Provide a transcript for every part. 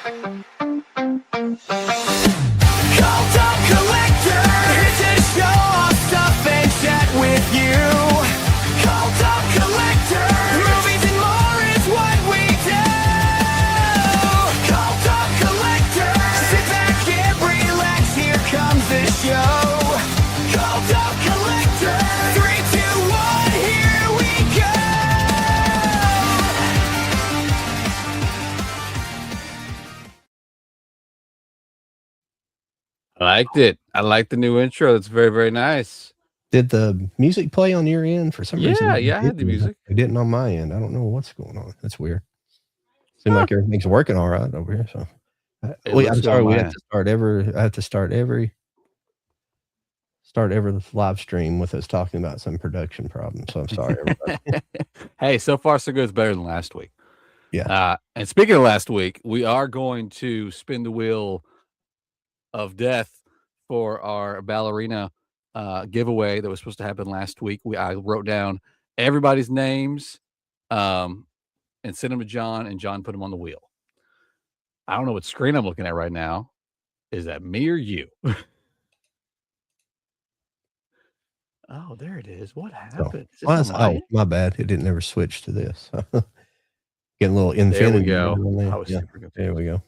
Called up collector, here to show off stuff and chat with you. Called up collector, movies and more is what we do. Called up collector, sit back and relax, here comes the show. Called up collector, 3, 2, 1, here we go. I liked it. I like the new intro. It's very, very nice. Did the music play on your end for some reason? Yeah, I had the music. It didn't on my end. I don't know what's going on. That's weird. Seems like everything's working all right over here. So, I'm sorry. We have to start I have to start every live stream with us talking about some production problems. So I'm sorry, everybody. Hey, so far so good. It's better than last week. Yeah. And speaking of last week, we are going to spin the wheel of death for our ballerina giveaway that was supposed to happen last week. I wrote down everybody's names and sent them to John, and John put them on the wheel. I don't know what screen I'm looking at right now. Is that me or you? Oh, there it is. What happened? My bad. It didn't ever switch to this. Getting a little infinity. There we go. There we go.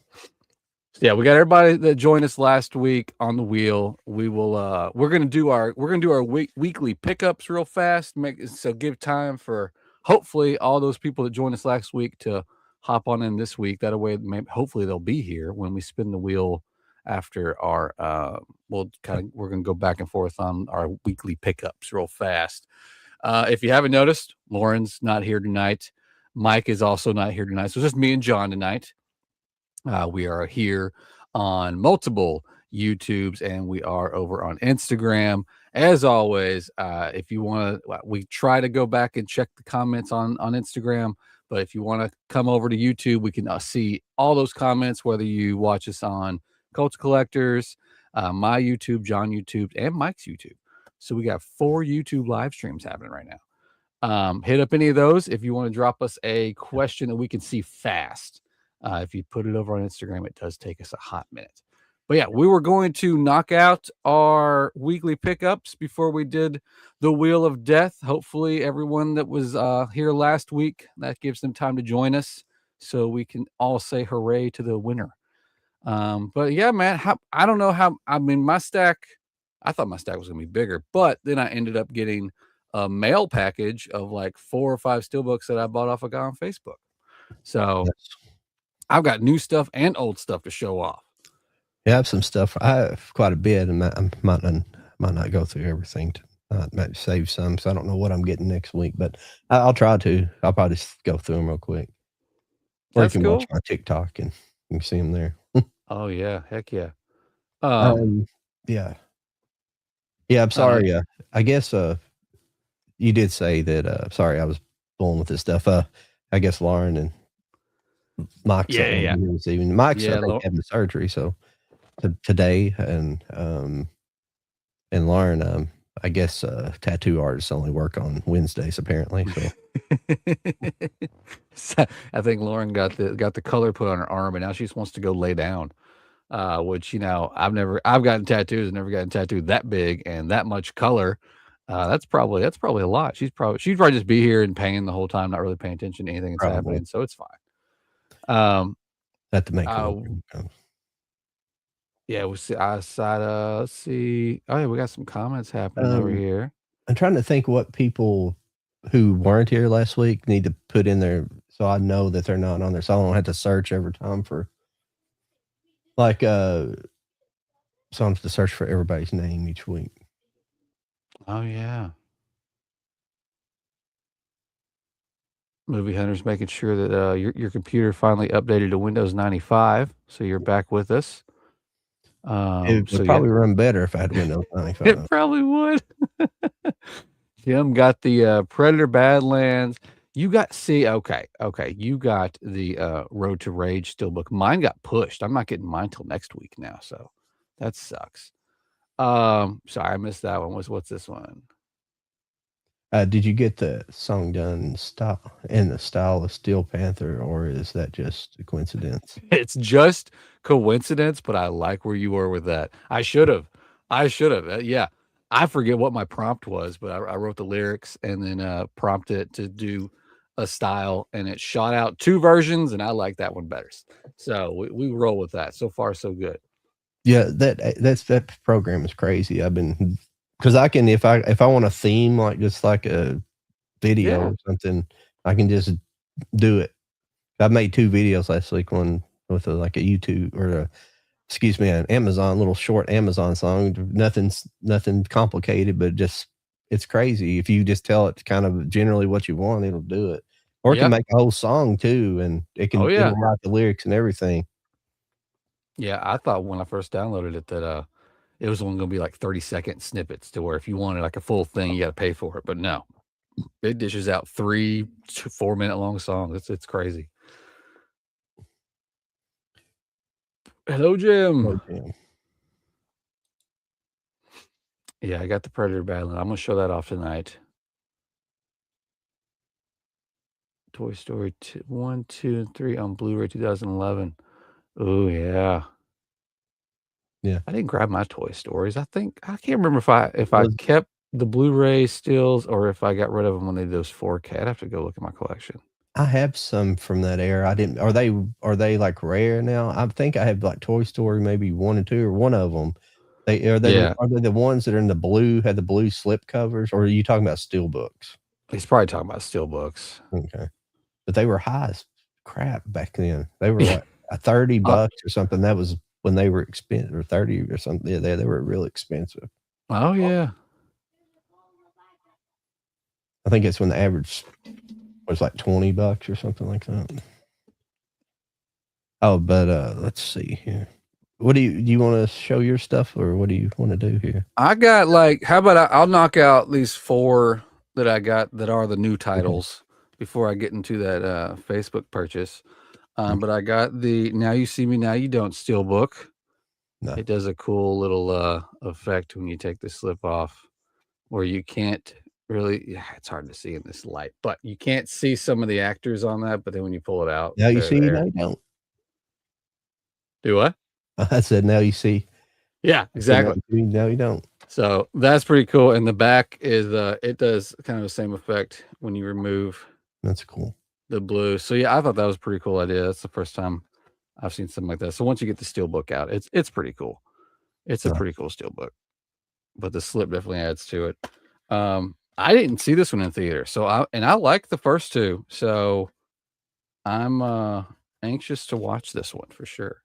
Yeah, we got everybody that joined us last week on the wheel. We will we're gonna do our weekly pickups real fast. So give time for hopefully all those people that joined us last week to hop on in this week. That way, hopefully they'll be here when we spin the wheel after our we're gonna go back and forth on our weekly pickups real fast. If you haven't noticed, Lauren's not here tonight. Mike is also not here tonight. So it's just me and John tonight. We are here on multiple YouTubes, and we are over on Instagram. As always, if you want to, we try to go back and check the comments on Instagram. But if you want to come over to YouTube, we can see all those comments, whether you watch us on Cults Collectors, my YouTube, John YouTube, and Mike's YouTube. So we got 4 YouTube live streams happening right now. Hit up any of those if you want to drop us a question that we can see fast. If you put it over on Instagram, it does take us a hot minute. But yeah, we were going to knock out our weekly pickups before we did the Wheel of Death. Hopefully everyone that was here last week, that gives them time to join us so we can all say hooray to the winner. But yeah, man, I don't know how, my stack, I thought my stack was going to be bigger, but then I ended up getting a mail package of like 4 or 5 steelbooks that I bought off a guy on Facebook. So I've got new stuff and old stuff to show off. Yeah, I have some stuff. I have quite a bit, and I might not go through everything. Might save some, so I don't know what I'm getting next week, but I'll try to. I'll probably just go through them real quick. Or you can watch my TikTok, and you can see them there. Oh, yeah. Heck yeah. Yeah. I'm sorry. I guess you did say that. Sorry, I was pulling with this stuff. I guess Lauren and Mike's receiving. Mike's having surgery, so today, and Lauren, I guess tattoo artists only work on Wednesdays apparently. So I think Lauren got the color put on her arm, and now she just wants to go lay down. Which I've gotten tattoos and never gotten tattooed that big and that much color. That's probably a lot. She'd probably just be here in pain the whole time, not really paying attention to anything that's happening. So it's fine. Have to make yeah, we'll see. Let's see. Oh yeah, we got some comments happening over here. I'm trying to think what people who weren't here last week need to put in there so I know that they're not on there, so I don't have to search every time for so I don't have to search for everybody's name each week. Oh yeah. Movie Hunter's making sure that your computer finally updated to Windows 95, so you're back with us. It would probably run better if I had Windows 95. It probably would. Jim got the Predator Badlands. You got you got the Road to Rage steelbook. Mine got pushed. I'm not getting mine till next week now, so that sucks. Sorry, I missed that one. What's this one? Did you get the song done in the style of Steel Panther, or is that just a coincidence? It's just coincidence, but I like where you were with that. I should have. Yeah. I forget what my prompt was, but I wrote the lyrics and then prompted it to do a style, and it shot out 2 versions, and I like that one better. So we roll with that. So far, so good. Yeah, that program is crazy. I've been because I can if I want a theme like just like a video Yeah. or something, I can just do it. I made 2 videos last week, one with like a YouTube or excuse me, an Amazon little short Amazon song. Nothing complicated, but just it's crazy. If you just tell it kind of generally what you want, it'll do it. Or it can Yeah. make a whole song too, and Oh, yeah. it'll write the lyrics and everything. Yeah, I thought when I first downloaded it that it was only gonna be like 30-second snippets to where if you wanted like a full thing, you gotta pay for it. But no, it dishes out 3 to 4-minute long songs. It's crazy. Hello, Jim. Oh, damn. Yeah, I got the Predator Badland. I'm gonna show that off tonight. Toy Story 1, 2, and 3 on Blu-ray 2011. Oh yeah. Yeah. I didn't grab my Toy Stories. I think I can't remember if I Was kept the Blu-ray stills or if I got rid of them when they did those 4K. I'd have to go look at my collection. I have some from that era. I didn't are they, like, rare now? I think I have, like, Toy Story maybe 1 and 2 or one of them. Yeah. Are they the ones that are in the blue had the blue slip covers, or are you talking about steel books? He's probably talking about Steelbooks. Okay. But they were high as crap back then. They were, Yeah. like, $30 Uh, or something. That was when they were expensive, or 30 or something. Yeah, they were really expensive. oh, yeah. I think it's when the average was, like, $20 or something like that. Oh, but, let's see here. What do you wanna show your stuff, or what do you wanna do here? I got like, how about I'll knock out these 4 that I got that are the new titles before I get into that Facebook purchase. Okay. But I got the Now You See Me, Now You Don't Steelbook. No. It does a cool little effect when you take the slip off where you can't really, yeah, it's hard to see in this light, but you can't see some of the actors on that. But then when you pull it out, Now you they're see, there. now you don't. Do what? I said, now you see. Yeah, I said, exactly. now you don't. So that's pretty cool. And the back is it does kind of the same effect when you remove That's cool. the blue. So yeah, I thought that was a pretty cool idea. That's the first time I've seen something like that. So once you get the steel book out, it's pretty cool. It's a Right. pretty cool steel book. But the slip definitely adds to it. I didn't see this one in theater. So I like the first 2. So I'm anxious to watch this one for sure.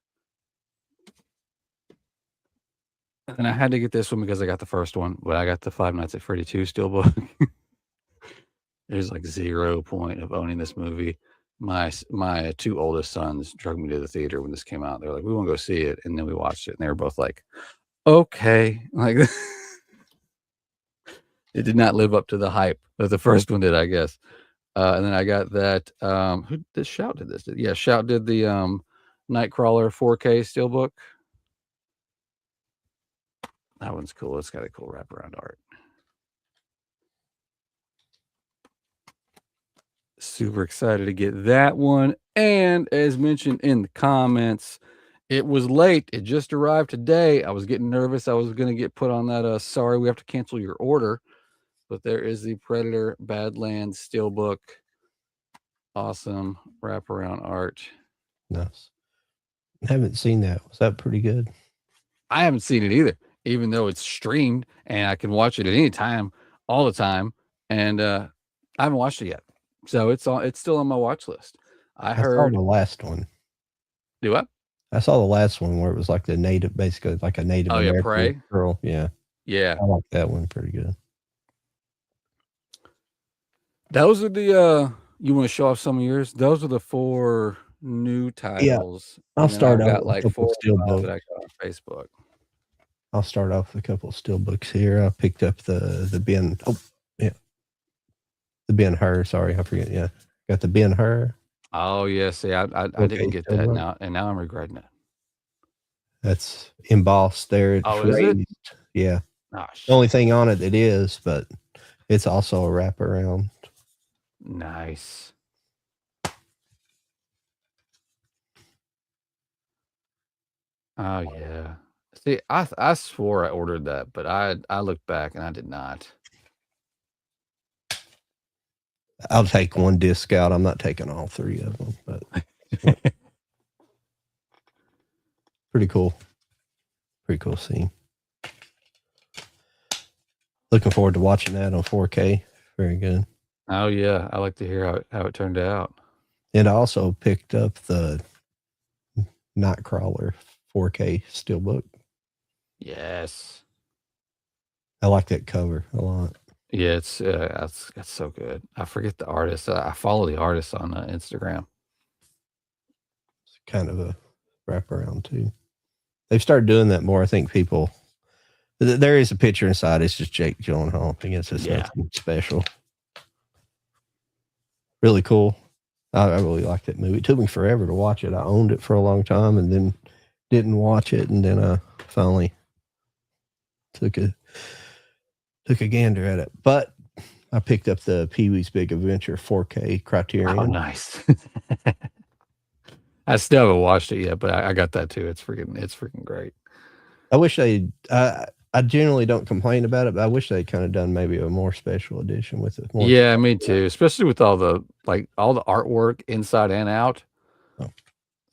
And I had to get this one because I got the first one, but I got the Five Nights at Freddy 2 steelbook. There's like 0 point of owning this movie. My 2 oldest sons drug me to the theater when this came out. They're like, "We want to go see it," and then we watched it, and they were both like, "Okay." Like, it did not live up to the hype that the first one did, I guess. And then I got that. Who did Shout did this? Yeah, Shout did the Nightcrawler 4K steelbook. That one's cool. It's got a cool wraparound art. Super excited to get that one. And as mentioned in the comments, it was late. It just arrived today. I was getting nervous. I was going to get put on that. Sorry, we have to cancel your order. But there is the Predator Badlands Steelbook. Awesome wraparound art. Nice. I haven't seen that. Was that pretty good? I haven't seen it either, even though it's streamed and I can watch it at any time, all the time. And I haven't watched it yet. So it's still on my watch list. I saw heard the last one. Do what? I saw the last one where it was like basically like a Native American Prey? girl. Yeah. Yeah. I like that one pretty good. Those are the you want to show off some of yours? Those are the 4 new titles. I'll start I've off got with like a couple 4 steel or 5 books. that I got on Facebook. I'll start off with a couple of steel books here. I picked up the Ben. Oh, yeah. The Ben Hur. Sorry, I forget. Yeah. Got the Ben Hur. Oh yeah, see, I didn't get that now, and now I'm regretting it. That's embossed there. It's Oh, is it? raised. Yeah. Oh, The only thing on it that is, but It's also a wraparound. Nice. Oh yeah. See, I swore I ordered that, but I looked back and I did not. I'll take one disc out. I'm not taking all 3 of them, but pretty cool. Pretty cool scene. Looking forward to watching that on 4K. Very good. Oh yeah, I like to hear how it turned out. And I also picked up the Nightcrawler 4K steelbook. Yes. I like that cover a lot. Yeah, it's that's so good. I forget the artist. I follow the artist on Instagram. It's kind of a wraparound too. They've started doing that more. I think people. There is a picture inside. It's just Jake Gyllenhaal. I think it's just nothing special. Really cool. I really like that movie. It took me forever to watch it. I owned it for a long time and then didn't watch it, and then I finally took a gander at it. But I picked up the Pee-wee's Big Adventure 4K Criterion. Oh, nice. I still haven't watched it yet, but I got that too. It's freaking great. I wish I generally don't complain about it, but I wish they'd kind of done maybe a more special edition with it. Yeah, me too. Especially with all the artwork inside and out. Oh.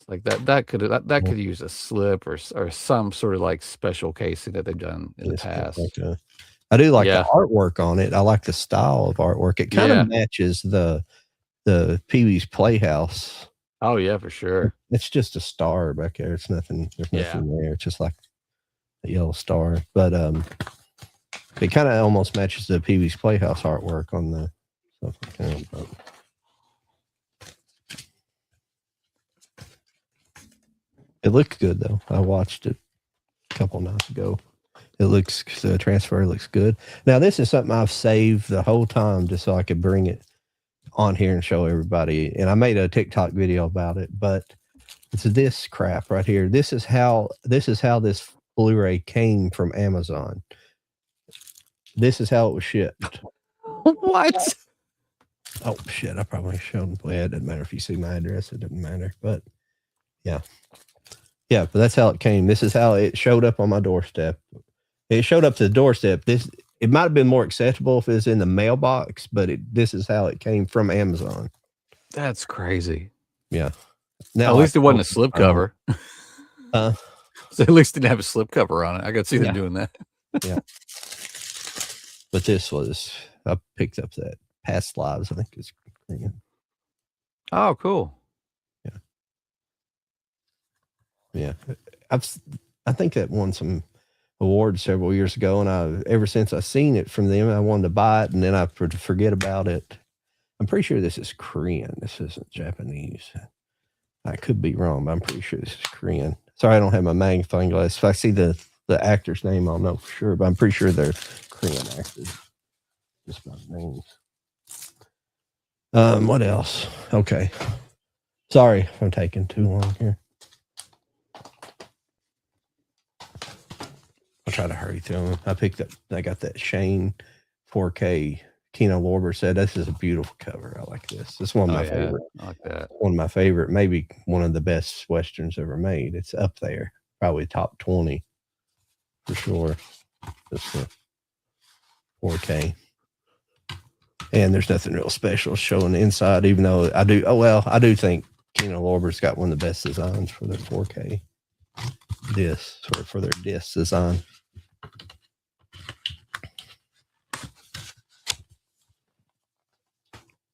Like that could use a slip or some sort of like special casing that they've done in the past. I do like the artwork on it. I like the style of artwork. It kind of matches the Pee-wee's Playhouse. Oh yeah, for sure. It's just a star back there. It's nothing. There's nothing there. It's just like a yellow star. But it kind of almost matches the Pee-wee's Playhouse artwork on the stuff like that. It looked good though. I watched it a couple nights ago. The transfer looks good. Now this is something I've saved the whole time just so I could bring it on here and show everybody. And I made a TikTok video about it, but it's this crap right here. This is how this Blu-ray came from Amazon. This is how it was shipped. What? Oh shit! I probably showed. Well, it doesn't matter if you see my address. It doesn't matter. But yeah. But that's how it came. This is how it showed up on my doorstep. It showed up to the doorstep. It might have been more acceptable if it was in the mailbox, but this is how it came from Amazon. That's crazy. Yeah. Now, at least it wasn't a slipcover. So at least it didn't have a slipcover on it. I got to see them doing that. Yeah. But I picked up that Past Lives, I think it's Korean. Oh, cool. Yeah. I think that won some awards several years ago, and ever since I seen it from them, I wanted to buy it, and then I forget about it. I'm pretty sure this is Korean. This isn't Japanese. I could be wrong, but I'm pretty sure this is Korean. Sorry, I don't have my magnifying glass. If I see the actor's name, I'll know for sure, but I'm pretty sure they're Korean actors. Just by names. What else? Okay. Sorry if I'm taking too long here. I'll try to hurry through them. I got that Shane 4K. Kino Lorber said, "This is a beautiful cover. I like this. It's one of my favorite. I like that. One of my favorite, maybe one of the best Westerns ever made. It's up there. Probably top 20 for sure. This 4K. And there's nothing real special showing the inside, even though I do think Kino Lorber's got one of the best designs for their 4K discs, or for their disc design.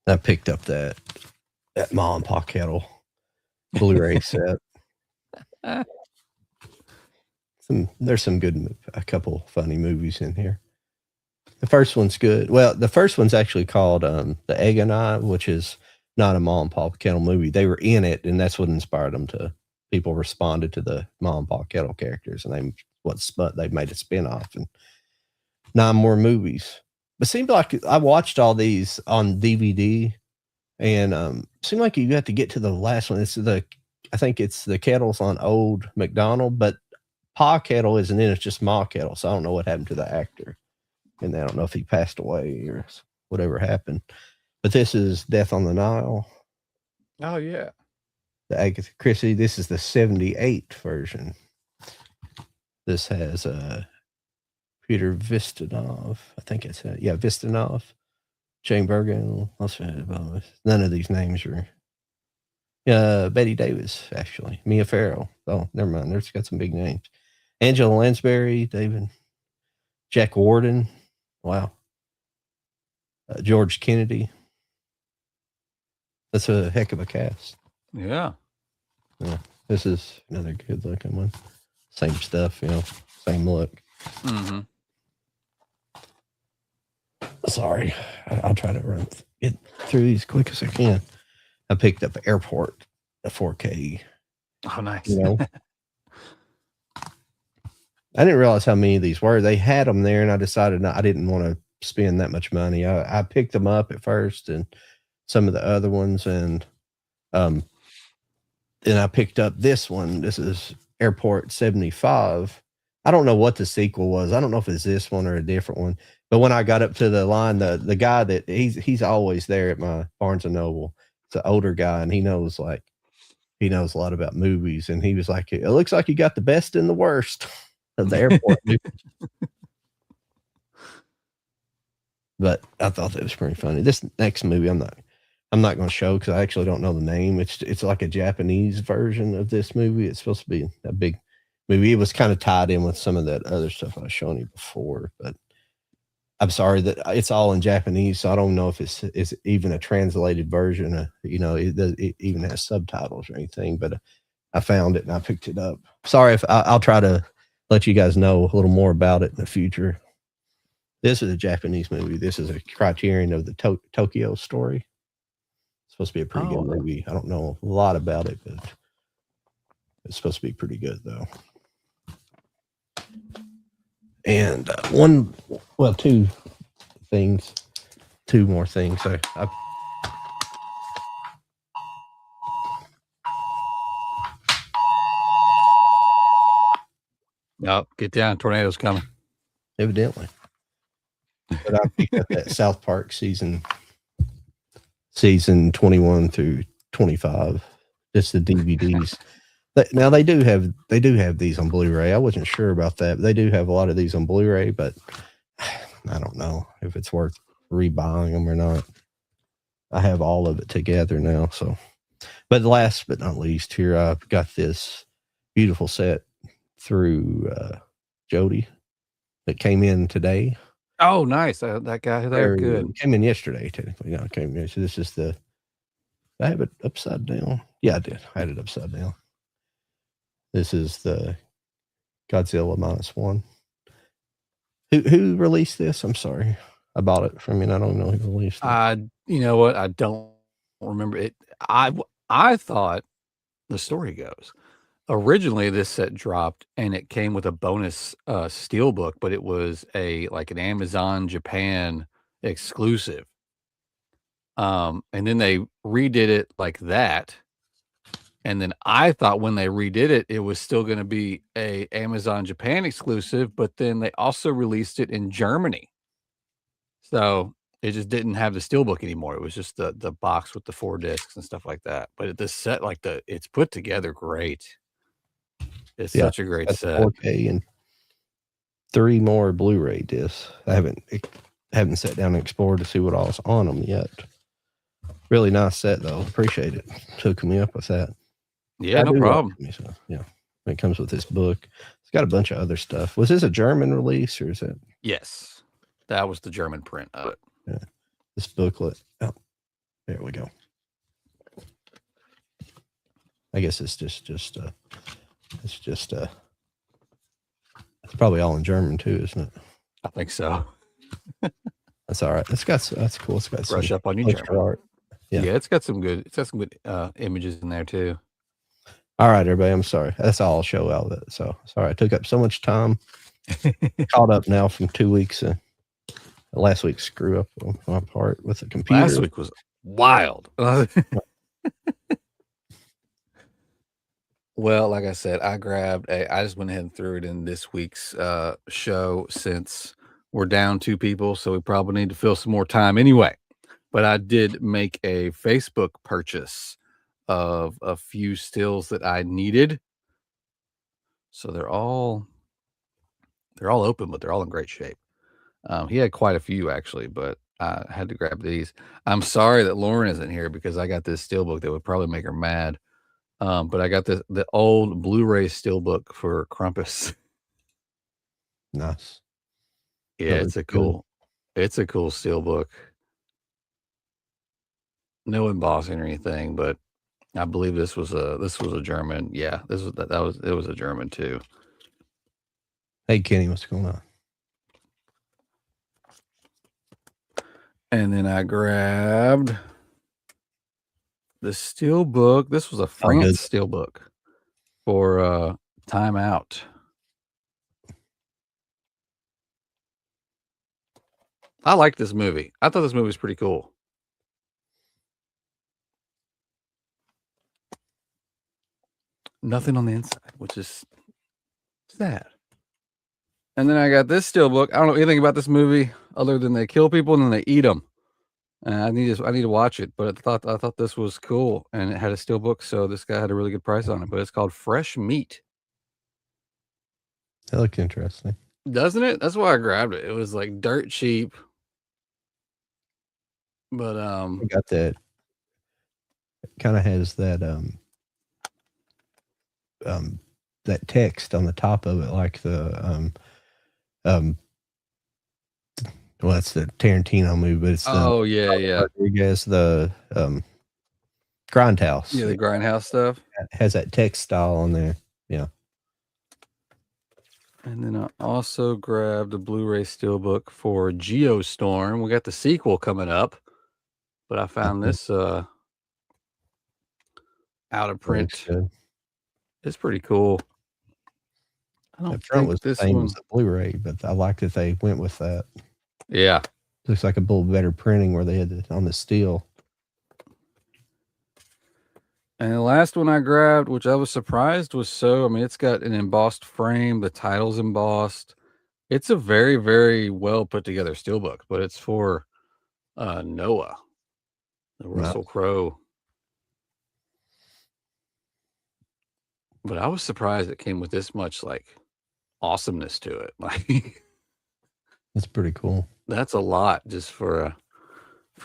I picked up that Ma and Pa Kettle Blu-ray set. There's a couple funny movies in here. The first one's good. Well, the first one's actually called The Egg and I, which is not a Ma and Pa Kettle movie. They were in it, and that's what inspired them to. People responded to the Ma and Pa Kettle characters, and they made a spinoff and 9 more movies. But it seemed like I watched all these on DVD, and it seemed like you have to get to the last one. I think it's the Kettles on Old McDonald, but Pa Kettle isn't in it. It's just Ma Kettle. So I don't know what happened to the actor and I don't know if he passed away or whatever happened. But this is Death on the Nile. Oh yeah, The Agatha Christie. This is the 78 version. This has Peter Vistinov. I think it's Vistinov, Jane Bergen. None of these names are. Betty Davis, actually. Mia Farrow. Oh, never mind. There's got some big names. Angela Lansbury, David, Jack Warden. Wow. George Kennedy. That's a heck of a cast. yeah. This is another good looking one. Same stuff, same look. Mm-hmm. Sorry, I'll try to get through these quick as I can. I picked up Airport, a 4K. Oh, nice. I didn't realize how many of these were. They had them there, and I decided I didn't want to spend that much money. I picked them up at first, and some of the other ones, and then I picked up this one. This is Airport 75. I don't know what the sequel was. I don't know if it's this one or a different one. But when I got up to the line, the guy that he's always there at my Barnes and Noble. It's an older guy, and he knows a lot about movies. And he was like, "It looks like you got the best and the worst of the airport movies." But I thought that was pretty funny. This next movie, I'm not going to show because I actually don't know the name. It's like a Japanese version of this movie. It's supposed to be a big movie. It was kind of tied in with some of that other stuff I was showing you before, but I'm sorry that it's all in Japanese, so I don't know if it's even a translated version. It even has subtitles or anything, but I found it and I picked it up. Sorry if I'll try to let you guys know a little more about it in the future. This is a Japanese movie. This is a Criterion of the Tokyo Story. It's supposed to be a pretty good movie. I don't know a lot about it, but it's supposed to be pretty good, though. And two more things. No, get down. Tornado's coming. Evidently. But I picked up that South Park season 21 through 25. Just the DVDs. Now they do have these on Blu-ray. I wasn't sure about that. They do have a lot of these on Blu-ray, but I don't know if it's worth rebuying them or not. I have all of it together now. So, but last but not least, here I've got this beautiful set through Jody that came in today. Oh, nice. That guy there, good. Came in yesterday, technically. No, it came in. So this is I have it upside down. Yeah, I did. I had it upside down. This is the Godzilla -1. Who released this? I'm sorry. I bought it from you. I don't know who released it. You know what? I don't remember it. I thought the story goes. Originally, this set dropped and it came with a bonus steelbook, but it was like an Amazon Japan exclusive. And then they redid it like that. And then I thought when they redid it, it was still going to be a Amazon Japan exclusive, but then they also released it in Germany. So it just didn't have the steelbook anymore. It was just the box with the 4 discs and stuff like that. But the set, it's put together great. It's such a great set. 4K and 3 more Blu-ray discs. I haven't sat down and explored to see what all's on them yet. Really nice set though. Appreciate it. Hooking me up with that. Yeah, no problem. So, yeah, it comes with this book. It's got a bunch of other stuff. Was this a German release or is it? Yes, that was the German print of it. Yeah, this booklet. Oh, there we go. I guess it's just it's probably all in German too, isn't it? I think so. That's all right. That's cool. It's got brush up on your German art. Yeah, it's got some good images in there too. All right, everybody. I'm sorry. That's all I'll show out of it. So sorry, I took up so much time. Caught up now from 2 weeks. Last week screw up on my part with the computer. Last week was wild. Well, like I said, I just went ahead and threw it in this week's show since we're down 2 people, so we probably need to fill some more time anyway. But I did make a Facebook purchase of a few stills that I needed. So they're all open, but they're all in great shape. He had quite a few actually, but I had to grab these. I'm sorry that Lauren isn't here because I got this steelbook that would probably make her mad. But I got the old Blu-ray steelbook for Krampus. Nice. Yeah, That it's a looks good. cool steelbook. No embossing or anything, but I believe this was a German. Yeah, it was a German too. Hey, Kenny, what's going on? And then I grabbed the steelbook. This was a France steelbook for Time Out. I like this movie. I thought this movie was pretty cool. Nothing on the inside, which is sad. And then I got this steelbook. I don't know anything about this movie other than they kill people and then they eat them. And I need to watch it, but I thought this was cool, and it had a steelbook, so this guy had a really good price on it. But it's called Fresh Meat. That looked interesting, doesn't it? That's why I grabbed it. It was like dirt cheap. But I got that. It kind of has that that text on the top of it, like the well, that's the Tarantino movie, but it's Rodriguez, the Grindhouse. Yeah, the Grindhouse stuff. It has that text style on there. Yeah. And then I also grabbed a Blu-ray steelbook for Geostorm. We got the sequel coming up, but I found this out of print. It's pretty cool. I don't think was this the same one as the Blu-ray, but I like that they went with that. Yeah. Looks like a little better printing where they had it on the steel. And the last one I grabbed, which I was surprised was it's got an embossed frame. The title's embossed. It's a very, very well put together steelbook, but it's for Noah, the Russell Crowe. But I was surprised it came with this much like awesomeness to it. Like that's pretty cool. That's a lot just for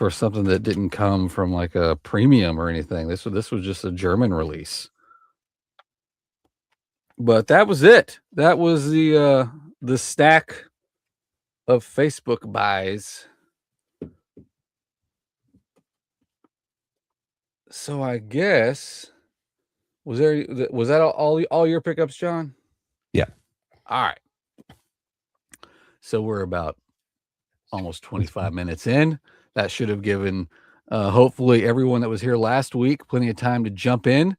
something that didn't come from like a premium or anything. This was just a German release. But that was it. That was the stack of Facebook buys. So I guess was that all your pickups, John? Yeah. All right. So we're about almost 25 minutes in. That should have given hopefully everyone that was here last week plenty of time to jump in.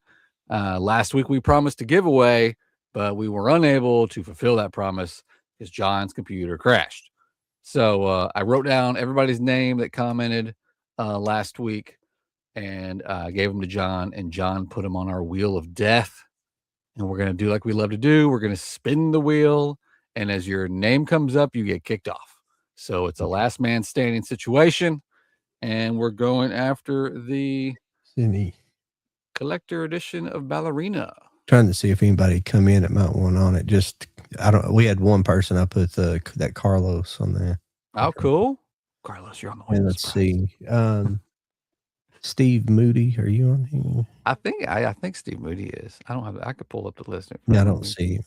Last week we promised a giveaway, but we were unable to fulfill that promise because John's computer crashed. So I wrote down everybody's name that commented last week and gave them to John, and John put them on our wheel of death. And we're going to do like we love to do. We're going to spin the wheel, and as your name comes up, you get kicked off. So it's a last man standing situation, and we're going after the collector edition of Ballerina. Trying to see if anybody come in that might want on it. We had one person. I put that Carlos on there. Oh, cool. Carlos, you're on the way. And let's see. Steve Moody, are you on here? I think Steve Moody is. I could pull up the list. Yeah, I don't see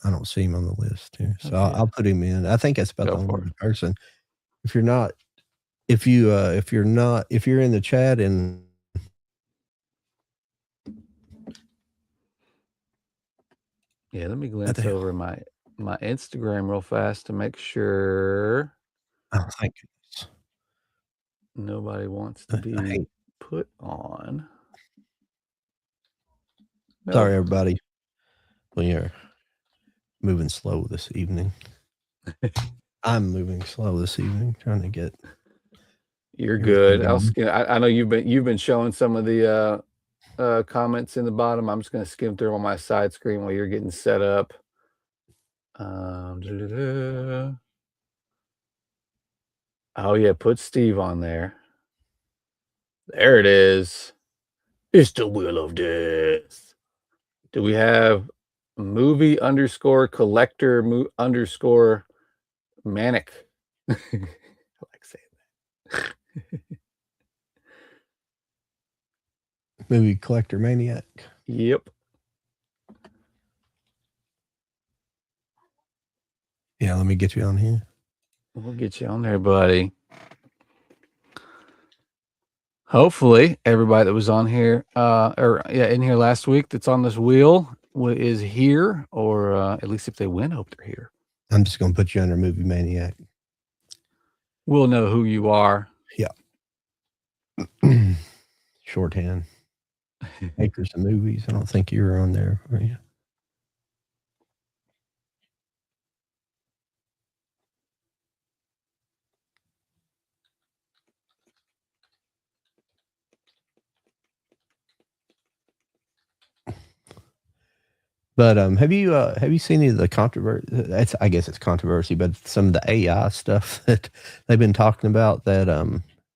him on the list here. So okay. I'll put him in. I think that's about the only person. If you're in the chat and yeah, let me glance over my Instagram real fast to make sure. Oh, thank you. Nobody wants to be put on. Sorry, everybody. We are moving slow this evening. I'm moving slow this evening, trying to get. You're good. I know you've been showing some of the comments in the bottom. I'm just going to skim through on my side screen while you're getting set up. Oh yeah, put Steve on there. There it is. It's the Wheel of Death. Do we have movie underscore collector underscore manic? I like saying Movie collector maniac. Yep. Yeah, let me get you on here. We'll get you on there, buddy. Hopefully, everybody that was on here, in here last week that's on this wheel is here, or at least if they win, hope they're here. I'm just going to put you under movie maniac. We'll know who you are. Yeah. Shorthand. Acres of movies. I don't think you were on there, are you? But have you seen any of the controversy? I guess it's controversy, but some of the AI stuff that they've been talking about. That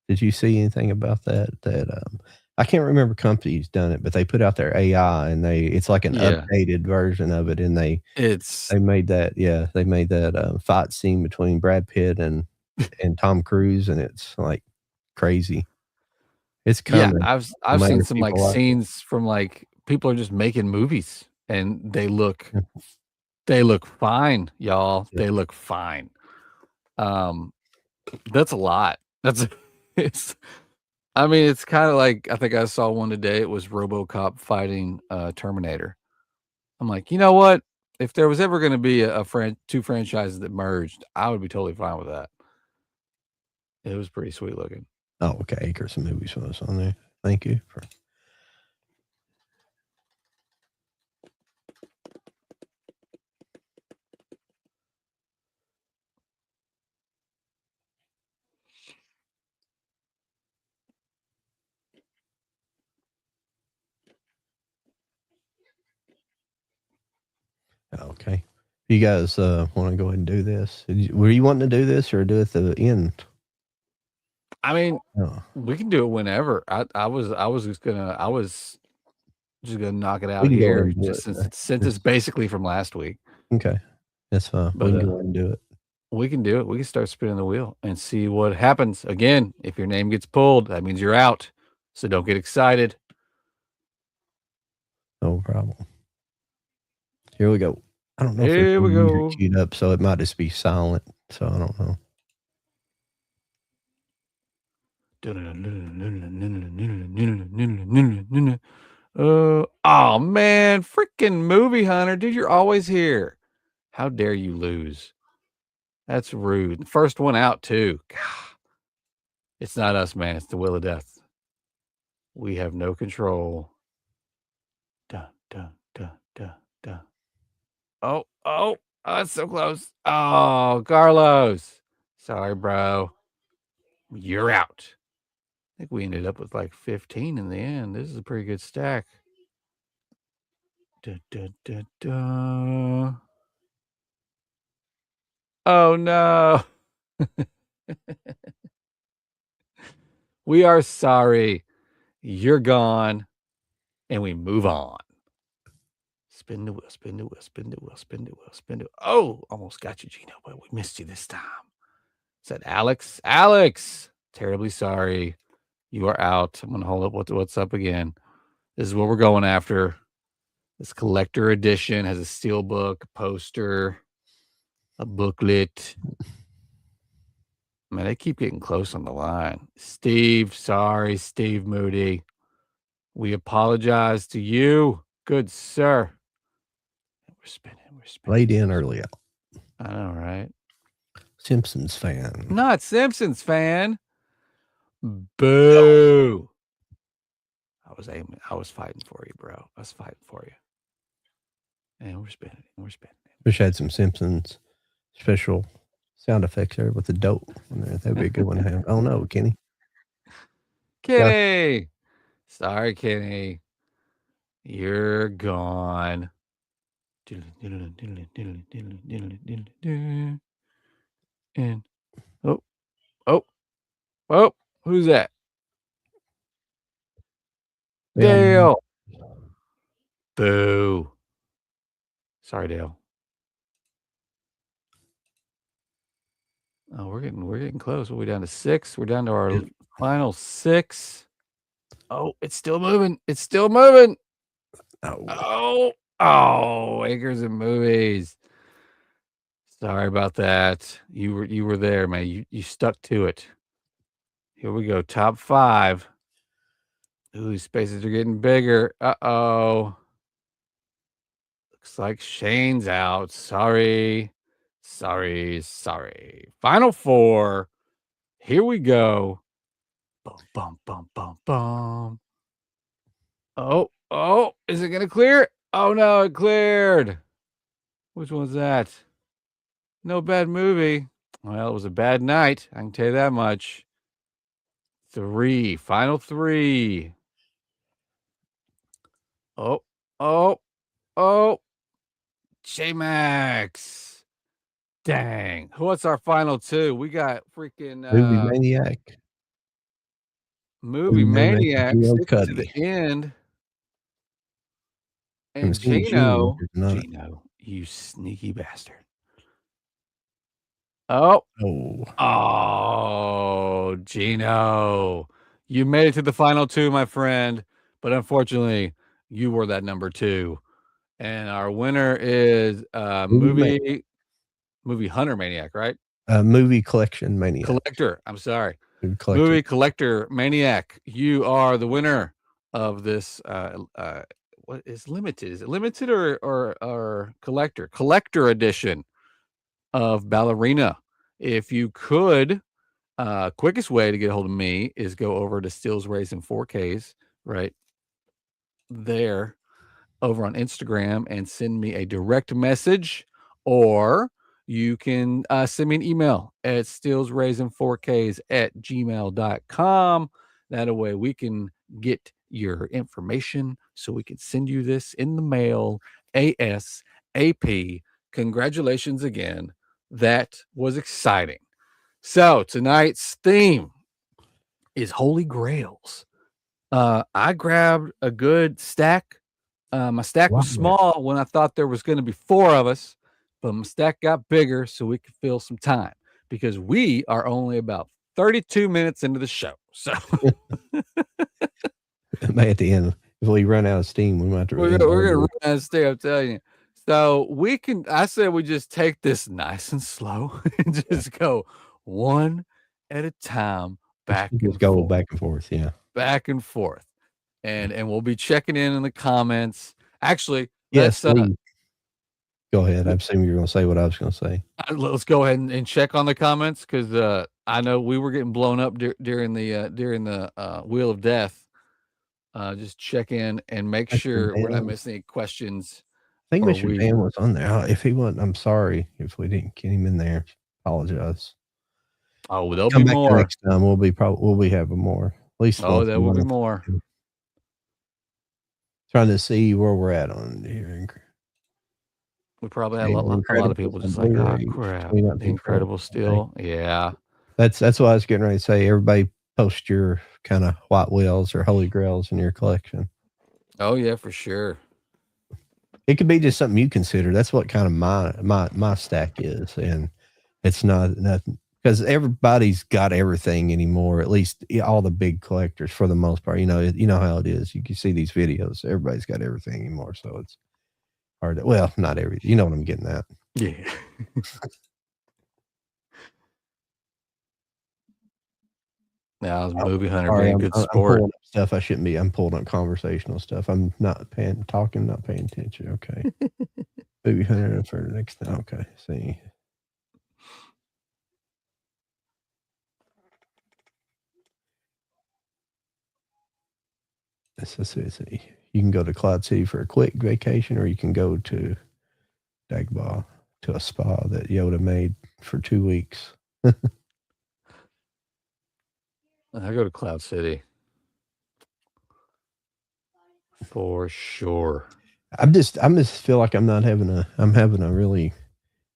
did you see anything about that? That I can't remember company's done it, but they put out their AI and it's like an updated version of it, and they made that fight scene between Brad Pitt and Tom Cruise, and it's like crazy. It's coming. Yeah, I've seen some like scenes from like people are just making movies and they look fine, y'all. Yeah. They look fine. That's a lot. It's kind of like I think I saw one today. It was RoboCop fighting Terminator. I'm like, you know what? If there was ever going to be two franchises that merged, I would be totally fine with that. It was pretty sweet looking. Oh, okay. Acres of movies was on there. Thank you for. Okay. You guys want to go ahead and do this? Were you wanting to do this or do it at the end? I mean, we can do it whenever. I was just gonna knock it out here just since it's basically from last week. Okay. That's fine. We can go ahead and do it. We can do it. We can start spinning the wheel and see what happens. Again, if your name gets pulled, that means you're out. So don't get excited. No problem. Here we go. I don't know Here we go. Queued up, so it might just be silent. So I don't know. Oh man, freaking movie hunter, dude, you're always here. How dare you lose? That's rude. First one out too. God. It's not us, man. It's the Wheel of Death. We have no control. Dun, dun, dun, dun, dun. Oh, it's so close. Oh, Carlos. Sorry, bro. You're out. I think we ended up with like 15 in the end. This is a pretty good stack. Da, da, da, da. Oh, no. We are sorry. You're gone. And we move on. Spin the wheel, spin the wheel, spin the wheel, spin the wheel, spin the wheel. Oh, almost got you, Gino, but we missed you this time. Is that Alex? Alex! Terribly sorry. You are out. I'm going to hold up what's up again. This is what we're going after. This collector edition has a steel book, a poster, a booklet. Man, they keep getting close on the line. Steve, sorry, Steve Moody. We apologize to you, good sir. We're spinning. Laid in early out. I know, right? Simpsons fan. Not Simpsons fan. Boo. I was fighting for you, bro. I was fighting for you. And we're spinning. Wish I had some Simpsons special sound effects there with the dope. That'd be a good one to have. Oh no, Kenny. Kenny. Sorry, Kenny. You're gone. And Oh, who's that? Yeah. Dale. Boo. Sorry, Dale. Oh, we're getting close. What are we down to 6? We're down to our Yep. final 6. Oh, it's still moving. It's still moving. Oh. Oh, Acres and Movies. Sorry about that. You were there, man. You stuck to it. Here we go. Top 5. Ooh, these spaces are getting bigger. Uh-oh. Looks like Shane's out. Sorry. Sorry. Final 4. Here we go. Bum, bum, bum, bum, bum. Oh, is it gonna clear? Oh no, it cleared. Which one's that? No Bad Movie. Well, it was a bad night. I can tell you that much. 3. Final 3. Oh. J-Max. Dang. What's our final 2? We got freaking Movie Maniac. Movie Maniac Gino sticking to the Cuddy. end. Haven't And seen Gino Gino, tonight. you sneaky bastard. Oh. Oh, Gino. You made it to the final 2, my friend, but unfortunately, you were that number 2. And our winner is movie Hunter Maniac, right? Movie Collection Maniac. Collector. I'm sorry. Movie Collector Maniac. You are the winner of this what is limited? Is it limited or collector? Collector edition of Ballerina. If you could, quickest way to get a hold of me is go over to Stills Racing 4Ks right there over on Instagram and send me a direct message, or you can send me an email at stillsraisin4ks@gmail.com. That way we can get your information so we can send you this in the mail ASAP. Congratulations again. That was exciting. So tonight's theme is Holy Grails. I grabbed a good stack. My stack was small when I thought there was going to be 4 of us, but my stack got bigger so we could fill some time because we are only about 32 minutes into the show. So at the end, if we run out of steam, we might have to. we're gonna run out of steam, I'm telling you. So I said we just take this nice and slow and just go one at a time, back and forth. Yeah. back and forth. And we'll be checking in the comments. Actually, yes. Go ahead. I assume you're going to say what I was going to say. Let's go ahead and check on the comments because I know we were getting blown up during the Wheel of Death. Just check in and make sure we're not missing any questions. I think Mr. Dan was on there. If he wasn't, I'm sorry if we didn't get him in there. Apologize. Oh, there'll be more next time. We'll be having more. At least. Oh, there will be more. Trying to see where we're at on here. We probably had a lot of people just like, oh crap, the Incredible still. Yeah. That's what I was getting ready to say. Everybody post your kind of White Whales or Holy Grails in your collection. Oh yeah, for sure. It could be just something you consider. That's what kind of my stack is. And it's not nothing because everybody's got everything anymore. At least all the big collectors for the most part, you know how it is. You can see these videos. Everybody's got everything anymore. So it's hard to, well, not every, you know what I'm getting at. Yeah. Now, as Movie Hunter being good sport. I'm stuff I shouldn't be. I'm pulling up conversational stuff. I'm not paying attention. Okay. Movie Hunter for the next time. Okay. See. Let's see. You can go to Cloud City for a quick vacation, or you can go to Dagobah to a spa that Yoda made for 2 weeks. I go to Cloud City for sure. I just feel like I'm having a really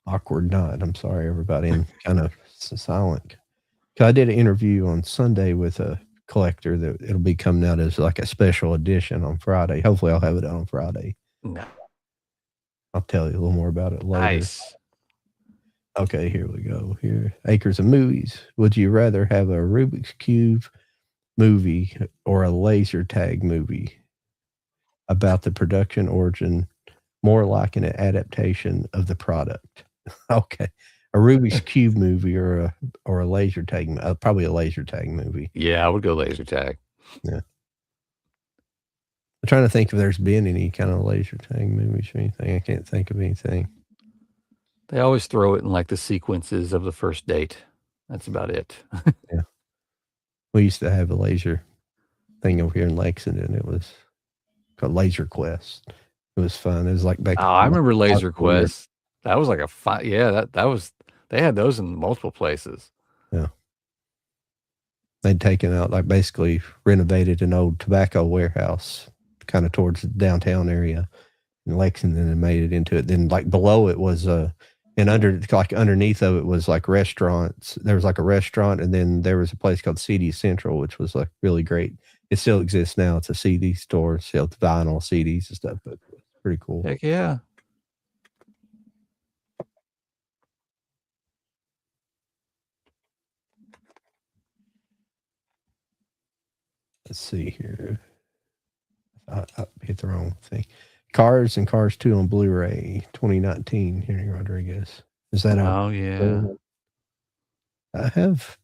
awkward night. I'm sorry, everybody. I'm kind of silent. 'Cause I did an interview on Sunday with a collector that it'll be coming out as like a special edition on Friday. Hopefully, I'll have it out on Friday. No. I'll tell you a little more about it later. Nice. Okay, here we go. Here, Acres of Movies. Would you rather have a Rubik's Cube movie or a laser tag movie about the production origin, more like an adaptation of the product? Okay, a Rubik's Cube movie or a laser tag, probably a laser tag movie. Yeah, I would go laser tag. Yeah. I'm trying to think if there's been any kind of laser tag movies or anything. I can't think of anything. They always throw it in like the sequences of the first date. That's about it. Yeah. We used to have a laser thing over here in Lexington. It was called Laser Quest. It was fun. It was like back. Oh, I remember Laser Quest. That was like a yeah, that was they had those in multiple places. Yeah. They'd taken out, like, basically renovated an old tobacco warehouse kind of towards the downtown area in Lexington and made it into it. Then like below it was and underneath of it was like restaurants. There was like a restaurant, and then there was a place called CD Central, which was like really great. It still exists now. It's a CD store, sells vinyl, CDs and stuff, but it's pretty cool. Heck yeah. Let's see here. I hit the wrong thing. Cars and Cars 2 on Blu-ray, 2019. Henry Rodriguez. Is that Oh yeah. I have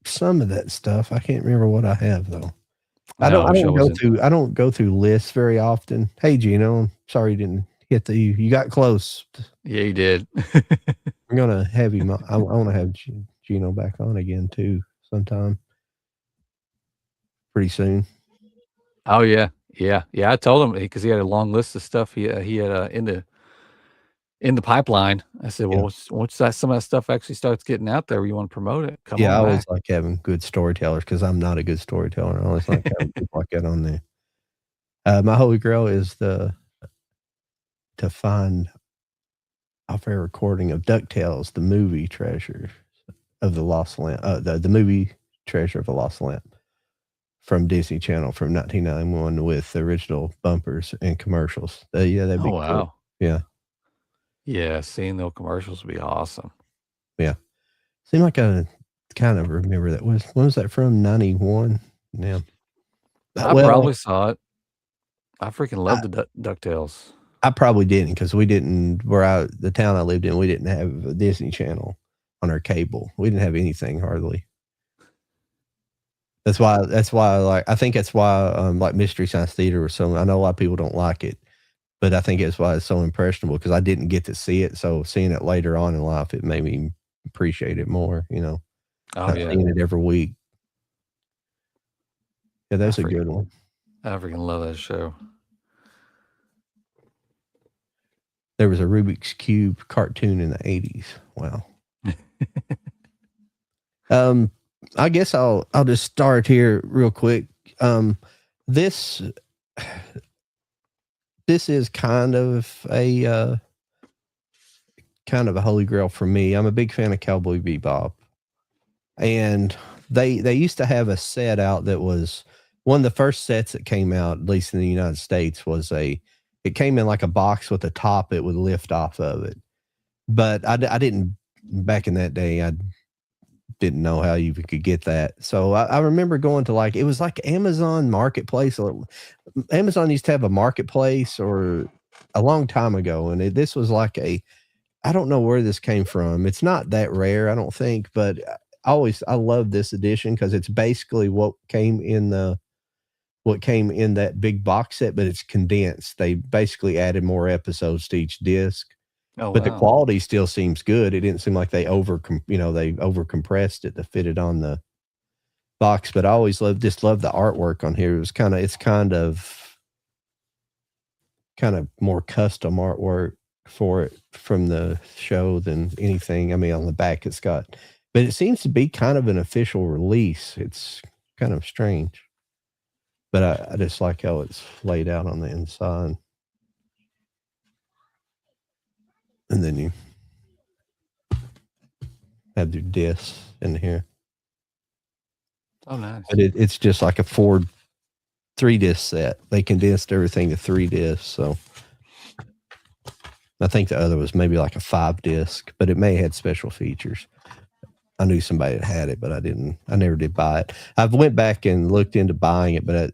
some of that stuff. I can't remember what I have though. I No, I don't go through lists very often. Hey Gino, I'm sorry you didn't hit you got close. Yeah, you did. I'm gonna have him. I want to have Gino back on again too sometime. Pretty soon. Oh yeah. Yeah. Yeah. I told him because he had a long list of stuff he had in the pipeline. I said, well, once some of that stuff actually starts getting out there, you want to promote it. Come on I always back. like having good storytellers because I'm not a good storyteller. I always like having people like that on there. My holy grail is to find a fair recording of DuckTales, the movie Treasure of the Lost Lamp, the movie Treasure of the Lost Lamp from Disney Channel from 1991 with the original bumpers and commercials. Yeah, that'd be cool. Wow. Yeah. Yeah, seeing those commercials would be awesome. Yeah. Seemed like I kind of remember that. When was that from? 91? Yeah. I probably saw it. I freaking love the DuckTales. I probably didn't because we didn't, the town I lived in, we didn't have a Disney Channel on our cable. We didn't have anything hardly. That's why I think that's why like Mystery Science Theater or something. I know a lot of people don't like it, but I think it's why it's so impressionable because I didn't get to see it. So seeing it later on in life, it made me appreciate it more, Oh not yeah. seeing it every week. Yeah, that's a good one. I freaking love that show. There was a Rubik's Cube cartoon in the 80s. Wow. I guess I'll just start here real quick. This is kind of a holy grail for me. I'm a big fan of Cowboy Bebop, and they used to have a set out that was one of the first sets that came out, at least in the United States, it came in like a box with a top it would lift off of it. But I didn't, back in that day, I didn't know how you could get that. So I remember going to it was like Amazon Marketplace. Amazon used to have a marketplace or a long time ago. And this was like I don't know where this came from. It's not that rare, I don't think, but I love this edition because it's basically what came in that big box set, but it's condensed. They basically added more episodes to each disc. Oh, but wow. The quality still seems good. It didn't seem like they over compressed it to fit it on the box. But I always love the artwork on here. It's kind of more custom artwork for it from the show than anything. I mean, on the back but it seems to be kind of an official release. It's kind of strange. But I just like how it's laid out on the inside. And then you have your discs in here. Oh, nice. But it's just like a 3-disc set. They condensed everything to 3 discs. So I think the other was maybe like a 5-disc, but it may have had special features. I knew somebody that had it, but I never did buy it. I've went back and looked into buying it, but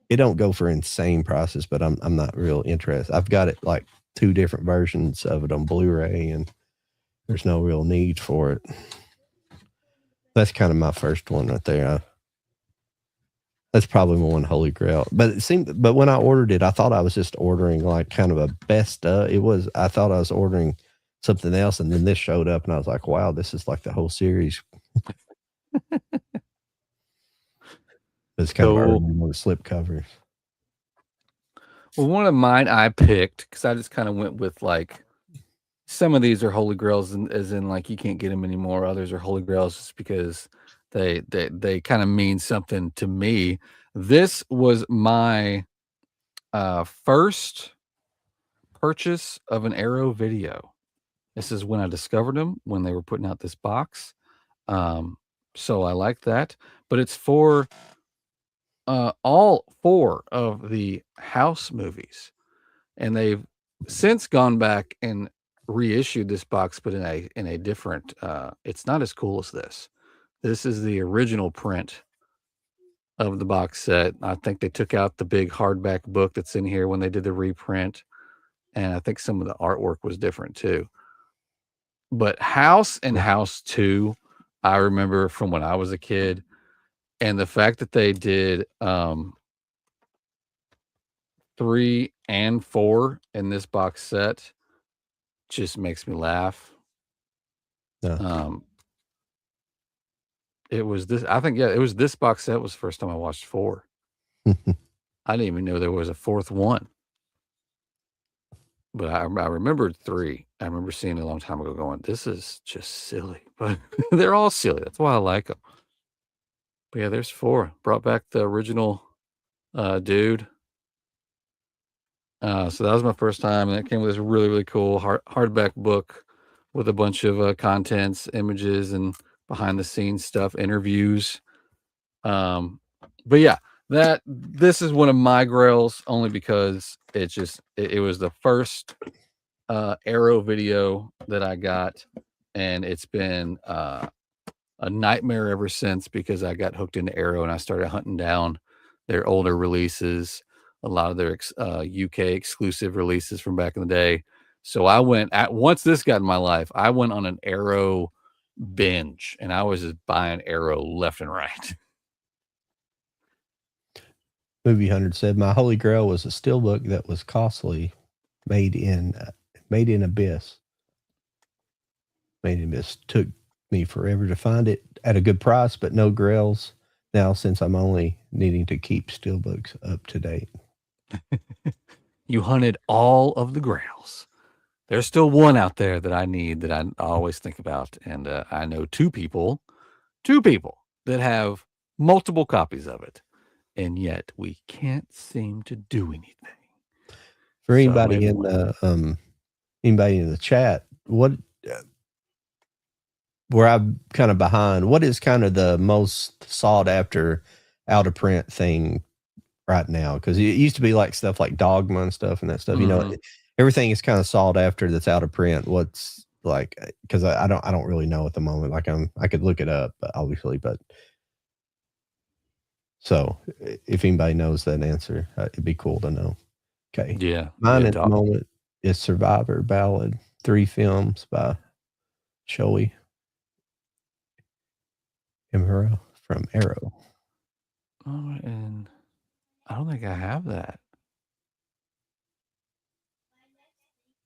it don't go for insane prices, but I'm not real interested. I've got it like 2 different versions of it on Blu-ray, and there's no real need for it. That's kind of my first one right there. That's probably more than Holy Grail. But when I ordered it, I thought I was just ordering like kind of a best I thought I was ordering something else, and then this showed up and I was like, wow, this is like the whole series. It's kind of early on the slip covers. Well, one of mine I picked because I just kind of went with like some of these are Holy Grails, as in like you can't get them anymore. Others are Holy Grails just because they kind of mean something to me. This was my first purchase of an Arrow video. This is when I discovered them, when they were putting out this box. So I like that. But it's for all 4 of the House movies. And they've since gone back and reissued this box, but in a different it's not as cool as this. This is the original print of the box set. I think they took out the big hardback book that's in here when they did the reprint. And I think some of the artwork was different too. But House and House 2, I remember from when I was a kid. And the fact that they did 3 and 4 in this box set just makes me laugh. Yeah. It was this, I think, it was this box set was the first time I watched 4. I didn't even know there was a 4th one. But I remembered 3. I remember seeing it a long time ago going, this is just silly. But they're all silly. That's why I like them. But yeah, there's 4. Brought back the original dude. So that was my first time, and it came with this really, really cool hardback book with a bunch of contents, images, and behind the scenes stuff, interviews. But yeah, this is one of my grails only because it was the first Arrow video that I got, and it's been a nightmare ever since because I got hooked into Arrow and I started hunting down their older releases, a lot of their UK exclusive releases from back in the day. So I went once this got in my life, I went on an Arrow binge and I was just buying Arrow left and right. Movie 100 said, my Holy Grail was a steelbook that was costly, made in Abyss. Made in Abyss. Took me forever to find it at a good price, but no Grails now since I'm only needing to keep steelbooks up to date. You hunted all of the Grails. There's still one out there that I need that I always think about, and I know two people that have multiple copies of it, and yet we can't seem to do anything. For anybody in the chat, where I'm kind of behind, what is kind of the most sought after out of print thing right now? Because it used to be like stuff like Dogma and stuff and that stuff. You know, everything is kind of sought after that's out of print. What's like, because I don't really know at the moment. Like I could look it up, obviously, but so if anybody knows that answer, it'd be cool to know. Okay, yeah. Mine at the moment is Survivor Ballad, 3 films by Shoei Imura from Arrow. Oh, and I don't think I have that.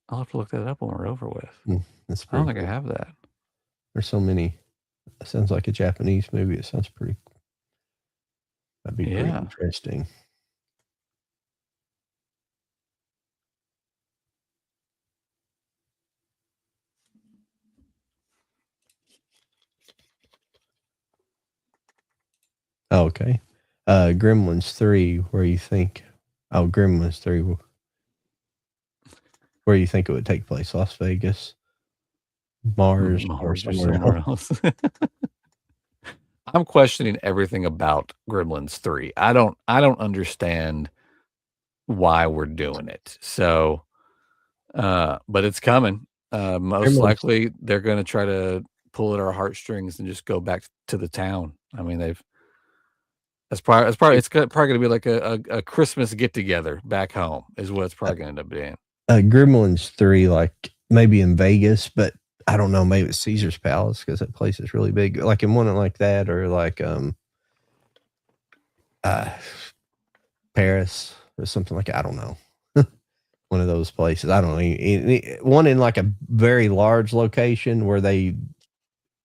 I'll have to look that up when we're over with. I don't think I have that. There's so many. It sounds like a Japanese movie. It sounds pretty. That'd be pretty interesting. Oh, okay. Gremlins 3, where you think... Oh, Gremlins 3. Where you think it would take place? Las Vegas? Mars or somewhere else? I'm questioning everything about Gremlins 3. I don't understand why we're doing it. So, but it's coming. Most Gremlins, likely they're going to try to pull at our heartstrings and just go back to the town. I mean, probably going to be like a Christmas get together back home is what it's probably going to end up being. Gremlins 3, like maybe in Vegas, but I don't know, maybe it's Caesar's Palace because that place is really big. Like in one like that, or like Paris or something like that. I don't know. One of those places. I don't know. One in like a very large location where they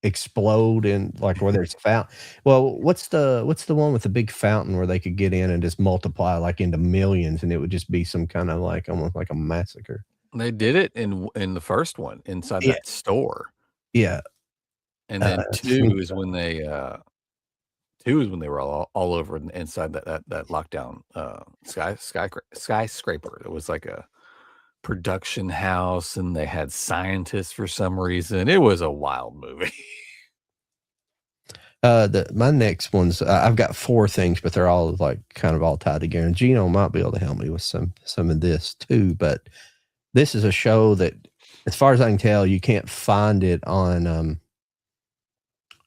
explode and like where there's a fountain. Well, what's the one with the big fountain where they could get in and just multiply like into millions, and it would just be some kind of like almost like a massacre. They did it in the first one inside Yeah. that store. Yeah. And then 2 is when they 2 is when they were all over inside that lockdown skyscraper. It was like a production house, and they had scientists for some reason. It was a wild movie. My next ones, I've got 4 things, but they're all like kind of all tied together. And Gino might be able to help me with some of this too. But this is a show that, as far as I can tell, you can't find it on.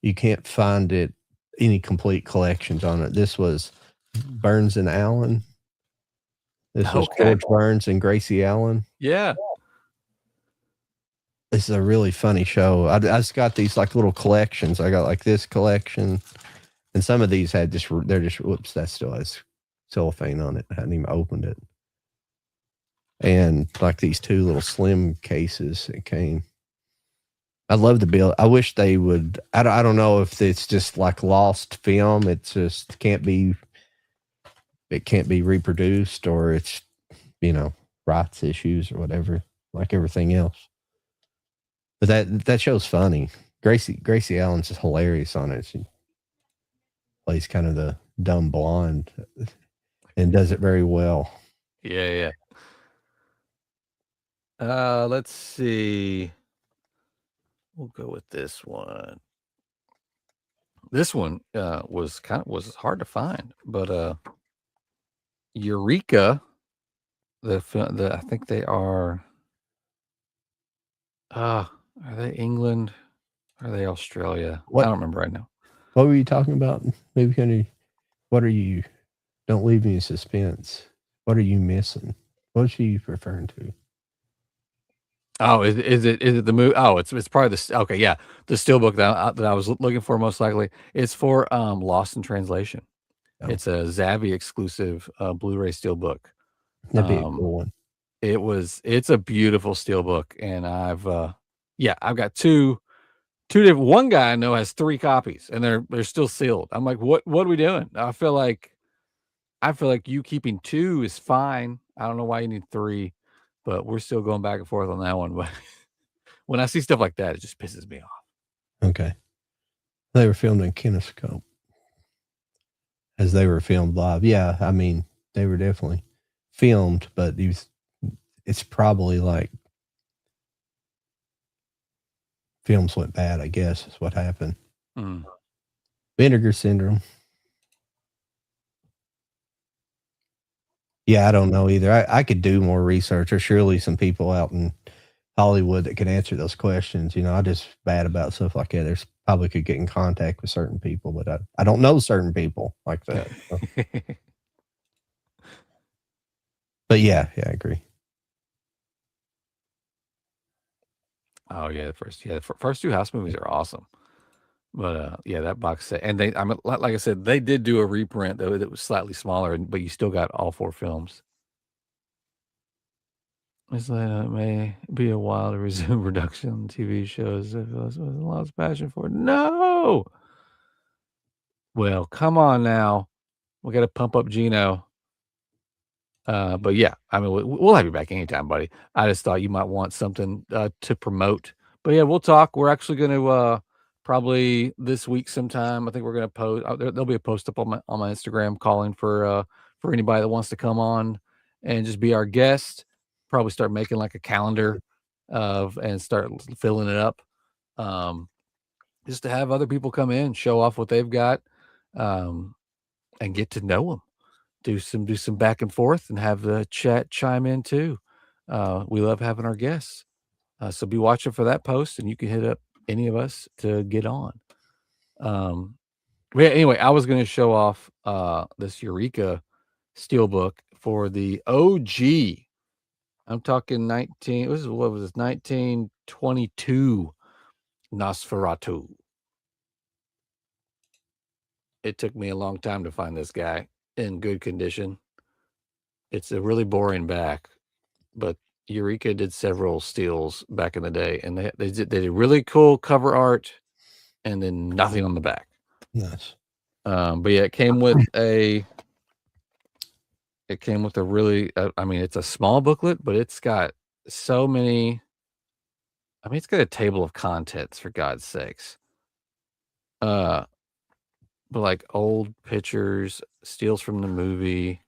You can't find it any complete collections on it. This was Burns and Allen. This was George Burns and Gracie Allen. Yeah. This is a really funny show. I just got these like little collections. I got like this collection, and some of these had they're just whoops, that still has cellophane on it. I hadn't even opened it. And like these 2 little slim cases it came. I love the bill. I wish they would. I don't know if it's just like lost film. It just can't be reproduced, or it's, rights issues or whatever, like everything else. But that show's funny. Gracie Allen's just hilarious on it. She plays kind of the dumb blonde and does it very well. Yeah. Let's see. We'll go with this one. This one was hard to find, but Eureka, I think they are. Are they England? Are they Australia? What? I don't remember right now. What were you talking about? Maybe what are you? Don't leave me in suspense. What are you missing? What's she referring to? Oh, is it the movie? Oh, it's probably okay. Yeah, the steelbook that I was looking for, most likely. It's for Lost in Translation. Oh. It's a Zavvi exclusive Blu-ray steelbook. That'd be a cool one. It's a beautiful steelbook, and I've got two different. One guy I know has 3 copies, and they're still sealed. I'm like, what are we doing? I feel like you keeping 2 is fine. I don't know why you need 3. But we're still going back and forth on that one. But when I see stuff like that, it just pisses me off. Okay. They were filmed in Kinescope as they were filmed live. Yeah, I mean, they were definitely filmed, but it's probably like films went bad, I guess, is what happened. Vinegar syndrome. Yeah, I don't know either. I could do more research. There's surely some people out in Hollywood that can answer those questions. I'm just bad about stuff like that. There's probably could get in contact with certain people, but I don't know certain people like that. So. But yeah, I agree. Oh yeah, the first 2 House movies are awesome. But that box set, and like I said, they did do a reprint though that was slightly smaller, but you still got all 4 films. It's like it may be a while to resume production on TV shows. If there's a lot of passion for it. No. Well, come on now, we got to pump up Gino. But yeah, I mean, we'll have you back anytime, buddy. I just thought you might want something to promote. But yeah, we'll talk. We're actually going to probably this week sometime. I think we're going to post. There'll be a post up on my Instagram calling for anybody that wants to come on and just be our guest. Probably start making like a calendar and start filling it up. just to have other people come in, show off what they've got, and get to know them. Do some back and forth and have the chat chime in too. We love having our guests. So be watching for that post, and you can hit up any of us to get on. Anyway, I was going to show off this Eureka Steelbook for the OG. I'm talking 1922 Nosferatu. It took me a long time to find this guy in good condition. It's a really boring back, but Eureka did several steals back in the day, and they did really cool cover art, and then nothing on the back. Nice. But yeah, it came with a really, I mean, it's a small booklet, but it's got so many. I mean, it's got a table of contents, for God's sakes. But like old pictures, steals from the movie.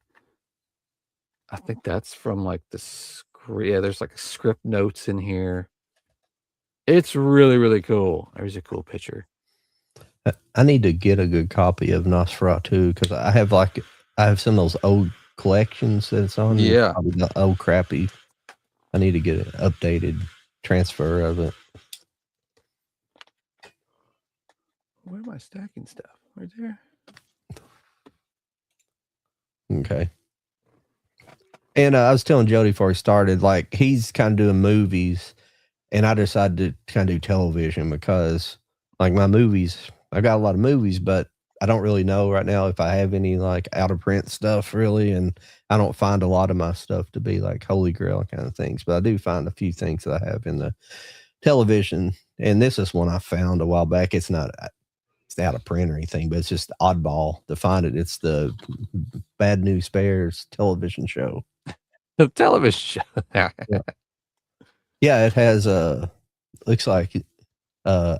I think that's from like the script. Yeah, there's like script notes in here. It's really, really cool. There's a cool picture. I need to get a good copy of Nosferatu because I have some of those old collections that's on. Yeah. Probably the old crappy. I need to get an updated transfer of it. Where am I stacking stuff? Right there. Okay. And I was telling Jody before he started, like he's kind of doing movies, and I decided to kind of do television because, like, my movies, I got a lot of movies, but I don't really know right now if I have any like out of print stuff really, and I don't find a lot of my stuff to be like Holy Grail kind of things, but I do find a few things that I have in the television, and this is one I found a while back. It's not. It's out of print or anything, but it's just oddball to find it. It's the Bad News Bears television show. The television show. Yeah, it has looks like well,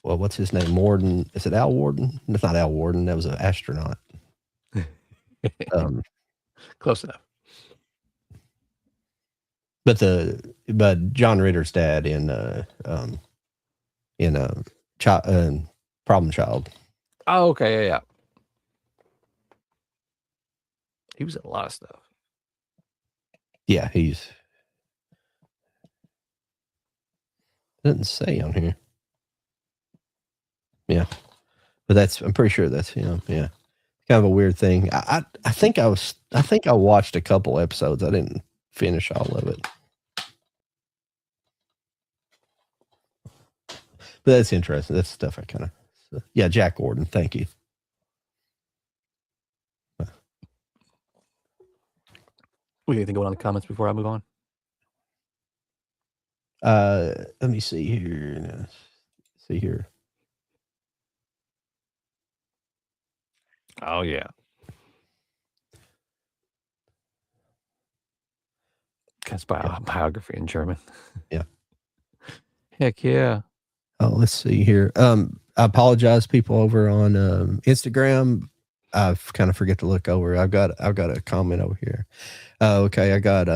what's his name? Warden. Is it Al Warden? It's not Al Warden. That was an astronaut. Close enough. But John Ritter's dad in Problem Child. Oh, okay, yeah. He was in a lot of stuff. Yeah, he's doesn't say on here. Yeah, but I'm pretty sure that's him. Yeah, kind of a weird thing. I think I watched a couple episodes. I didn't finish all of it, but that's interesting. That's stuff I kind of. Yeah, Jack Warden. Thank you. Anything going on in the comments before I move on? Let me see here. Oh yeah. That's biography in German. Yeah. Heck yeah. Oh, let's see here. I apologize, people over on Instagram. I've kind of forget to look over. I've got a comment over here. Okay, I got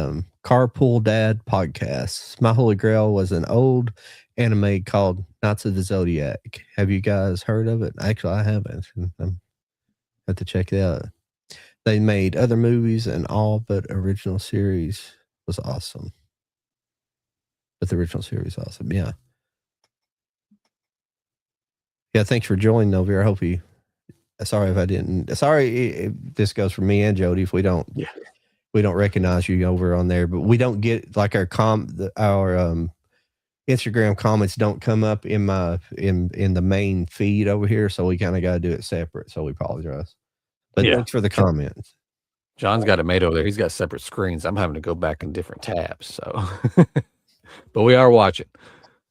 Carpool Dad Podcasts. My Holy Grail was an old anime called Knights of the Zodiac. Have you guys heard of it? Actually, I haven't. I have to check it out. They made other movies, and all but original series was awesome. But the original series was awesome. Yeah. Yeah, thanks for joining over here. I hope you. Sorry if I didn't. Sorry if this goes for me and Jody if we don't. Yeah. We don't recognize you over on there, but we don't get like our Instagram comments don't come up in the main feed over here, so we kind of got to do it separate. So we apologize. But thanks for the comments. John's got it made over there. He's got separate screens. I'm having to go back in different tabs. So, but we are watching.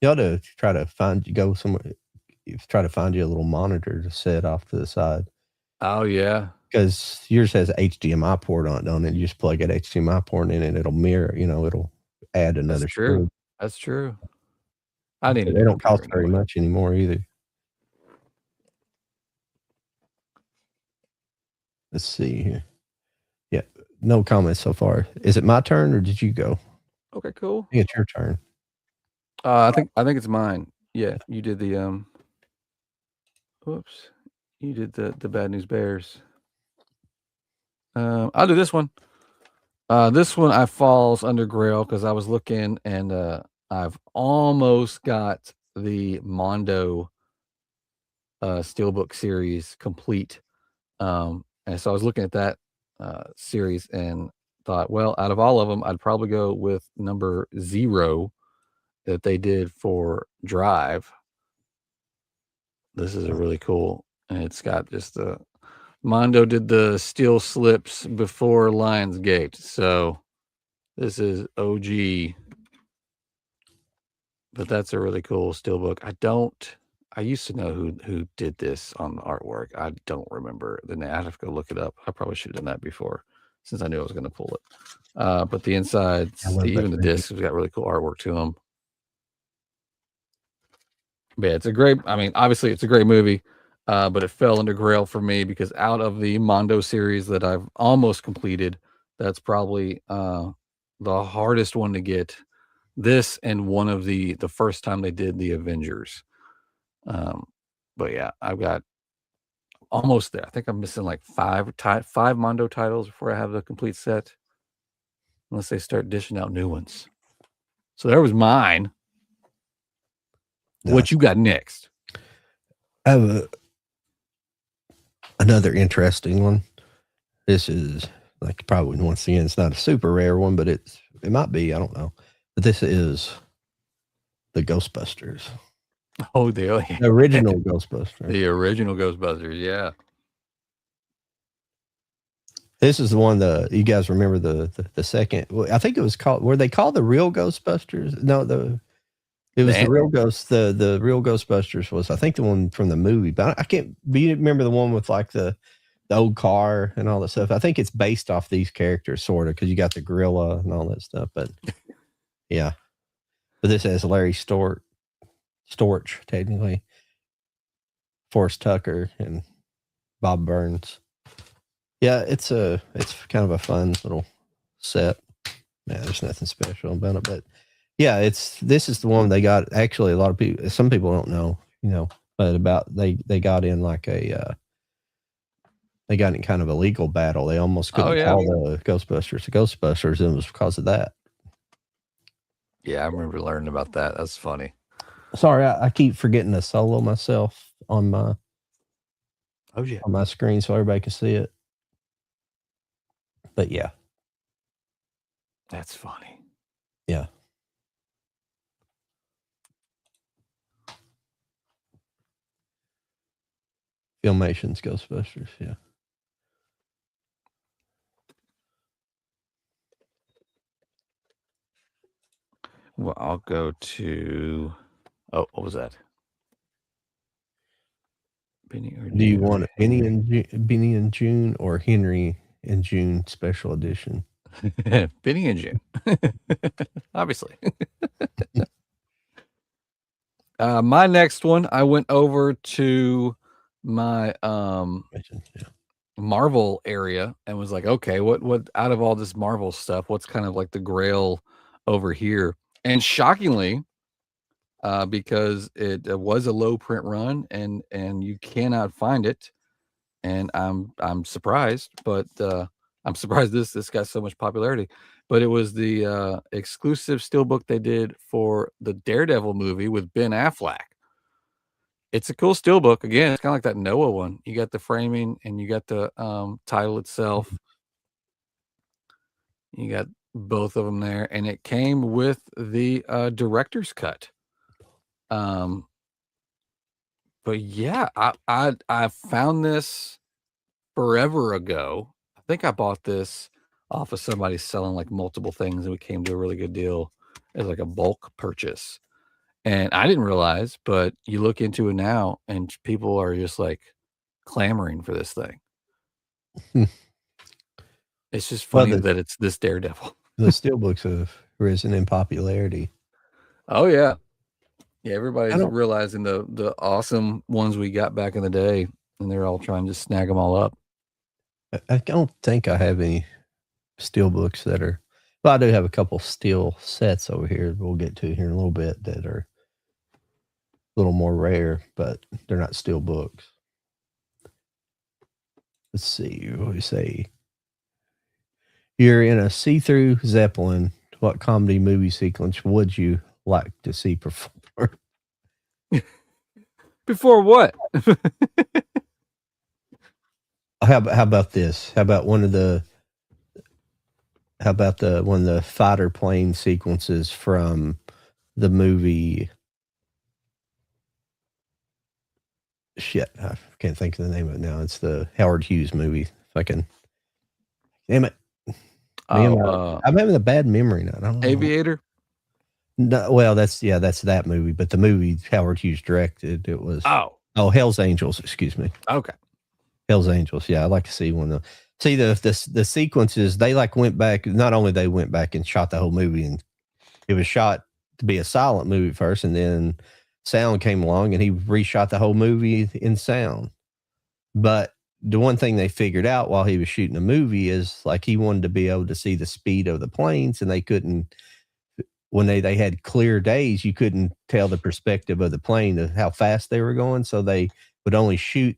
You ought to try to find you a little monitor to set off to the side. Oh yeah. Because yours has HDMI port on it, don't it? You just plug that HDMI port in and it'll mirror, it'll add another. That's true. Screen. That's true. They don't cost very much anymore either. Let's see here. Yeah, no comments so far. Is it my turn or did you go? Okay, cool. I think it's your turn. I think it's mine. Yeah, you did the whoops. You did the Bad News Bears. I'll do this one. This one I falls under Grail because I was looking and I've almost got the Mondo Steelbook series complete. And so I was looking at that series and thought, well, out of all of them, I'd probably go with number 0 that they did for Drive. This is a really cool, and it's got just the Mondo did the steel slips before Lionsgate. So this is OG, but that's a really cool steelbook. I used to know who did this on the artwork. I don't remember the name. I'd have to go look it up. I probably should have done that before since I knew I was going to pull it. But the insides, even the discs, have got really cool artwork to them. But yeah, it's a great, I mean, obviously it's a great movie, but it fell under Grail for me because out of the Mondo series that I've almost completed, that's probably the hardest one to get. This and one of the first time they did the Avengers. But yeah, I've got almost there. I think I'm missing like five Mondo titles before I have the complete set, unless they start dishing out new ones. So there was mine. Nice. What you got next? I have another interesting one. This is like probably once again, it's not a super rare one, but it might be. I don't know. But this is the Ghostbusters. Oh, the original Ghostbusters. The original Ghostbusters, yeah. This is the one you guys remember the second. Well, I think it was called. Were they called the real Ghostbusters? No, it was the real ghost. The real Ghostbusters was, I think, the one from the movie, but I can't. You remember the one with like the old car and all that stuff? I think it's based off these characters, sort of, because you got the gorilla and all that stuff. But yeah, but this has Larry Storch, technically, Forrest Tucker, and Bob Burns. Yeah, it's kind of a fun little set. Man, there's nothing special about it, but yeah, this is the one they got. Actually, a lot of people, some people don't know, but about they got in like they got in kind of a legal battle. They almost couldn't call the Ghostbusters, and it was because of that. Yeah, I remember learning about that. That's funny. Sorry, I keep forgetting to solo myself on my on my screen so everybody can see it. But yeah, that's funny. Yeah. Filmation's Ghostbusters, yeah. Well, I'll go to. Oh, what was that? Benny or June. Do you want Benny and June or Henry and June special edition? Benny and June, obviously. My next one, I went over to my Marvel area and was like, okay, what out of all this Marvel stuff, what's kind of like the Grail over here? And shockingly, because it was a low print run and you cannot find it, and I'm surprised, but I'm surprised this got so much popularity. But it was the exclusive steelbook they did for the Daredevil movie with Ben Affleck. It's a cool steelbook. Again, it's kind of like that Noah one. You got the framing and you got the title itself. You got both of them there, and it came with the director's cut. But yeah, I found this forever ago. I think I bought this off of somebody selling like multiple things, and we came to a really good deal as like a bulk purchase. And I didn't realize, but you look into it now, and people are just like clamoring for this thing. It's just funny that it's this Daredevil. The steelbooks have risen in popularity. Oh yeah, yeah. Everybody's realizing the awesome ones we got back in the day, and they're all trying to snag them all up. I don't think I have any steelbooks that are. Well, I do have a couple steel sets over here. We'll get to here in a little bit that are little more rare, but they're not steel books. Let's see. What do we say? You're in a see-through Zeppelin. What comedy movie sequence would you like to see perform? Before what? How about this? How about one of the fighter plane sequences from the movie? Shit, I can't think of the name of it now. It's the Howard Hughes movie. Fucking damn it! I'm having a bad memory now. I don't know. Aviator. No, well, that's that movie. But the movie Howard Hughes directed, it was Hell's Angels. Excuse me. Okay. Hell's Angels. Yeah, I'd like to see one of the sequences. They went back. Not only they went back and shot the whole movie, and it was shot to be a silent movie first, and then sound came along, and he reshot the whole movie in sound. But the one thing they figured out while he was shooting the movie is he wanted to be able to see the speed of the planes, and they couldn't. When they had clear days, you couldn't tell the perspective of the plane of how fast they were going, so they would only shoot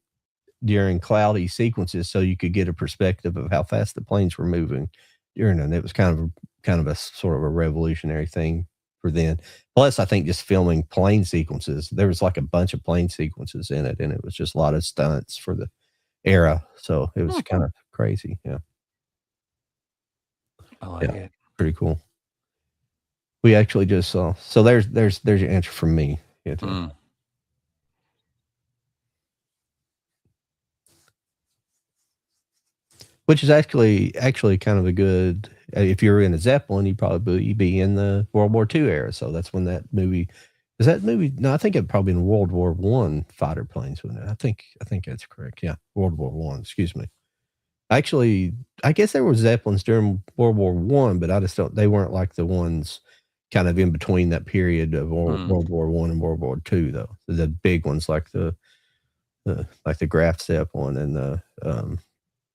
during cloudy sequences so you could get a perspective of how fast the planes were moving during it. And it was kind of a sort of a revolutionary thing for then. Plus, I think just filming plane sequences, there was a bunch of plane sequences in it, and it was just a lot of stunts for the era. So it was kind of crazy. Yeah. I like it. Pretty cool. We actually just saw. So there's your answer from me. Yeah. Which is actually kind of a good. If you're in a Zeppelin, you'd probably be in the World War II era. So that's when that movie. Is that movie? No, I think it probably in World War I fighter planes. Wasn't it? I think that's correct. Yeah, World War I. Excuse me. Actually, I guess there were Zeppelins during World War I, but I just don't. They weren't like the ones kind of in between that period of World War I and World War II, though. The big ones like the Graf Zeppelin and the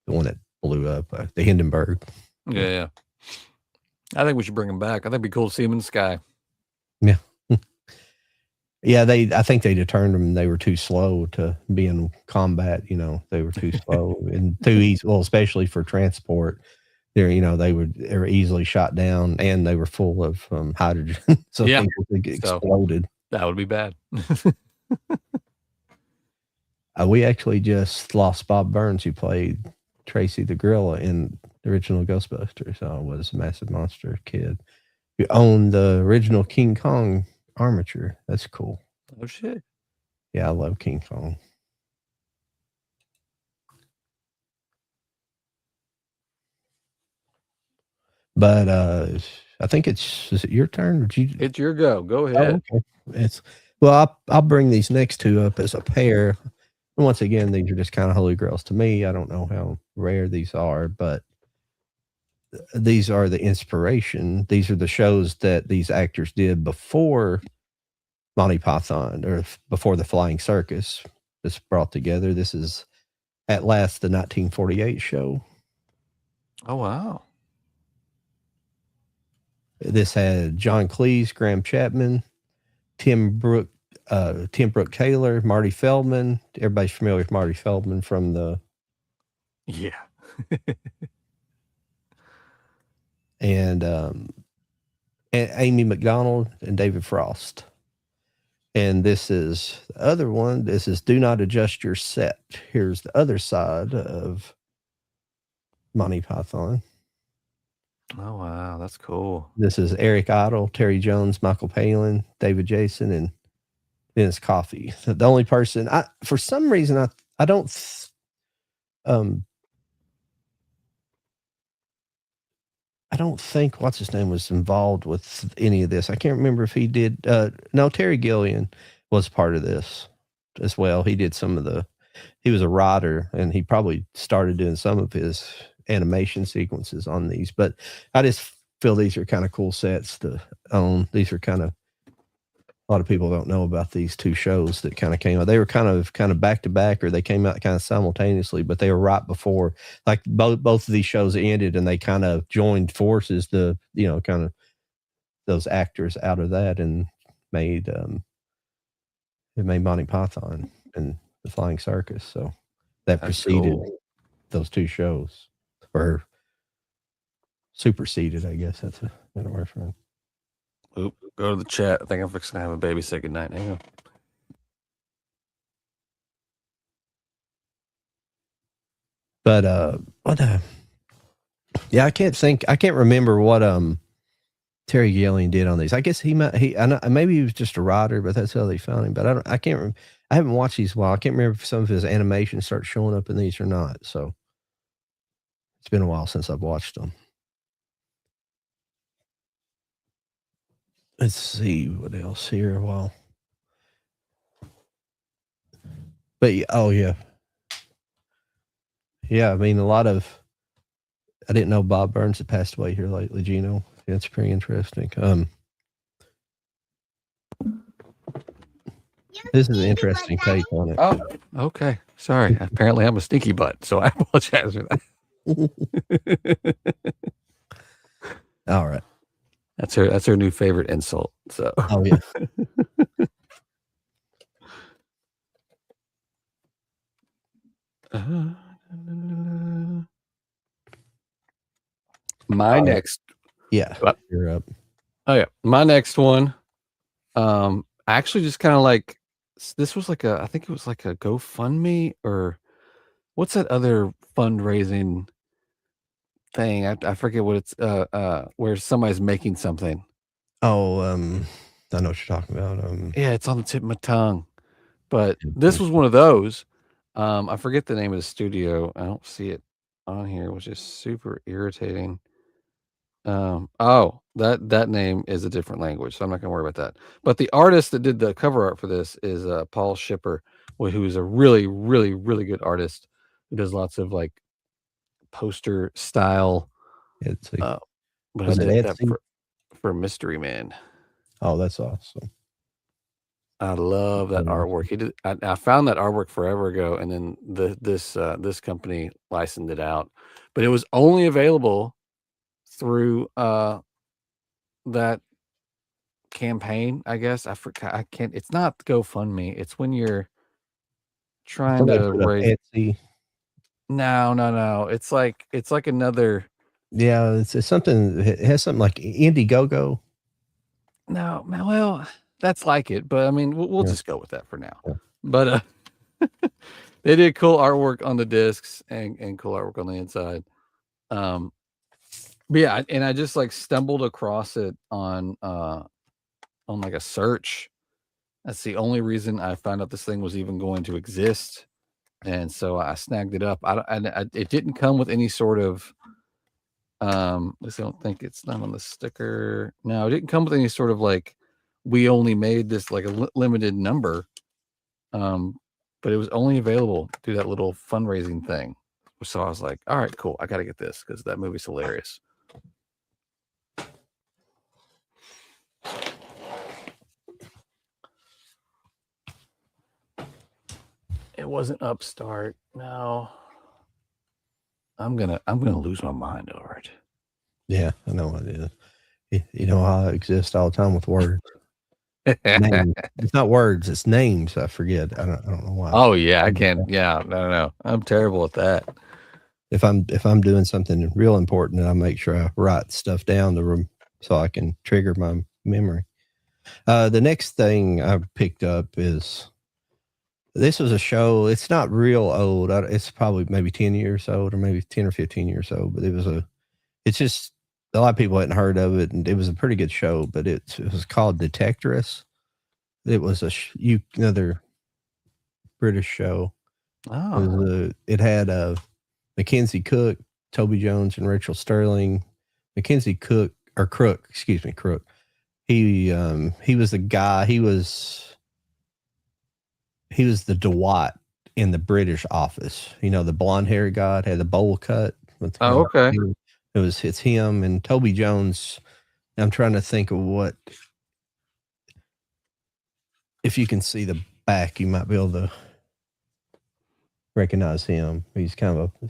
one that blew up, the Hindenburg. Yeah. I think we should bring them back. I think it'd be cool to see them in the sky. Yeah. Yeah, I think they determined them they were too slow to be in combat. They were too slow and too easy. Well, especially for transport, they were easily shot down, and they were full of hydrogen, so things would exploded. That would be bad. We actually just lost Bob Burns, who played Tracy the Gorilla in the original Ghostbusters. I was a massive monster kid who owned the original King Kong armature. That's cool. Oh shit. Yeah, I love King Kong. But I think is it your turn? Or it's your go. Go ahead. Oh, okay. I'll bring these next two up as a pair. And once again, these are just kind of holy grails to me. I don't know how rare these are, but these are the inspiration. These are the shows that these actors did before Monty Python or before the Flying Circus was brought together. This is at last the 1948 show. Oh, wow. This had John Cleese, Graham Chapman, Tim Brooke Taylor, Marty Feldman. Everybody's familiar with Marty Feldman from the. Yeah. and Amy McDonald and David Frost. And this is the other one. This is Do Not Adjust Your Set. Here's the other side of Monty Python. Oh, wow. That's cool. This is Eric Idle, Terry Jones, Michael Palin, David Jason, and Dennis Coffey. The only person, for some reason, I don't think what's his name was involved with any of this. I can't remember if he did. No, Terry Gilliam was part of this as well. He did he was a writer, and he probably started doing some of his animation sequences on these. But I just feel these are kind of cool sets to own. These are kind of, a lot of people don't know about these two shows that kind of came out. They were kind of back to back, or they came out kind of simultaneously, but they were right before, like both of these shows ended, and they kind of joined forces to, kind of those actors out of that, and made It made Monty Python and the Flying Circus. So that That's preceded cool. those two shows, or superseded, I guess that's a better word for it. Oop, go to the chat. I think I'm fixing to have a baby say goodnight. Hang on. But yeah, I can't remember what Terry Gilliam did on these. I guess I know, maybe he was just a writer, but that's how they found him. But I haven't watched these in a while. I can't remember if some of his animations start showing up in these or not. So it's been a while since I've watched them. Let's see what else here. Well, but oh yeah. Yeah, I mean, I didn't know Bob Burns had passed away here lately, Gino. It's pretty interesting. This is an interesting take on it. Oh, okay. Sorry. Apparently, I'm a stinky butt, so I apologize for that. All right. That's her new favorite insult. So. Oh yeah. My next. Yeah. You're up. Oh yeah, my next one. Actually, just kind of like this was like I think it was like a GoFundMe or what's that other fundraising thing? I forget what it's. Where somebody's making something. Oh, I know what you're talking about. Yeah, it's on the tip of my tongue, but this was one of those. I forget the name of the studio. I don't see it on here, which is super irritating. Oh, that name is a different language, so I'm not gonna worry about that. But the artist that did the cover art for this is Paul Shipper, who is a really, really, really good artist who does lots of like poster style. It's But I did that for Mystery Man. Oh, that's awesome. I love that artwork. He did. I found that artwork forever ago, and then this company licensed it out, but it was only available through that campaign, I guess. I forgot. I can't. It's not GoFundMe. It's when you're trying to raise. No. It's like another. Yeah, it's something. It has something like Indiegogo. No, well, that's like it, but I mean, we'll just go with that for now. Yeah. But they did cool artwork on the discs and cool artwork on the inside. But yeah, and I just like stumbled across it on like a search. That's the only reason I found out this thing was even going to exist, and so I snagged it up. It didn't come with any sort of. I don't think it's not on the sticker. No, it didn't come with any sort of like. We only made this like a limited number, but it was only available through that little fundraising thing. So I was like, all right, cool. I got to get this because that movie's hilarious. It wasn't Upstart. No. I'm gonna lose my mind over it. Yeah, I know what it is. You know how I exist all the time with words. It's not words, it's names. I forget. I don't know why. Oh yeah, I can't. Yeah, no. I'm terrible at that. If I'm doing something real important, I make sure I write stuff down so I can trigger my memory. The next thing I picked up is this was a show. It's not real old. It's probably maybe 10 years old or maybe 10 or 15 years old, but it's just a lot of people hadn't heard of it, and it was a pretty good show, but it was called Detectress. It was another British show. Oh. It had Mackenzie Cook, Toby Jones, and Rachel Sterling. Mackenzie Crook. He was the guy. He was the Dwight in the British office. You know, the blonde haired guy had the bowl cut. Okay. It's him and Toby Jones. I'm trying to think of what. If you can see the back, you might be able to recognize him. He's kind of a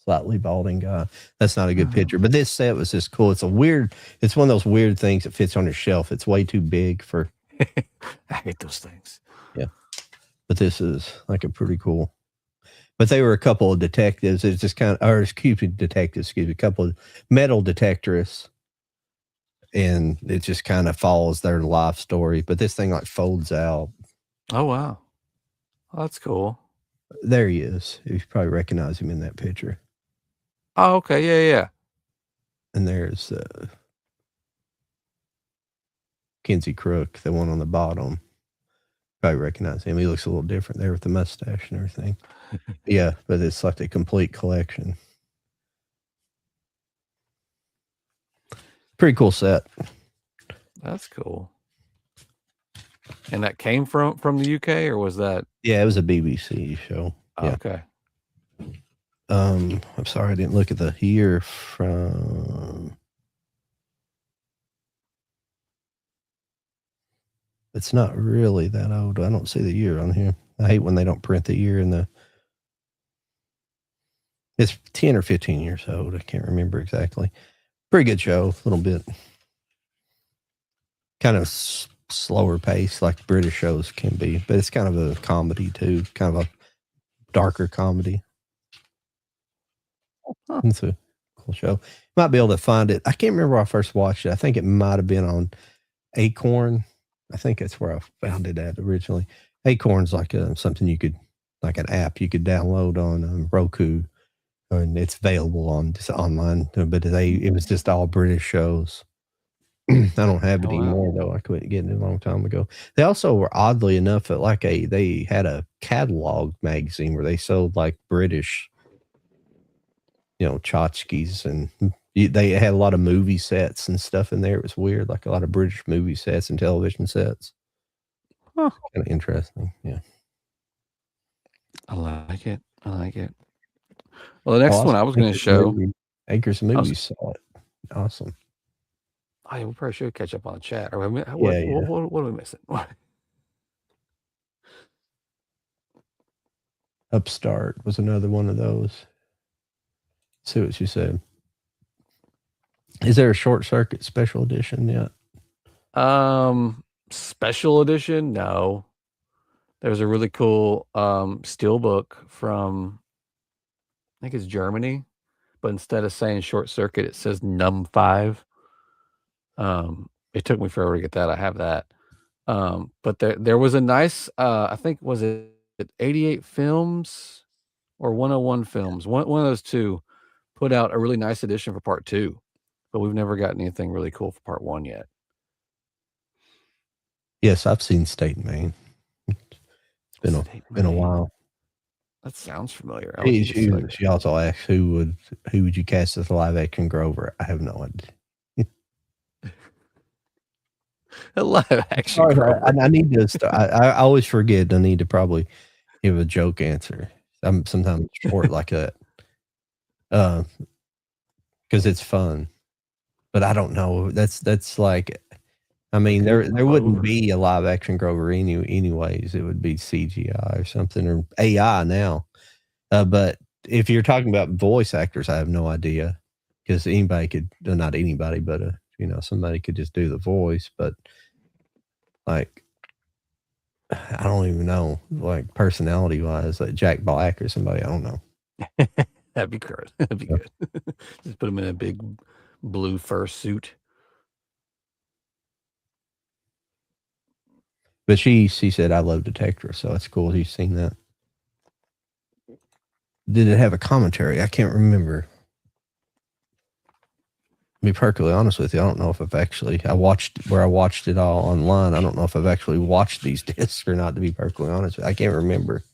slightly balding guy. That's not a good picture, but this set was just cool. It's one of those weird things that fits on your shelf. It's way too big for. I hate those things. Yeah. But this is like a pretty cool. But they were a couple of detectives. It's just kind of, or excuse me, detectives. Excuse me, a couple of metal detectorists, and it just kind of follows their life story. But this thing like folds out. Oh wow, that's cool. There he is. You probably recognize him in that picture. Oh, okay, yeah. And there's Kinsey Crook, the one on the bottom. Probably recognize him. He looks a little different there with the mustache and everything. Yeah, but it's like the complete collection. Pretty cool set. That's cool. And that came from the UK, or was that? Yeah, it was a BBC show. Yeah. Okay. I'm sorry I didn't look at the year from. It's not really that old. I don't see the year on here. I hate when they don't print the year in the. It's 10 or 15 years old. I can't remember exactly. Pretty good show. A little bit kind of slower pace like British shows can be, but it's kind of a comedy too, kind of a darker comedy. Huh. It's a cool show. Might be able to find it. I can't remember where I first watched it. I think it might have been on Acorn. I think that's where I found it at originally. Acorn's like something you could, like an app you could download on Roku, and it's available on just online. But it was just all British shows. I don't have it anymore though. I quit getting it a long time ago. They also were oddly enough at like they had a catalog magazine where they sold like British, tchotchkes, and they had a lot of movie sets and stuff in there. It was weird, like a lot of British movie sets and television sets. Huh. Kind of interesting. Yeah. I like it. Well, the next one I was going to show. Acres of Movies saw it. Awesome. Oh, yeah, we probably should catch up on the chat. Or what are we missing? Upstart was another one of those. See what she said. Is there a Short Circuit special edition yet? Special edition? No. There's a really cool steelbook from, I think it's Germany, but instead of saying Short Circuit, it says Num 5. It took me forever to get that. I have that. But there was a nice, I think, was it 88 Films or 101 Films? One of those two put out a really nice edition for part 2, but we've never gotten anything really cool for part 1 yet. Yes, I've seen State and Maine. It's been a while. That sounds familiar. She also asked who would you cast as live action Grover? I have no idea. A live action Grover. I need to start. I always forget. I need to probably give a joke answer. I'm sometimes short like that. Because it's fun. But I don't know. That's like, I mean, there wouldn't be a live action Grover anyways. It would be CGI or something, or AI now. But if you're talking about voice actors, I have no idea, because anybody could, not anybody, but somebody could just do the voice. But like, I don't even know, like personality wise, like Jack Black or somebody. I don't know. That'd be good. That'd be good. Just put him in a big blue fur suit. But she said, I love Detector, so it's cool. She's seen that. Did it have a commentary? I can't remember. To be perfectly honest with you, I don't know if I watched it all online. I don't know if I've actually watched these discs or not, to be perfectly honest with you. I can't remember.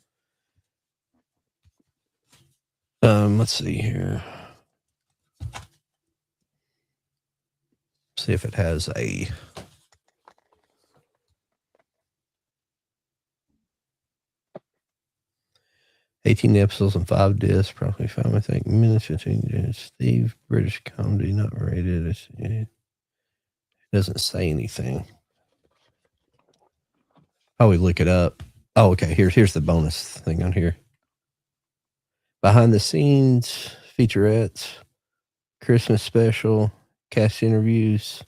Let's see here. See if it has a 18 episodes and 5 discs, probably 5, I think, minutes, 15 minutes. Steve, British comedy, not rated. It doesn't say anything. Oh, we look it up. Oh, okay. Here's the bonus thing on here. Behind the scenes, featurettes, Christmas special, cast interviews,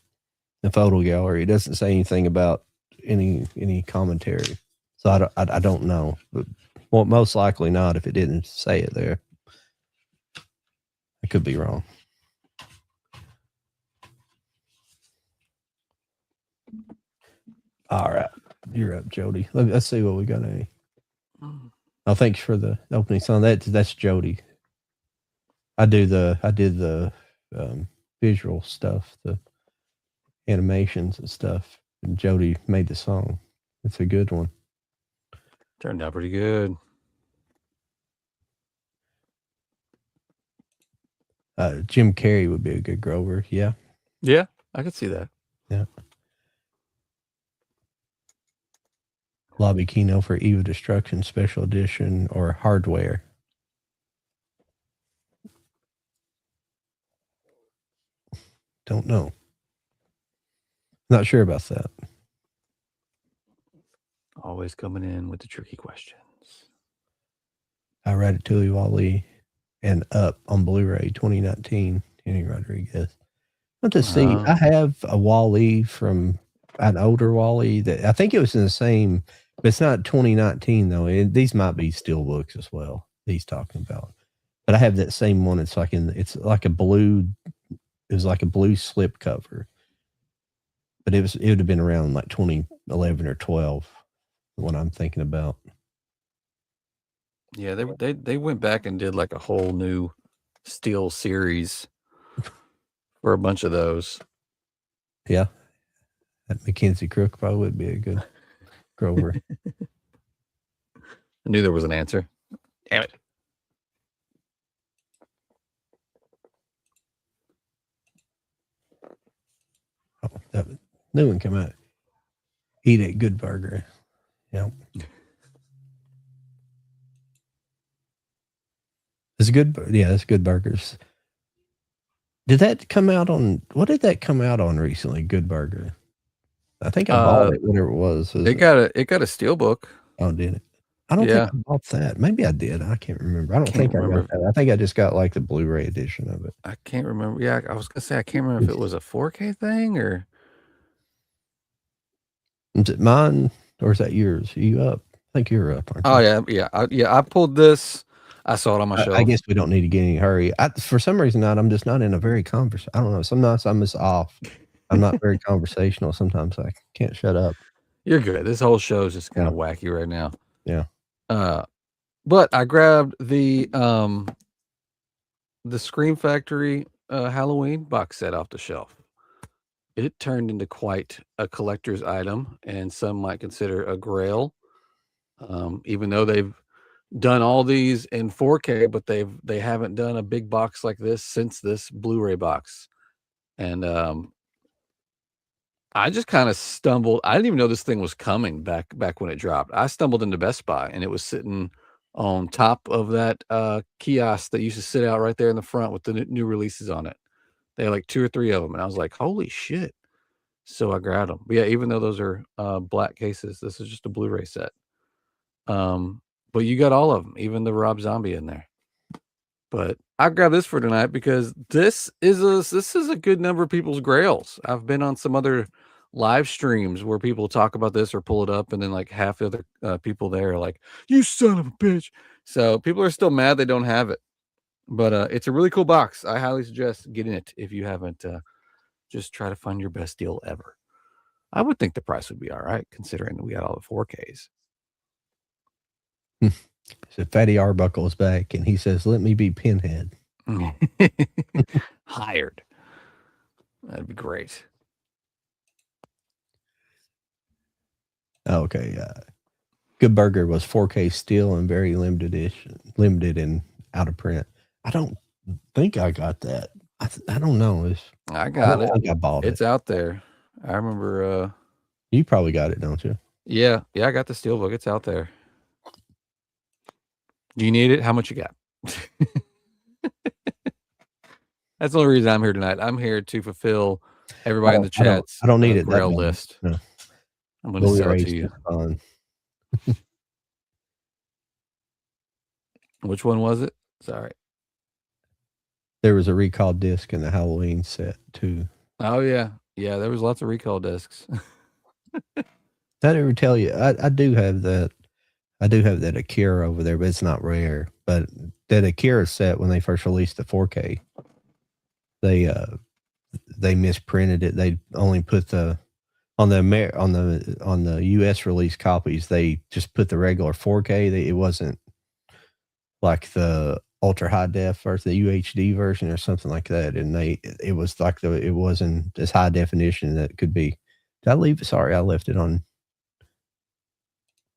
and photo gallery. It doesn't say anything about any commentary. So I don't know, but well, most likely not if it didn't say it there. I could be wrong. All right, you're up, Jody. Let's see what we got. Oh, thanks for the opening song. That's Jody. I did the visual stuff, the animations and stuff, and Jody made the song. It's a good one. Turned out pretty good. Jim Carrey would be a good Grover. Yeah. Yeah, I could see that. Yeah. Lobby Kino for Eve of Destruction Special Edition or Hardware. Don't know. Not sure about that. Always coming in with the tricky questions. I Ratatouille Wally and Up on Blu-ray 2019. Henry Rodriguez. Want to see? I have a Wally from an older Wally that I think it was in the same, but it's not 2019 though. These might be steel books as well. He's talking about, but I have that same one. It's like a blue. It was like a blue slip cover, but it would have been around like 2011 or 12. What I'm thinking about. Yeah, they went back and did like a whole new steel series for a bunch of those. Yeah, that Mackenzie Crook probably would be a good Grover. I knew there was an answer. Damn it. Oh, that new one come out. Eat a Good Burger. Yep. It's good. Yeah, it's Good Burgers. Did that come out on? What did that come out on recently? Good Burger. I think I bought it. Whatever it was. It got a steelbook. Oh, did it? I don't think I bought that. Maybe I did. I can't remember. I don't think I got that. I think I just got like the Blu-ray edition of it. I can't remember. Yeah, I was gonna say I can't remember if it was a 4K thing or. Is it mine or is that yours? Are you up? I think you're up. Aren't you? Oh yeah. I pulled this. I saw it on my shelf. I guess we don't need to get any hurry. For some reason, I'm just not in a very I don't know. Sometimes I'm just off. I'm not very conversational. Sometimes I can't shut up. You're good. This whole show is just kind of wacky right now. Yeah. But I grabbed the Scream Factory Halloween box set off the shelf. It turned into quite a collector's item, and some might consider a grail. Even though they've done all these in 4K, but they haven't done a big box like this since this Blu-ray box. And I just kind of stumbled. I didn't even know this thing was coming back when it dropped. I stumbled into Best Buy and it was sitting on top of that kiosk that used to sit out right there in the front with the new releases on it. They had like 2 or 3 of them, and I was like, holy shit. So I grabbed them. But yeah, even though those are black cases, this is just a Blu-ray set. But you got all of them, even the Rob Zombie in there. But I grabbed this for tonight because this is a good number of people's grails. I've been on some other live streams where people talk about this or pull it up, and then like half the other people there are like, "You son of a bitch!" So people are still mad they don't have it. But it's a really cool box. I highly suggest getting it if you haven't. Just try to find your best deal ever. I would think the price would be all right considering that we got all the 4Ks. So Fatty Arbuckle is back, and he says, "Let me be Pinhead." Hired. That'd be great. Okay. Good Burger was 4K steel and very limited and out of print. I don't think I got that. I don't know. I got it. I think I bought it. It's out there. I remember. You probably got it, don't you? Yeah. I got the steelbook. It's out there. Do you need it? How much you got? That's the only reason I'm here tonight. I'm here to fulfill everybody in the chats. I don't need it. Grail list. No. I'm going to sell it to you. Which one was it? Sorry. There was a recall disc in the Halloween set too. Oh yeah. There was lots of recall discs. I ever tell you, I do have that. I do have that Akira over there, but it's not rare. But that Akira set, when they first released the 4K, they misprinted it. They only put the on the US release copies. They just put the regular 4K. It wasn't like the ultra high def version, the UHD version, or something like that. And it was like it wasn't as high definition that it could be. Did I leave? Sorry, I left it on.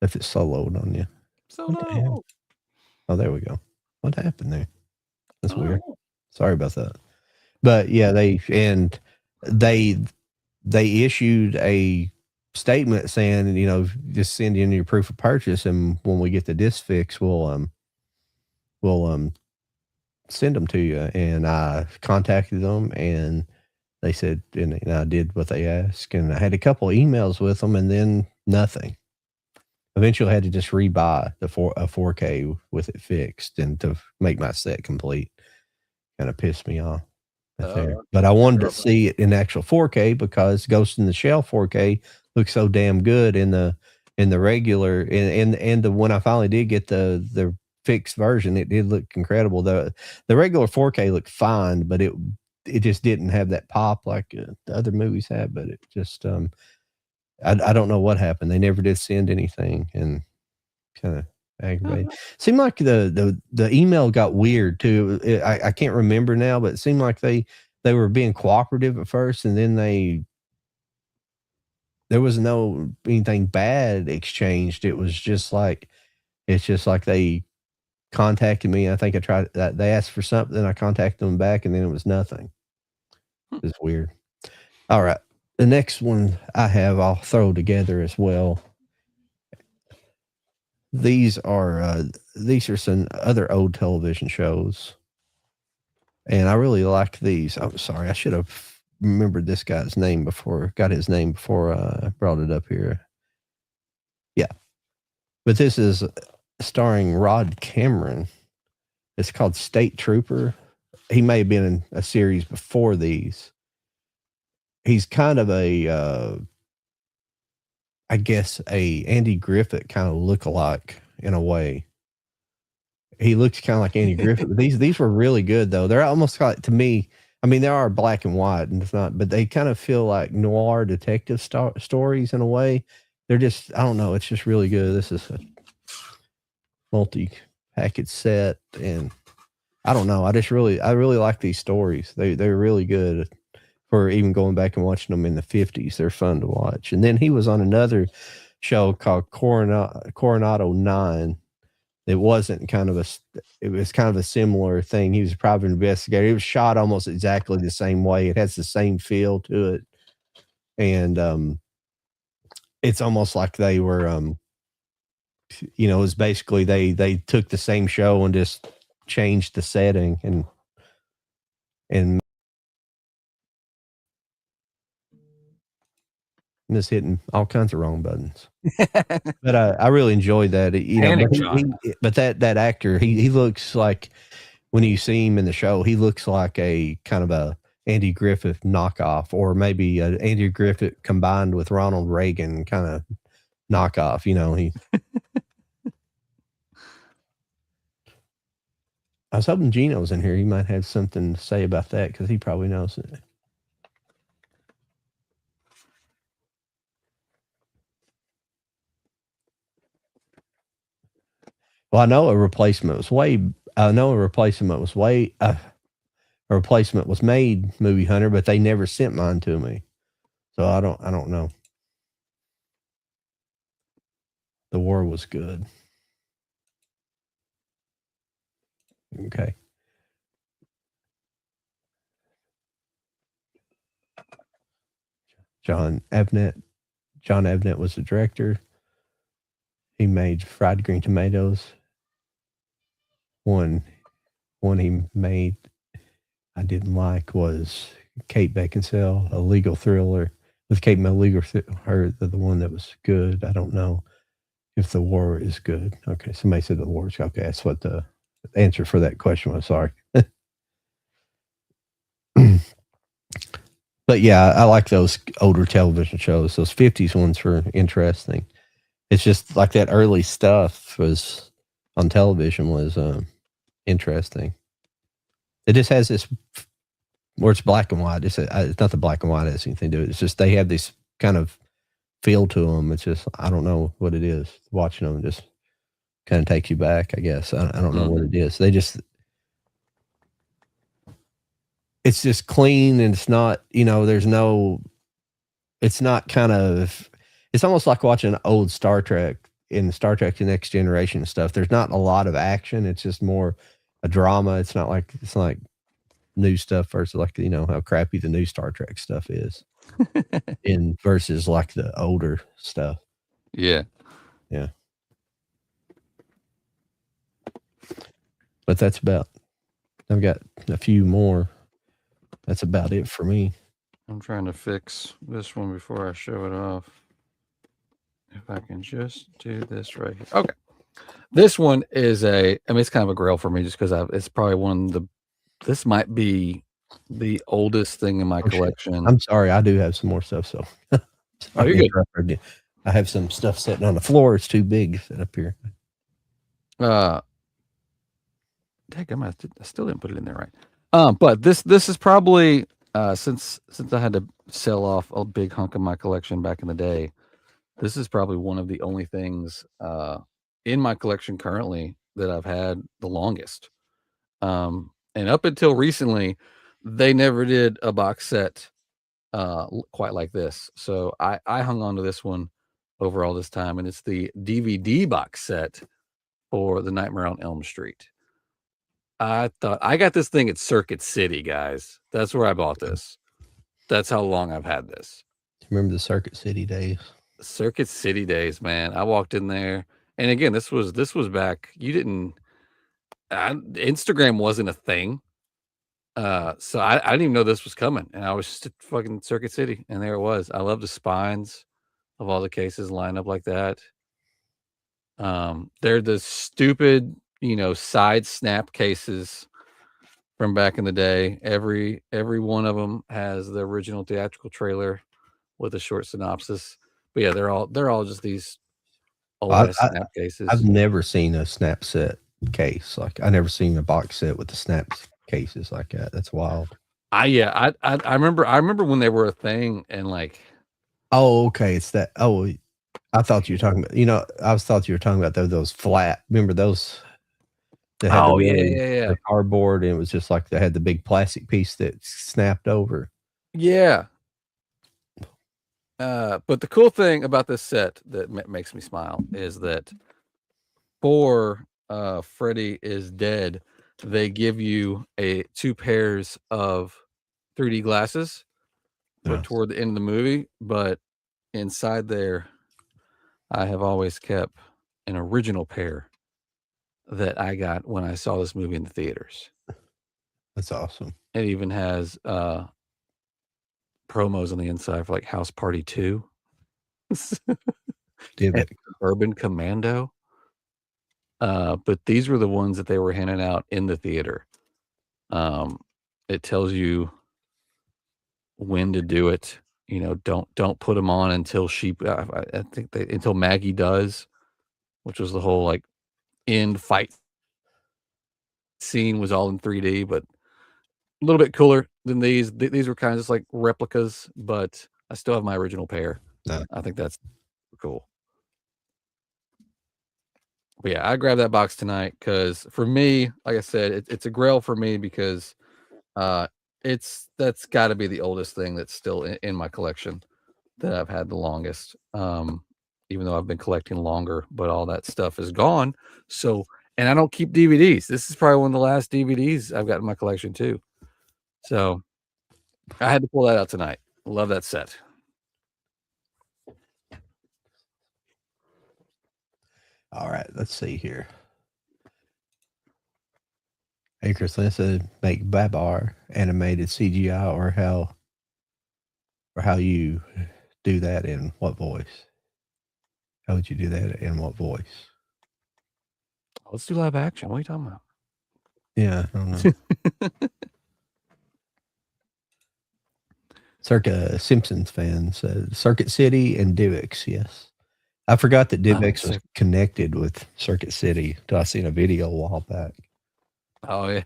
Left it soloed on you. So What the hell? Oh, there we go. What happened there? That's weird. Sorry about that. But yeah, they issued a statement saying, just send in your proof of purchase, and when we get the disc fix, we'll send them to you. And I contacted them, and they said, and I did what they asked, and I had a couple of emails with them, and then nothing. Eventually, I had to just rebuy a 4K with it fixed, and to make my set complete. Kind of pissed me off. But I wanted to see it in actual 4K because Ghost in the Shell 4K looks so damn good in the regular and the when I finally did get the fixed version, it did look incredible. The regular 4K looked fine, but it just didn't have that pop like the other movies had. But it just I don't know what happened. They never did send anything, and kind of aggravated. Seemed like the email got weird too. I can't remember now, but it seemed like they were being cooperative at first, and then there was no anything bad exchanged. It was just like they contacted me. I think I tried that. They asked for something. I contacted them back, and then it was nothing. It's weird. All right. The next one I have, I'll throw together as well. These are some other old television shows, and I really like these. I'm sorry, I should have remembered this guy's name before. Got his name before I brought it up here. Yeah, but this is starring Rod Cameron. It's called State Trooper. He may have been in a series before these. He's kind of I guess a Andy Griffith kind of look-alike in a way. He looks kind of like Andy Griffith. But these were really good though. They're almost like, to me, I mean, they are black and white, and it's not, but they kind of feel like noir detective stories in a way. They're just, I don't know, it's just really good. This is a multi-package set, and I don't know. I really like these stories. They're really good. For even going back and watching them in the 50s. They're fun to watch. And then he was on another show called Coronado 9. It wasn't it was kind of a similar thing. He was a private investigator. It was shot almost exactly the same way. It has the same feel to it. And it's almost like they were, it was basically they took the same show and just changed the setting and I'm just hitting all kinds of wrong buttons. But I really enjoyed that. But that actor, he looks like, when you see him in the show, he looks like a kind of a Andy Griffith knockoff, or maybe a Andy Griffith combined with Ronald Reagan kind of knockoff. He. I was hoping Gino's in here. He might have something to say about that because he probably knows it. Well, a replacement was made, Movie Hunter, but they never sent mine to me. So I don't know. The War was good. Okay. John Avnet was the director. He made Fried Green Tomatoes. One he made I didn't like was Kate Beckinsale, a legal thriller with Kate her the one that was good. I don't know if The War is good. Okay, somebody said The War is okay. That's what the answer for that question was. Sorry. But yeah, I like those older television shows. Those 50s ones were interesting. It's just like that early stuff was on television was interesting. It just has this where it's black and white. It's not the black and white has anything to do with it. It's just they have this kind of feel to them. It's just I don't know what it is. Watching them just kind of takes you back. I guess I don't know what it is. It's just clean and it's not. There's no. It's not kind of. It's almost like watching old Star Trek in Star Trek: The Next Generation and stuff. There's not a lot of action. It's just more a drama. It's not like new stuff versus like how crappy the new Star Trek stuff is, in versus like the older stuff. Yeah. But that's about. I've got a few more. That's about it for me. I'm trying to fix this one before I show it off. If I can just do this right here. Okay. This one is it's kind of a grail for me just because it's probably one of the, this might be the oldest thing in my collection. I'm sorry. I do have some more stuff. So, oh, you're good. I have some stuff sitting on the floor. It's too big to sit up here. Heck, I still didn't put it in there right. But this is probably since I had to sell off a big hunk of my collection back in the day, this is probably one of the only things in my collection currently that I've had the longest. And up until recently, they never did a box set quite like this. So I hung on to this one over all this time, and it's the DVD box set for The Nightmare on Elm Street. I thought I got this thing at Circuit City, guys. That's where I bought this. That's how long I've had this. Remember the Circuit City days? Circuit City days, man. I walked in there, and again, this was back. Instagram wasn't a thing, so I didn't even know this was coming, and I was just at fucking Circuit City, and there it was. I love the spines of all the cases lined up like that. They're the stupid, side snap cases from back in the day. Every one of them has the original theatrical trailer with a short synopsis. But yeah, they're all just these old snap cases. I've never seen a snap set case. Like I never seen a box set with the snap cases like that. That's wild. I remember when they were a thing, and like, oh, okay, it's that. Oh, I thought you were talking about. I thought you were talking about those flat. Remember those? That had the cardboard, and it was just like they had the big plastic piece that snapped over. Yeah. But the cool thing about this set that makes me smile is that for Freddy is Dead, they give you 2 pairs of 3D glasses, but toward the end of the movie. But inside there, I have always kept an original pair that I got when I saw this movie in the theaters. That's awesome. It even has promos on the inside for like House Party 2. Urban Commando. But these were the ones that they were handing out in the theater. It tells you when to do it. Don't put them on until I think until Maggie does, which was the whole like end fight scene was all in 3D, but a little bit cooler than these. These were kind of just like replicas, but I still have my original pair. No. I think that's cool. But yeah, I grabbed that box tonight because for me, like I said, it's a grail for me because that's got to be the oldest thing that's still in my collection that I've had the longest. Even though I've been collecting longer, but all that stuff is gone. So, and I don't keep DVDs. This is probably one of the last DVDs I've got in my collection too. So I had to pull that out tonight. Love that set. All right, let's see here. Hey, Chris, let's make Babar animated CGI, or how you do that in what voice? How would you do that in what voice? Let's do live action. What are you talking about? Yeah, I don't know. Circa Simpsons fans, Circuit City and Divx. Yes, I forgot that Divx was connected with Circuit City. I seen a video a while back. Oh yeah,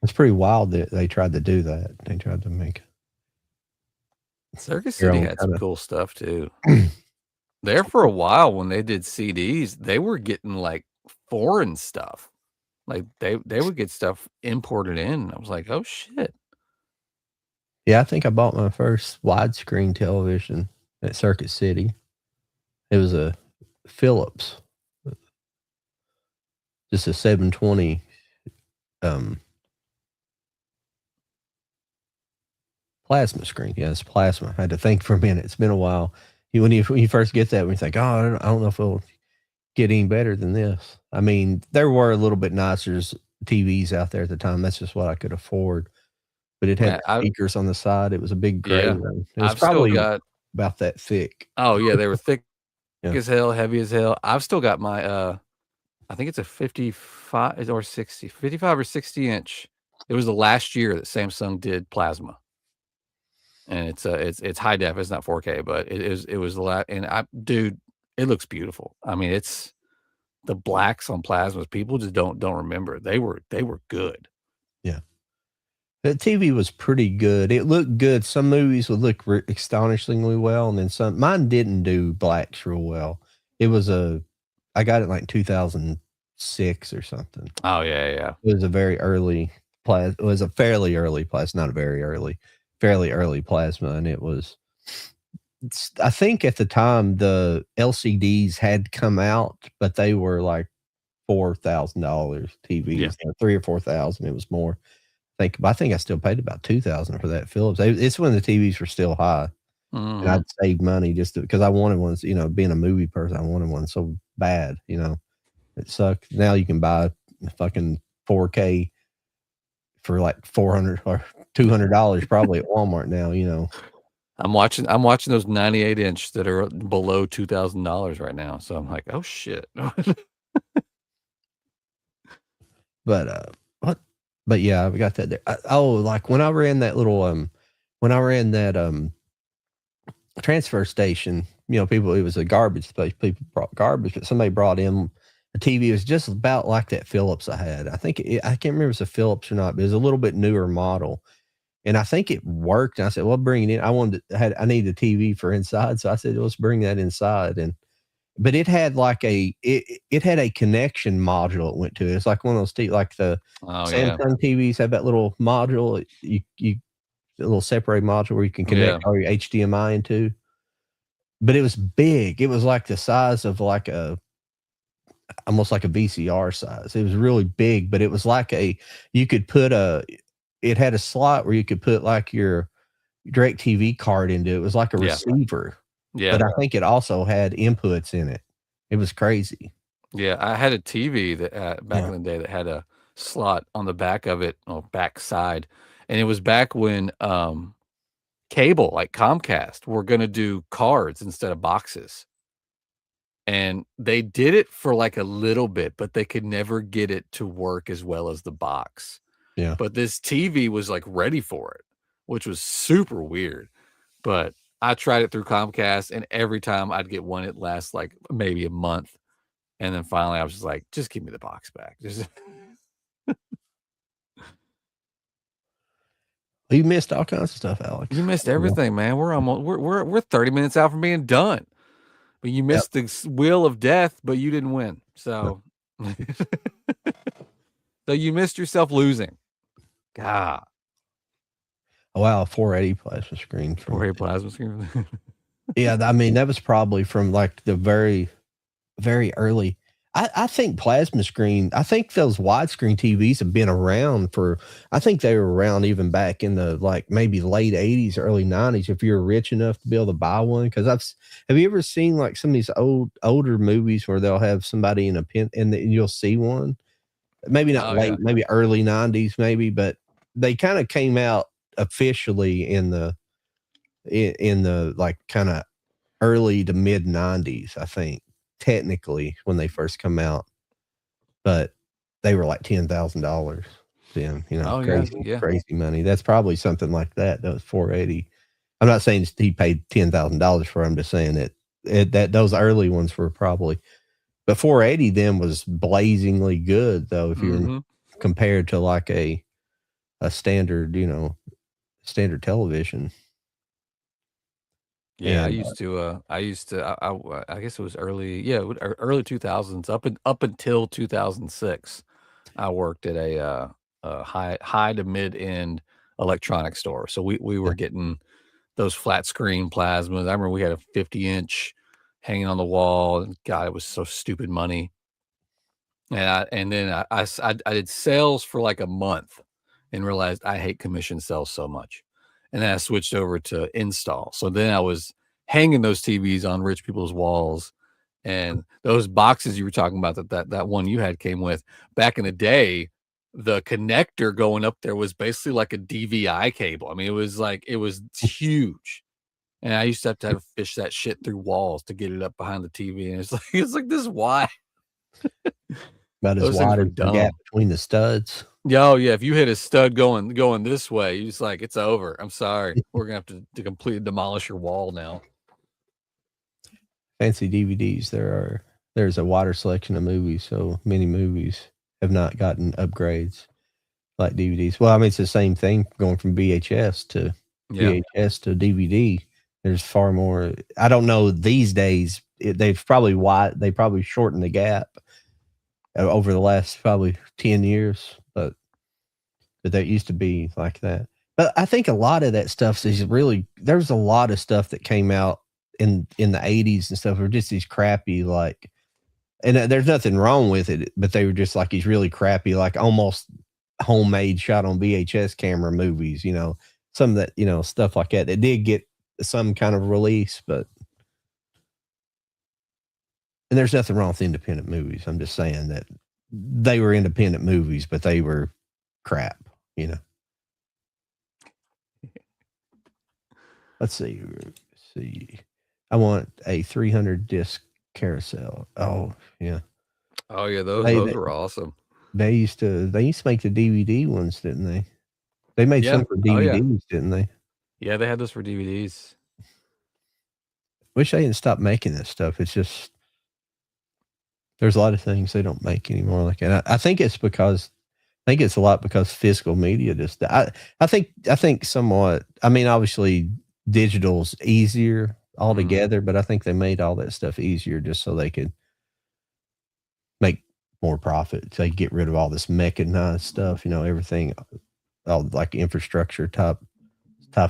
it's pretty wild that they tried to do that. They tried to make Circuit City had some cool stuff too. There for a while when they did CDs, they were getting like foreign stuff. Like they would get stuff imported in. I was like, oh shit. Yeah, I think I bought my first widescreen television at Circuit City. It was a Philips, just a 720 plasma screen. Yeah, it's plasma. I had to think for a minute. It's been a while. When you first get that, when you think, oh, I don't know if it'll get any better than this. I mean, there were a little bit nicer TVs out there at the time. That's just what I could afford. But it had speakers on the side. It was a big gray one. It was probably about that thick. Oh yeah, they were thick as hell, heavy as hell. I've still got my I think it's a 55 or 60 inch. It was the last year that Samsung did plasma. And it's high def, it's not 4K, but it was the last, and dude, it looks beautiful. I mean, it's the blacks on plasmas. People just don't remember. They were good. Yeah. The TV was pretty good. It looked good. Some movies would look astonishingly well, and then some. Mine didn't do blacks real well. It was I got it like 2006 or something. Oh yeah. It was a very early plasma. It was a fairly early plasma, not a very early, fairly early plasma, and it was. I think at the time the LCDs had come out, but they were like $4,000 TVs, yeah. $3,000 or $4,000. It was more. I think I still paid about $2,000 for that Philips. It's when the TVs were still high, and I'd save money just because I wanted one. You know, being a movie person, I wanted one so bad. You know, it sucked. Now you can buy fucking 4K for like $400 or $200 probably at Walmart now. You know, I'm watching those 98 inch that are below $2,000 right now. So I'm like, oh shit. But what? But yeah, we got that there. Like when I ran that little transfer station, you know, it was a garbage place. People brought garbage, but somebody brought in a TV. It was just about like that Philips I had. I think I can't remember if it's a Philips or not, but it was a little bit newer model. And I think it worked. And I said, well, bring it in. I need a TV for inside. So I said, let's bring that inside. But it had like it had a connection module it went to. It's like one of those like the Samsung TVs have that little module. A little separated module where you can connect all your HDMI into. But it was big. It was like the size of like almost like a VCR size. It was really big, but it was like you could put it had a slot where you could put like your DirecTV card into it. It was like a receiver. Yeah. But I think it also had inputs in it. It was crazy. Yeah. I had a TV that back in the day that had a slot on the back of it, or back side. And it was back when cable, like Comcast, were going to do cards instead of boxes. And they did it for like a little bit, but they could never get it to work as well as the box. Yeah. But this TV was like ready for it, which was super weird. But I tried it through Comcast, and every time I'd get one, it lasts like maybe a month. And then finally I was just like, just give me the box back. You missed all kinds of stuff, Alex. You missed everything, man. We're 30 minutes out from being done. But you missed the wheel of death, but you didn't win. So so you missed yourself losing. God. Oh, wow, 480 plasma screen. 480 plasma screen. Yeah, I mean, that was probably from like the very, very early. I think plasma screen, I think those widescreen TVs have been around I think they were around even back in the like maybe late 80s, early 90s, if you're rich enough to be able to buy one. Because have you ever seen like some of these older movies where they'll have somebody in a pen and you'll see one? Maybe not maybe early 90s, maybe, but they kind of came out officially in the like kind of early to mid 90s, I think, technically, when they first come out, but they were like $10,000. Then, you know, Oh yeah, crazy, yeah. crazy money. That's probably something like that. That was 480. I'm not saying he paid $10,000 for them. I'm just saying that those early ones were probably, but 480 then was blazingly good though. If you're compared to like a standard, you know, standard television. Yeah, And I guess it was early 2000s up until 2006. I worked at a high to mid end electronic store. So we were getting those flat screen plasmas. I remember we had a 50-inch hanging on the wall, and God, it was so stupid money. And then I did sales for like a month and realized I hate commission sales so much. And then I switched over to install. So then I was hanging those TVs on rich people's walls, and those boxes you were talking about that one you had came with back in the day. The connector going up there was basically like a DVI cable. I mean, it was huge. And I used to have to fish that shit through walls to get it up behind the TV. And it's like this wide. about as Those things wide were as the gap dumb. between the studs. Yeah, yeah. If you hit a stud going this way, you just like, it's over. I'm sorry. We're gonna have to completely demolish your wall now. Fancy DVDs. There's a wider selection of movies, so many movies have not gotten upgrades like DVDs. Well, I mean, it's the same thing going from VHS to DVD. There's far more. I don't know these days. They've probably shortened the gap over the last probably 10 years, but that used to be like that. But I think a lot of that stuff is really, there's a lot of stuff that came out in the 80s and stuff were just these crappy, like, and there's nothing wrong with it, but they were just like these really crappy, like almost homemade shot on VHS camera movies, you know, some of that, you know, stuff like that. It did get some kind of release, but and there's nothing wrong with independent movies. I'm just saying that they were independent movies, but they were crap, you know. Let's see. I want a 300 disc carousel. Oh, yeah. Oh yeah, those were awesome. They used to make the DVD ones, didn't they? They made some for DVDs, didn't they? Yeah, they had those for DVDs. Wish they didn't stop making that stuff. It's just there's a lot of things they don't make anymore like that. I think it's a lot because physical media just I think somewhat, I mean, obviously digital's easier altogether, but I think they made all that stuff easier just so they could make more profit. They get rid of all this mechanized stuff, you know, everything, all like infrastructure type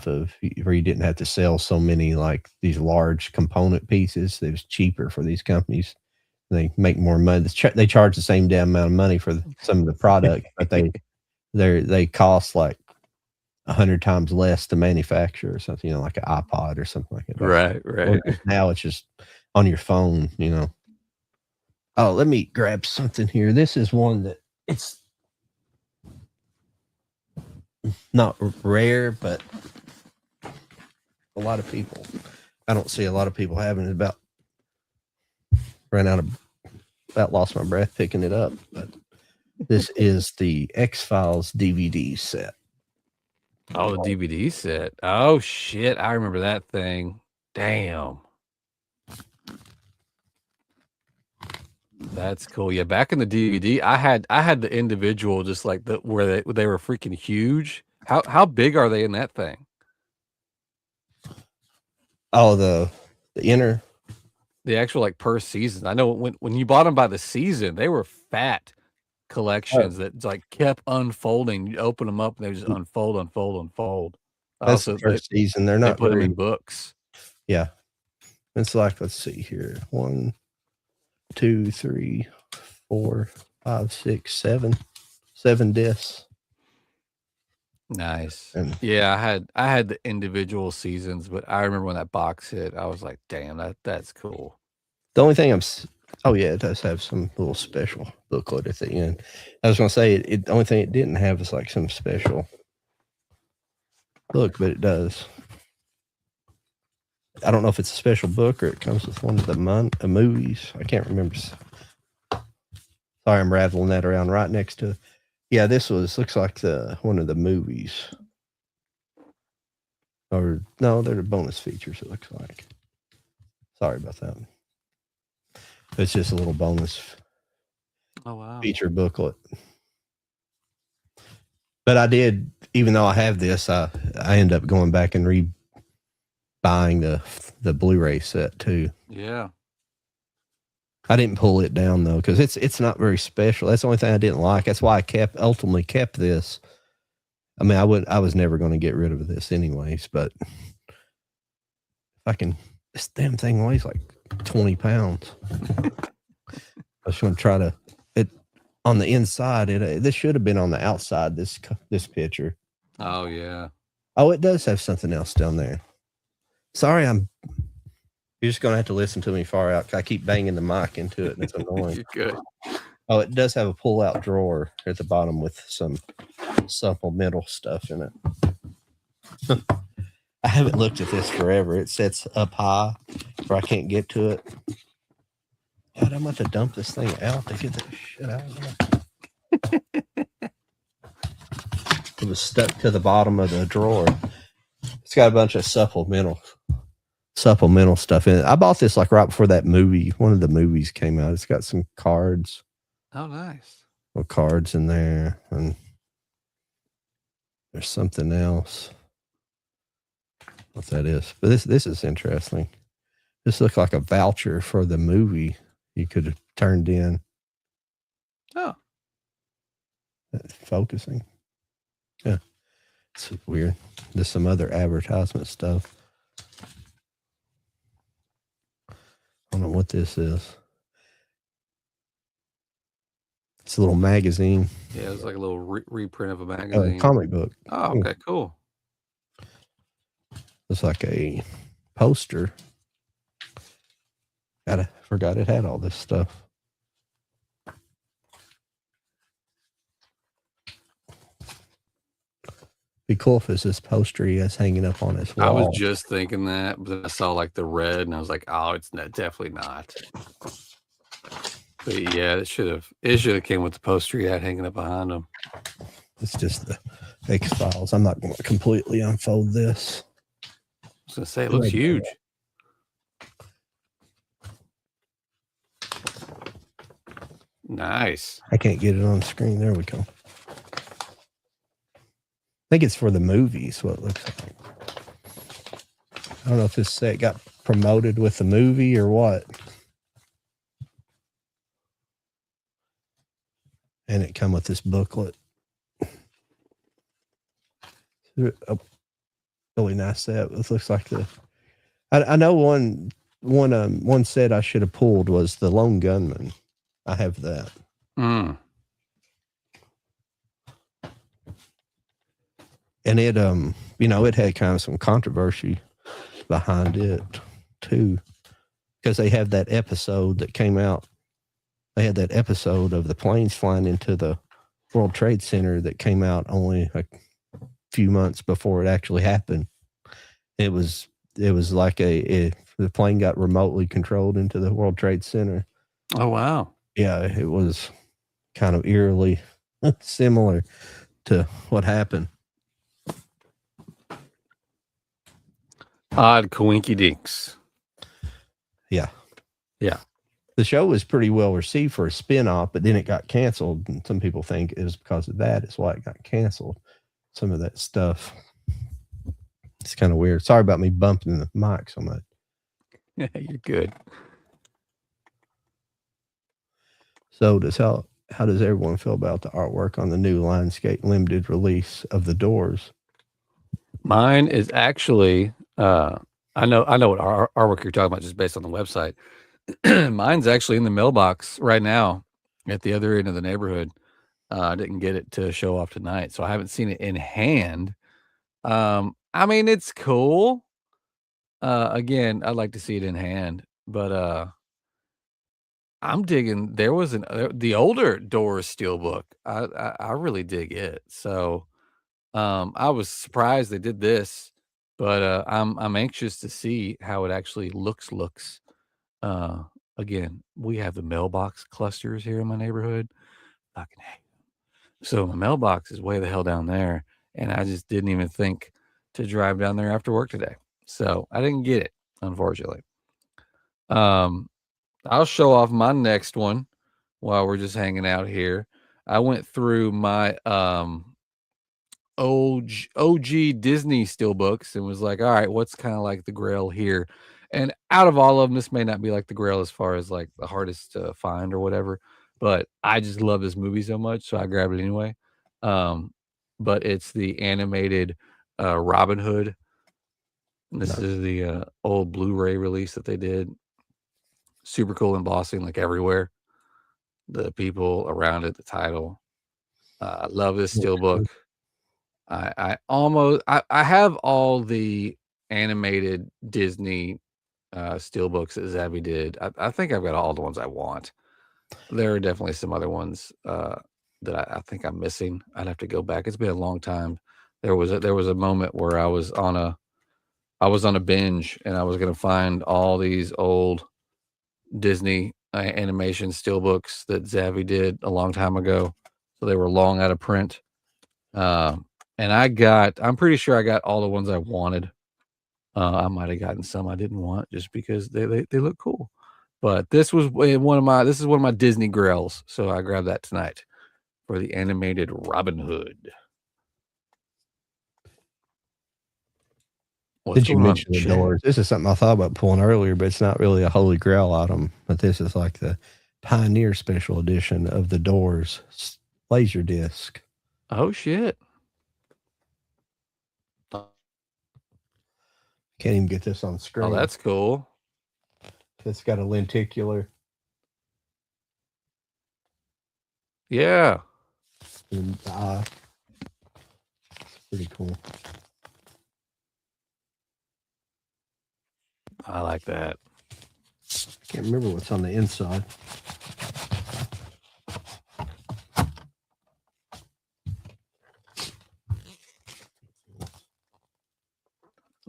of, where you didn't have to sell so many like these large component pieces. It was cheaper for these companies. They make more money. They charge the same damn amount of money for some of the product, but they cost like 100 times less to manufacture or something, you know, like an iPod or something like that. Right. Now it's just on your phone, you know. Oh, let me grab something here. This is one that it's not rare, but I don't see a lot of people having it. About lost my breath picking it up, but this is the X-Files DVD set. Oh, the DVD set. Oh shit, I remember that thing. Damn. That's cool. Yeah, back in the DVD, I had the individual, just like where they were freaking huge. How big are they in that thing? Oh, the inner, the actual like per season. I know when you bought them by the season, they were fat collections that like kept unfolding. You open them up and they just unfold. That's the first season. They're not put them very, in books. Yeah, it's like, let's see here, 1, 2, 3, 4, 5, 6, 7 discs. Nice. And yeah, I had the individual seasons, but I remember when that box hit, I was like, damn, that's cool. The only thing oh yeah, it does have some little special booklet at the end. I was gonna say the only thing it didn't have is like some special book, but it does. I don't know if it's a special book or it comes with one of the movies. I can't remember. Sorry, I'm rattling that around right next to Yeah, this looks like one of the movies. Or no, they're the bonus features, it looks like. Sorry about that. It's just a little bonus feature booklet. But I did, even though I have this, I end up going back and buying the Blu-ray set too. Yeah. I didn't pull it down though, because it's not very special. That's the only thing I didn't like. That's why I ultimately kept this. I mean, I was never going to get rid of this anyways, but if I can, this damn thing weighs like 20 pounds. I was going to try to, on the inside, this should have been on the outside, this picture. Oh, yeah. Oh, it does have something else down there. Sorry, you're just going to have to listen to me far out. I keep banging the mic into it, and it's annoying. You're good. Oh, it does have a pull-out drawer at the bottom with some supplemental stuff in it. I haven't looked at this forever. It sits up high where I can't get to it. God, I'm about to dump this thing out to get that shit out of there. It was stuck to the bottom of the drawer. It's got a bunch of supplemental stuff in it. I bought this like right before that movie. One of the movies came out. It's got some cards. Oh, nice. Little cards in there, and there's something else. What that is? But this is interesting. This looks like a voucher for the movie you could have turned in. Oh. Focusing. Yeah. It's weird. There's some other advertisement stuff. I don't know what this is. It's a little magazine. Yeah, it's like a little reprint of a magazine. Comic book. Oh, okay, cool. It's like a poster. Forgot it had all this stuff. Be cool if it's this poster he has hanging up on his wall. I was just thinking that, but then I saw like the red, and I was like, "Oh, it's definitely not." But yeah, it should have came with the poster he had hanging up behind him. It's just the X-Files. I'm not going to completely unfold this. I was gonna say it looks huge. Nice. I can't get it on screen. There we go. I think it's for the movies, what it looks like. I don't know if this set got promoted with the movie or what. And it come with this booklet. A really nice set. This looks like I know one set I should have pulled was the Lone Gunman. I have that. And it it had kind of some controversy behind it too, because they have that episode that came out. They had that episode of the planes flying into the World Trade Center that came out only a few months before it actually happened. It was like the plane got remotely controlled into the World Trade Center. Oh, wow. Yeah, it was kind of eerily similar to what happened. Odd coinky dinks. Yeah. Yeah. The show was pretty well received for a spin-off, but then it got canceled. And some people think it was because of that. It's why it got canceled. Some of that stuff. It's kind of weird. Sorry about me bumping the mic so much. Yeah, you're good. So how does everyone feel about the artwork on the new Lionsgate limited release of The Doors? Mine is actually I know what artwork you're talking about just based on the website. Mine's actually in the mailbox right now at the other end of the neighborhood. I didn't get it to show off tonight, so I haven't seen it in hand. I mean, it's cool. Again, I'd like to see it in hand, but I'm digging. There was the older Doors Steelbook. I really dig it. So I was surprised they did this, but I'm anxious to see how it actually looks. Again, we have the mailbox clusters here in my neighborhood. Fucking hate them. So my mailbox is way the hell down there, and I just didn't even think to drive down there after work today. So I didn't get it, unfortunately. I'll show off my next one while we're just hanging out here. I went through my OG Disney steelbooks and was like, all right, what's kind of like the Grail here? And out of all of them, this may not be like the Grail as far as like the hardest to find or whatever, but I just love this movie so much, so I grabbed it anyway. But it's the animated Robin Hood. And this is the old Blu-ray release that they did. Super cool embossing, like everywhere. The people around it, the title. I love this steelbook. I have all the animated Disney steelbooks that Zabby did. I think I've got all the ones I want. There are definitely some other ones that I think I'm missing. I'd have to go back. It's been a long time. There was a moment where I was on a binge and I was going to find all these old Disney animation steelbooks that Zabby did a long time ago. So they were long out of print. And I'm pretty sure I got all the ones I wanted. I might have gotten some I didn't want just because they look cool. But this is one of my Disney Grails. So I grabbed that tonight for the animated Robin Hood. Did you mention the doors? This is something I thought about pulling earlier, but it's not really a Holy Grail item. But this is like the Pioneer Special Edition of the Doors laser disc. Oh shit! Can't even get this on screen. Oh, that's cool. It's got a lenticular. Yeah. And it's pretty cool. I like that. Can't remember what's on the inside.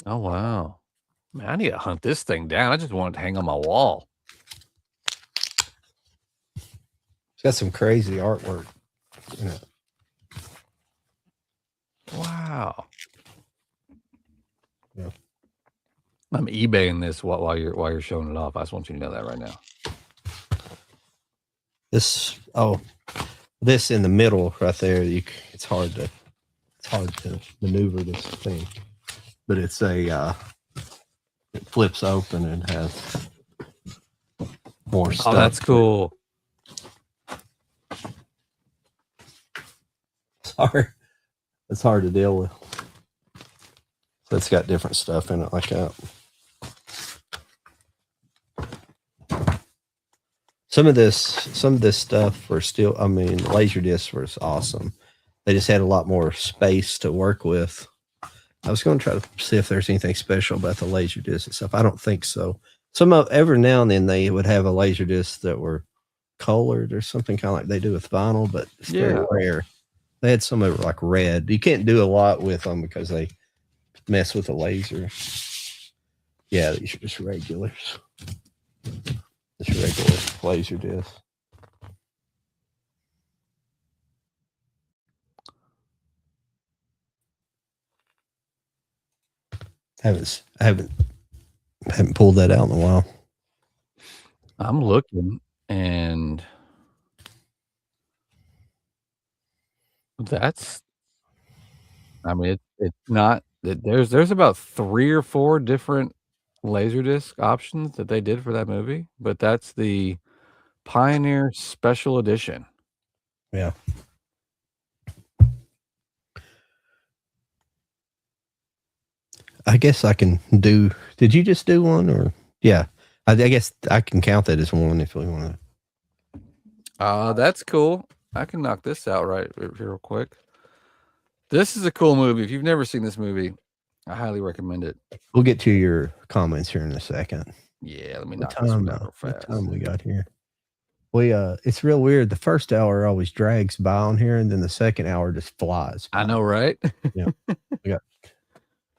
Oh wow. Man, I need to hunt this thing down. I just want it to hang on my wall. It's got some crazy artwork in it. Wow. Yeah. I'm eBaying this while you're showing it off. I just want you to know that right now. This in the middle right there. It's hard to maneuver this thing, but it's it flips open and has more stuff. Oh, that's cool. Sorry, it's hard to deal with. So it's got different stuff in it like that. Some of this stuff were still, laser discs was awesome. They just had a lot more space to work with. I was going to try to see if there's anything special about the laser disc and stuff. I don't think so. Every now and then they would have a laser disc that were colored or something, kind of like they do with vinyl, but it's very rare. They had some that were like red. You can't do a lot with them because they mess with the laser. Yeah, these are just regulars. Just regular laser disc. I haven't pulled that out in a while. I'm looking, and that's. It's not. There's about 3 or 4 different Laserdisc options that they did for that movie, but that's the Pioneer Special Edition. Yeah. I guess I can do. Did you just do one, or yeah? I guess I can count that as one if we want to. That's cool. I can knock this out right real quick. This is a cool movie. If you've never seen this movie, I highly recommend it. We'll get to your comments here in a second. Yeah, let me knock this one out real fast. What time we got here? It's real weird. The first hour always drags by on here, and then the second hour just flies by. I know, right? Yeah.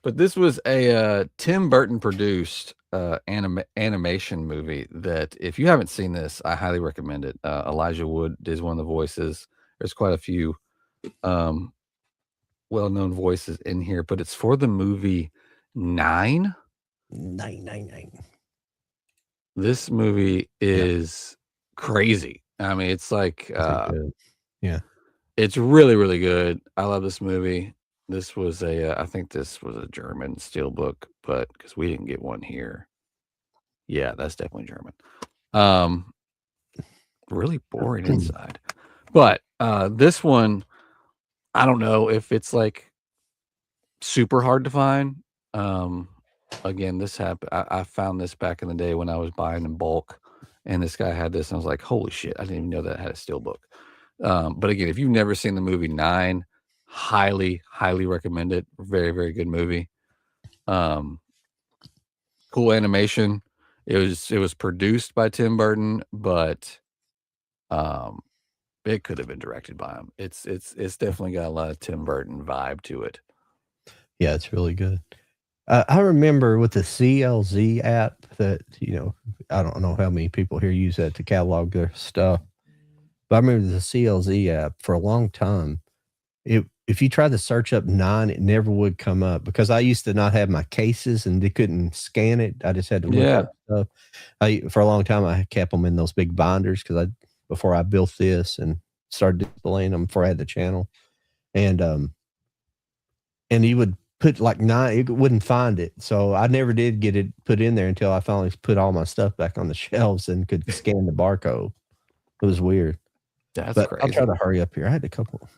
But this was a Tim Burton produced animation movie that, if you haven't seen this, I highly recommend it. Elijah Wood is one of the voices. There's quite a few well-known voices in here, but it's for the movie 9. 999. This movie is crazy. I mean, it's like Yeah. it's really, really good. I love this movie. This was I think this was a German steelbook, but because we didn't get one here. Yeah, that's definitely German. Really boring inside. But this one, I don't know if it's like super hard to find. Again, this happened. I found this back in the day when I was buying in bulk, and this guy had this, and I was like, "Holy shit! I didn't even know that had a steelbook." But again, if you've never seen the movie 9, highly, highly recommend it. Very, very good movie. Cool animation. It was produced by Tim Burton, but it could have been directed by him. It's definitely got a lot of Tim Burton vibe to it. Yeah, it's really good. I remember with the CLZ app that, I don't know how many people here use that to catalog their stuff, but I remember the CLZ app for a long time. If you tried to search up 9, it never would come up because I used to not have my cases and they couldn't scan it. I just had to look up stuff. For a long time, I kept them in those big binders before I built this and started displaying them before I had the channel. And you would put like 9, it wouldn't find it. So I never did get it put in there until I finally put all my stuff back on the shelves and could scan the barcode. It was weird. That's But crazy. I'll try to hurry up here. I had a couple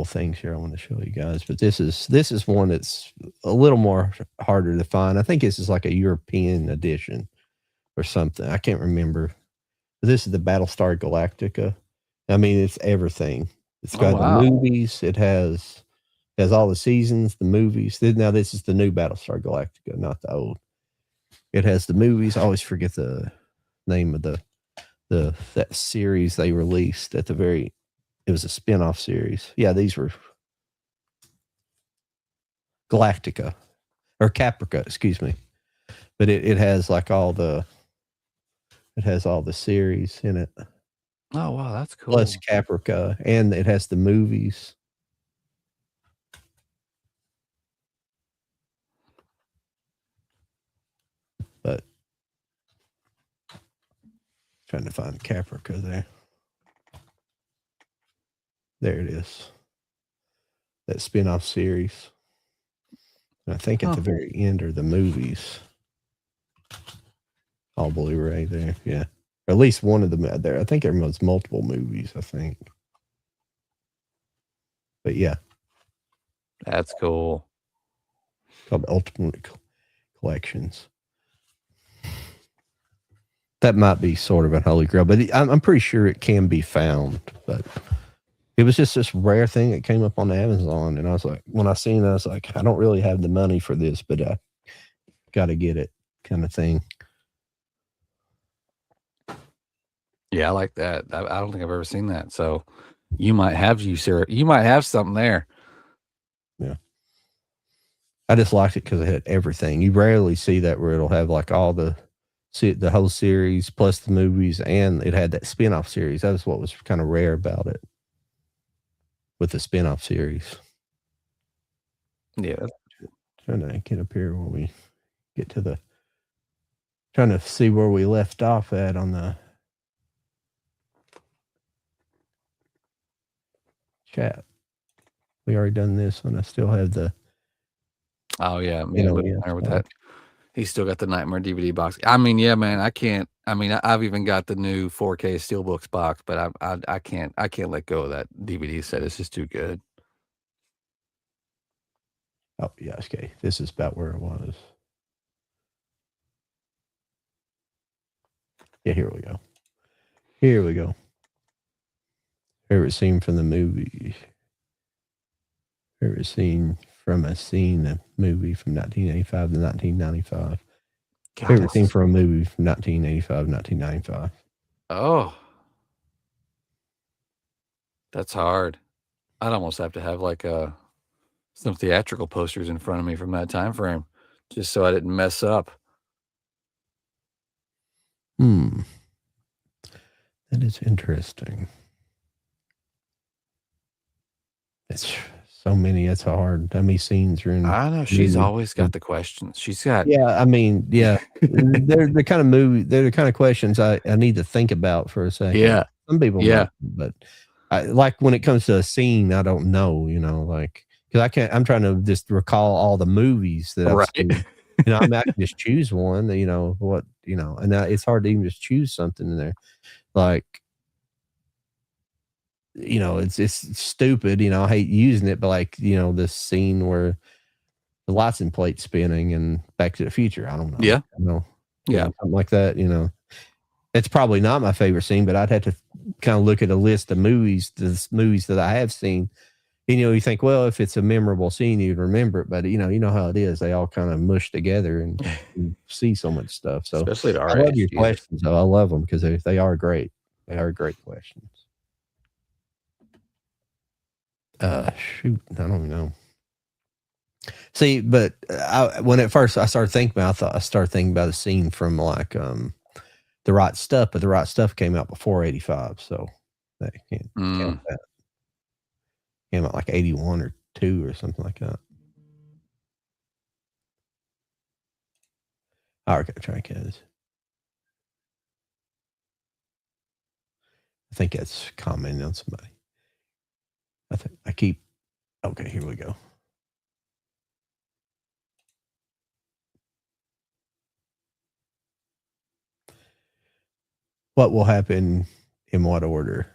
things here I want to show you guys, but this is one that's a little more harder to find. I think this is like a European edition or something. I can't remember. But this is the Battlestar Galactica. I mean, it's everything. It's got the movies. It has all the seasons, the movies. Now this is the new Battlestar Galactica, not the old. It has the movies. I always forget the name of that series they released at the very. It was a spin-off series. Yeah, these were Galactica or Caprica, excuse me. But it has like all the series in it. Oh wow, that's cool. Plus Caprica, and it has the movies. But trying to find Caprica there. There it is. That spin-off series. And I think at the very end are the movies. All Blu-ray there, yeah. Or at least one of them there. I think there was multiple movies, I think. But yeah. That's cool. Called Ultimate Collections. That might be sort of an holy grail, but I'm pretty sure it can be found. But it was just this rare thing that came up on Amazon, and I was like, when I seen it, I was like, I don't really have the money for this, but I got to get it, kind of thing. Yeah, I like that. I don't think I've ever seen that. So you might have something there. Yeah. I just liked it because it had everything. You rarely see that where it'll have like all the whole series plus the movies, and it had that spin-off series. That was what was kind of rare about it with the spin-off series. Yeah. Trying to get up here where we get to trying to see where we left off at on the chat. We already done this one. I still have the. Oh yeah, with that. He's still got the Nightmare DVD box. I mean, yeah, man, I can't. I mean, I've even got the new 4K Steelbooks box, but I can't let go of that DVD set. It's just too good. Oh yeah, okay. This is about where it was. Yeah, here we go. Favorite scene from the movie. Favorite scene from a movie from 1985 to 1995. Favorite scene from a movie from 1985 1995. Oh, that's hard. I'd almost have to have like some theatrical posters in front of me from that time frame, just so I didn't mess up. That is interesting. It's so many. It's hard. How many scenes are in? I know she's movie? always got the questions. She's got Yeah, I mean, yeah, they're the kind of movie. They're the kind of questions I need to think about for a second. Yeah. Some people Yeah. might, but I like when it comes to a scene, I don't know. You know, like because I can't. I'm trying to just recall all the movies that I've Right. seen. You know, I mean, I can just choose one. You know what? You know, and it's hard to even just choose something in there. Like, you know, it's stupid. You know, I hate using it, but like, you know, this scene where the license plate spinning and Back to the Future. I don't know. Yeah. You know, Yeah. something like that. You know, it's probably not my favorite scene, but I'd have to kind of look at a list of movies that I have seen. And, you know, you think, well, if it's a memorable scene, you'd remember it. But you know how it is. They all kind of mush together and you see so much stuff. So Especially at our I love age. your Jesus. questions. Though. I love them because they are great. They are great questions. Shoot, I don't know. See, but when at first I started thinking about, I started thinking about a scene from like The Right Stuff, but The Right Stuff came out before '85, so that can't count that. Came out like '81 or '82 or something like that. All right, try kids. I think that's commenting on somebody. I keep. Okay, here we go. What will happen in what order?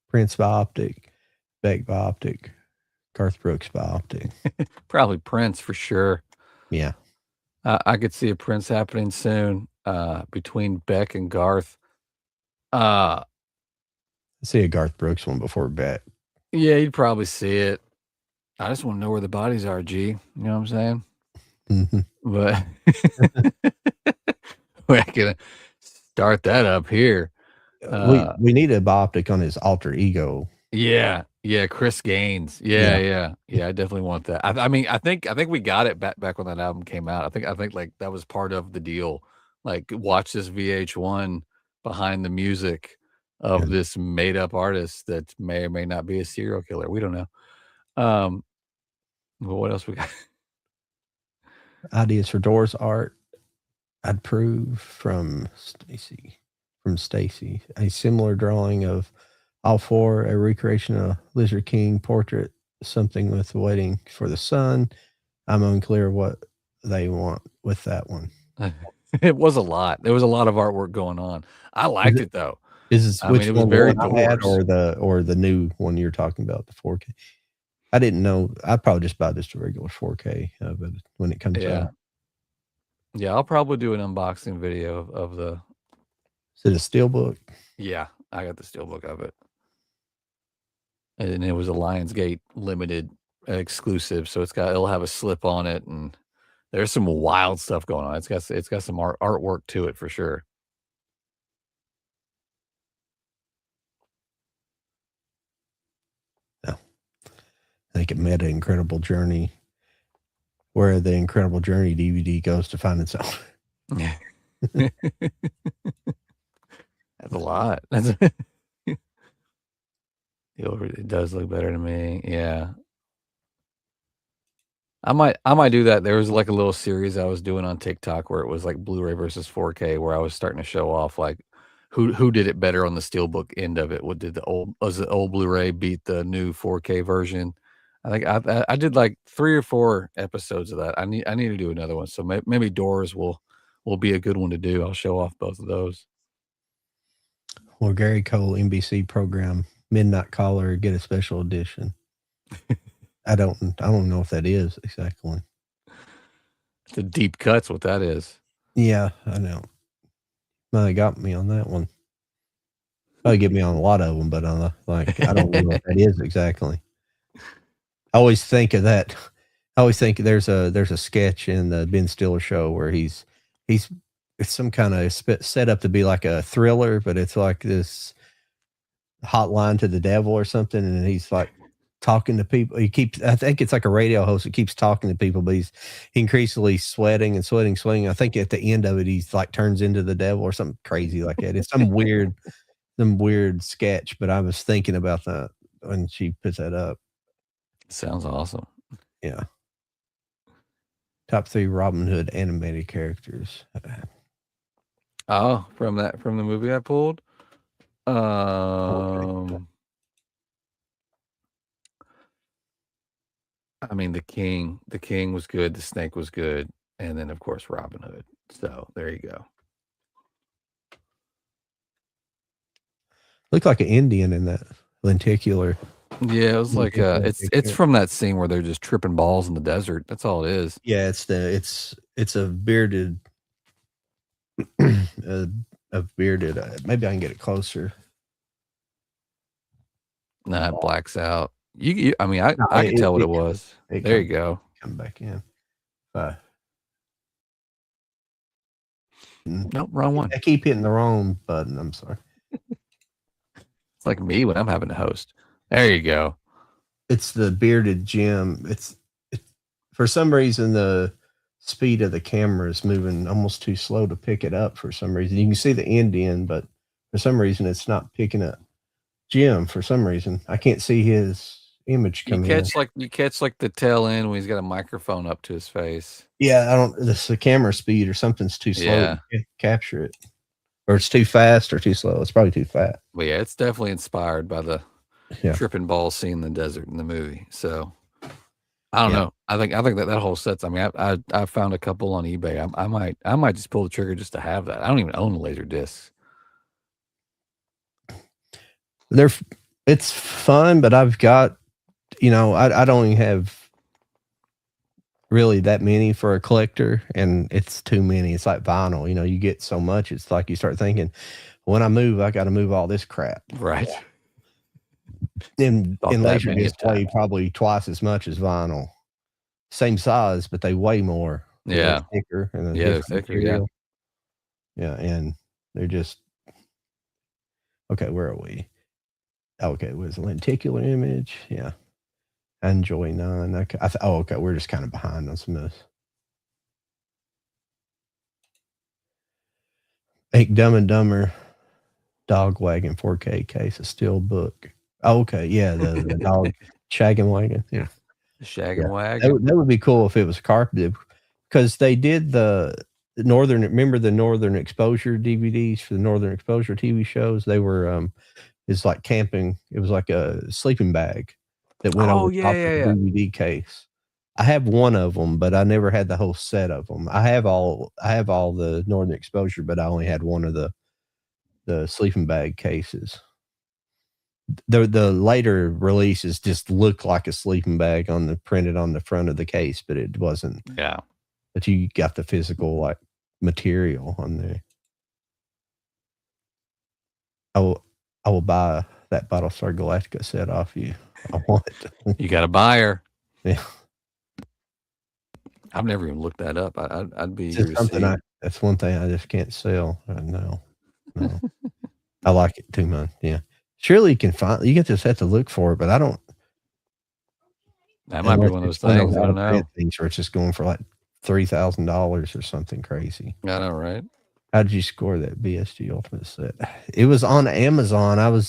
Prince by Optic, Beck by Optic, Garth Brooks by Optic. Probably Prince for sure. Yeah. I could see a Prince happening soon between Beck and Garth. I see a Garth Brooks one before Beck. Yeah, you'd probably see it. I just want to know where the bodies are, G. You know what I'm saying? Mm-hmm. But we're gonna start that up here. We need a Optic on his alter ego. Yeah, Chris Gaines. Yeah. I definitely want that. I mean, I think we got it back when that album came out. I think like that was part of the deal. Like, watch this VH1 behind the music of this made up artist that may or may not be a serial killer. We don't know. Well, what else we got? Ideas for Doors art. I'd prove from Stacy. A similar drawing of all four, a recreation of Lizard King portrait, something with waiting for the sun. I'm unclear what they want with that one. It was a lot. There was a lot of artwork going on. I liked it though. Is which one very Doors or the new one you're talking about, the 4K? I didn't know. I'd probably just buy just a regular 4K of it when it comes out. Yeah, I'll probably do an unboxing video of the. Is it a steelbook? Yeah, I got the steelbook of it, and it was a Lionsgate limited exclusive, so it'll have a slip on it, and there's some wild stuff going on. It's got some artwork to it for sure. No, I think it met an Incredible Journey, where the Incredible Journey DVD goes to find its own. That's a lot. It does look better to me. Yeah. I might do that. There was like a little series I was doing on TikTok where it was like Blu-ray versus 4K, where I was starting to show off like who did it better on the steelbook end of it. What did the old Blu-ray beat the new 4K version? I think I did like 3 or 4 episodes of that. I need to do another one. So maybe Doors will be a good one to do. I'll show off both of those. Or Gary Cole NBC program Midnight Caller, get a special edition. I don't know if that is exactly. The deep cuts, what that is. Yeah, I know. No, they got me on that one. Probably get me on a lot of them, but I don't know what that is exactly. I always think of that. I always think there's a sketch in the Ben Stiller show where it's some kind of set up to be like a thriller, but it's like this hotline to the devil or something, and he's like talking to people. I think it's like a radio host that keeps talking to people, but he's increasingly sweating. I think at the end of it, he's like turns into the devil or something crazy like that. It's some weird sketch, but I was thinking about that when she put that up. Sounds awesome. Yeah. Top 3 Robin Hood animated characters. Oh, from the movie I pulled. Okay. I mean, the king was good. The snake was good, and then of course Robin Hood. So there you go. Looked like an Indian in that lenticular. Yeah, it was like it's from that scene where they're just tripping balls in the desert. That's all it is. Yeah, it's a bearded a bearded. Maybe I can get it closer. Nah, it blacks out. I mean, I could tell what it was. There you go. Come back in. Nope, wrong one. I keep hitting the wrong button. I'm sorry. It's like me when I'm having to host. There you go. It's the bearded Jim. It's for some reason the speed of the camera is moving almost too slow to pick it up for some reason. You can see the Indian, but for some reason it's not picking up Jim for some reason. I can't see his image come in. You catch like the tail end when he's got a microphone up to his face. Yeah, I don't this the camera speed or something's too slow to capture it. Or it's too fast or too slow. It's probably too fast. But yeah, it's definitely inspired by the tripping ball scene in the desert in the movie. So I don't know. I think that whole set's. I mean, I found a couple on eBay. I might just pull the trigger just to have that. I don't even own a laser disc. It's fun, but I've got, I don't even have really that many for a collector, and it's too many. It's like vinyl. You get so much. It's like you start thinking, when I move, I got to move all this crap. Right. In laser disc weigh probably twice as much as vinyl. Same size, but they weigh more. Yeah. They're thicker. And they're thicker. Material. Yeah. And they're just, okay, where are we? Okay, it was a lenticular image. Yeah. Enjoy 9. Okay, we're just kind of behind on some of this. Dumb and Dumber Dog Wagon 4K case, a steel book. Oh, okay, yeah, the dog shaggin' wagon. Yeah. The shaggin' wagon. That would be cool if it was carpeted, because they did the Northern. Remember the Northern Exposure DVDs for the Northern Exposure TV shows? They were it's like camping. It was like a sleeping bag that went over top of the DVD case. I have one of them, but I never had the whole set of them. I have all the Northern Exposure, but I only had one of the sleeping bag cases. The later releases just looked like a sleeping bag printed on the front of the case, but it wasn't. Yeah. But you got the physical like material on there. I will buy that Battlestar Galactica set off you. I want it. You got a buyer. Yeah. I've never even looked that up. I'd be just something that's one thing I just can't sell. No. I like it too much. Yeah. Surely you can find. You get just have to look for it, but I don't. That might be one of those things. I don't know. Things where it's just going for like $3,000 or something crazy. I know, right? How did you score that BSG Ultimate set? It was on Amazon. I'm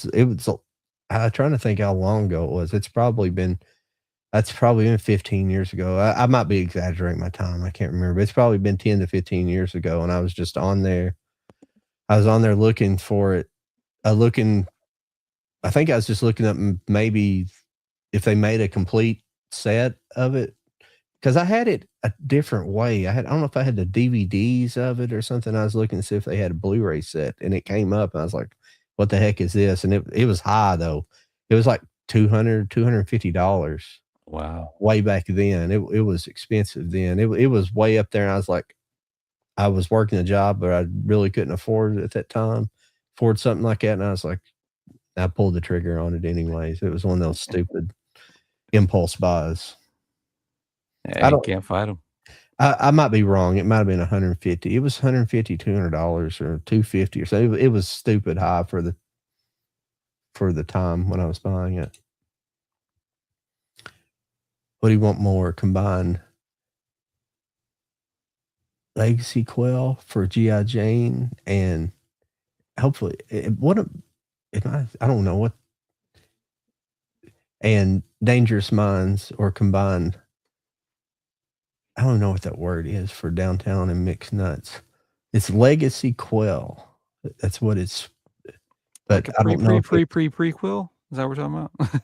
trying to think how long ago it was. That's probably been 15 years ago. I might be exaggerating my time. I can't remember. But it's probably been 10 to 15 years ago. And I was just on there. I was on there looking for it. I think I was just looking up maybe if they made a complete set of it. Because I had it a different way. I don't know if I had the DVDs of it or something. I was looking to see if they had a Blu-ray set, and it came up, and I was like, what the heck is this? And it was high, though. It was like $250. Wow. Way back then. It was expensive then. It was way up there, and I was like, I was working a job, but I really couldn't afford it at that time. Afford something like that, and I was like, I pulled the trigger on it anyways. It was one of those stupid impulse buys. Yeah, you can't fight them. I might be wrong. It might have been $150. It was $150, $200 or $250 or so. It was stupid high for the time when I was buying it. What do you want more? Combine Legacy Quell for G.I. Jane and hopefully I don't know what and Dangerous Minds or combined. I don't know what that word is for downtown and mixed nuts. It's Legacy Quell. That's what it's. But like a I don't know. prequel. Is that what we're talking about?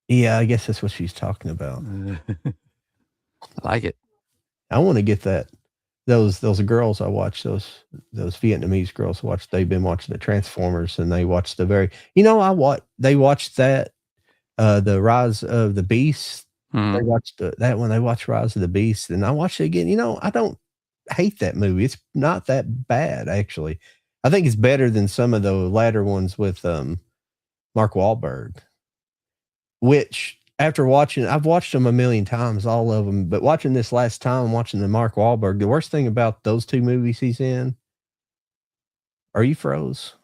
Yeah, I guess that's what she's talking about. I like it. I want to get that. Those girls I watched, those Vietnamese girls watched. They've been watching the Transformers, and they watched the very. They watched that, the Rise of the Beast. They watched that one. They watched Rise of the Beast, and I watched it again. I don't hate that movie. It's not that bad, actually. I think it's better than some of the latter ones with Mark Wahlberg. Which, after watching, I've watched them a million times, all of them. But watching this last time, watching the Mark Wahlberg, the worst thing about those two movies he's in. Are you froze?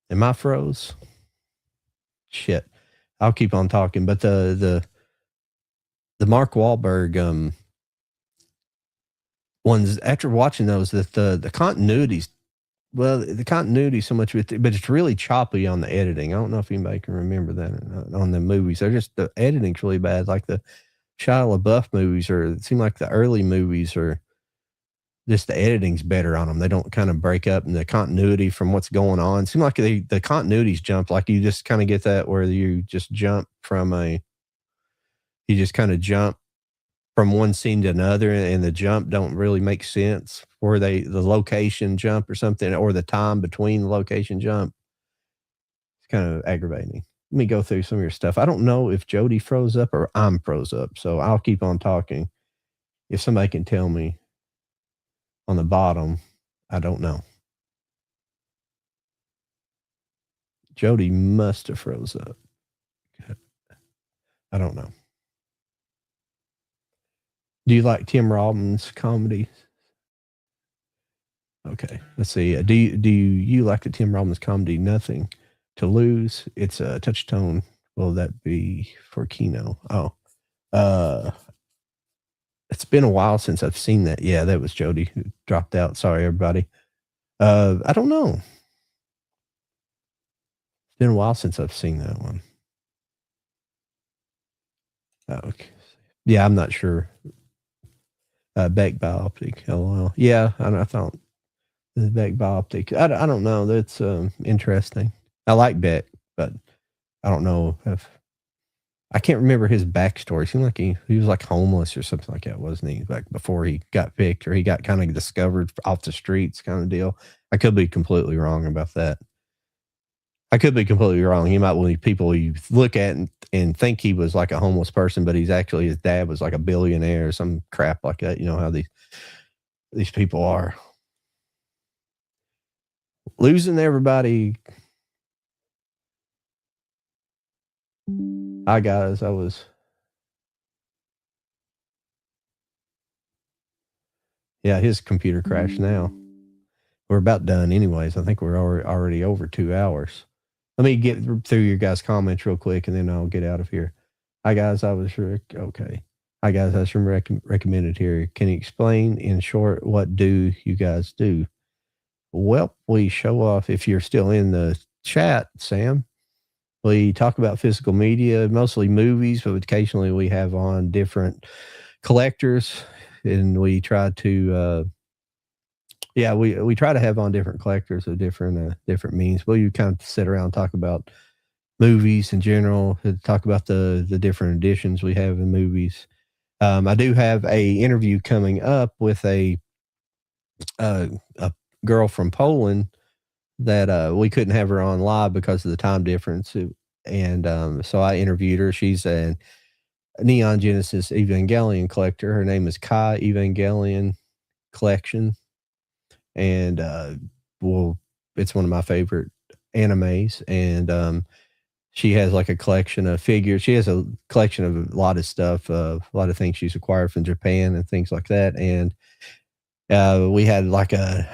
Am I froze? Shit. I'll keep on talking. But the Mark Wahlberg ones, after watching those, that the continuity's, well, the continuity so much with it, but it's really choppy on the editing. I don't know if anybody can remember that on the movies. They're just, the editing's really bad. Like the Shia LaBeouf movies, or it seemed like the early movies, are just the editing's better on them. They don't kind of break up in the continuity from what's going on. It seemed like the continuities jump, like you just kind of get that where you just jump from you just kind of jump from one scene to another, and the jump don't really make sense, or the location jump or something, or the time between the location jump. It's kind of aggravating. Let me go through some of your stuff. I don't know if Jody froze up or I'm froze up, so I'll keep on talking. If somebody can tell me on the bottom, I don't know. Jody must have froze up. I don't know. Do you like Tim Robbins' comedy? Okay, let's see. Do you like the Tim Robbins comedy Nothing to Lose? It's a touch-tone. Will that be for Kino? Oh, it's been a while since I've seen that. Yeah, that was Jody who dropped out. Sorry, everybody. I don't know. It's been a while since I've seen that one. Okay. Yeah, I'm not sure. Beck Bioptic. LOL. Yeah, I thought the Beck Bioptic. I don't know. That's interesting. I like Beck, but I don't know if I can't remember his backstory. It seemed like he was like homeless or something like that, wasn't he? Like before he got picked, or he got kind of discovered off the streets, kind of deal. I could be completely wrong about that. I could be completely wrong. He might be people you look at and think he was like a homeless person, but he's actually, his dad was like a billionaire or some crap like that. You know how these people are. Losing everybody. Hi guys, his computer crashed now. We're about done anyways. I think we're already over 2 hours. Let me get through your guys' comments real quick, and then I'll get out of here. Hi guys, okay. Hi guys, I was recommended here. Can you explain in short what do you guys do? Well, we show off, if you're still in the chat, Sam. We talk about physical media, mostly movies, but occasionally we have on different collectors, and we try to we try to have on different collectors of different means. Well, you kind of sit around and talk about movies in general, talk about the different editions we have in movies. I do have a interview coming up with a girl from Poland that we couldn't have her on live because of the time difference. And so I interviewed her. She's a Neon Genesis Evangelion collector. Her name is Kai Evangelion Collection. And it's one of my favorite animes. And she has like a collection of figures. She has a collection of a lot of stuff, a lot of things she's acquired from Japan and things like that. And we had like a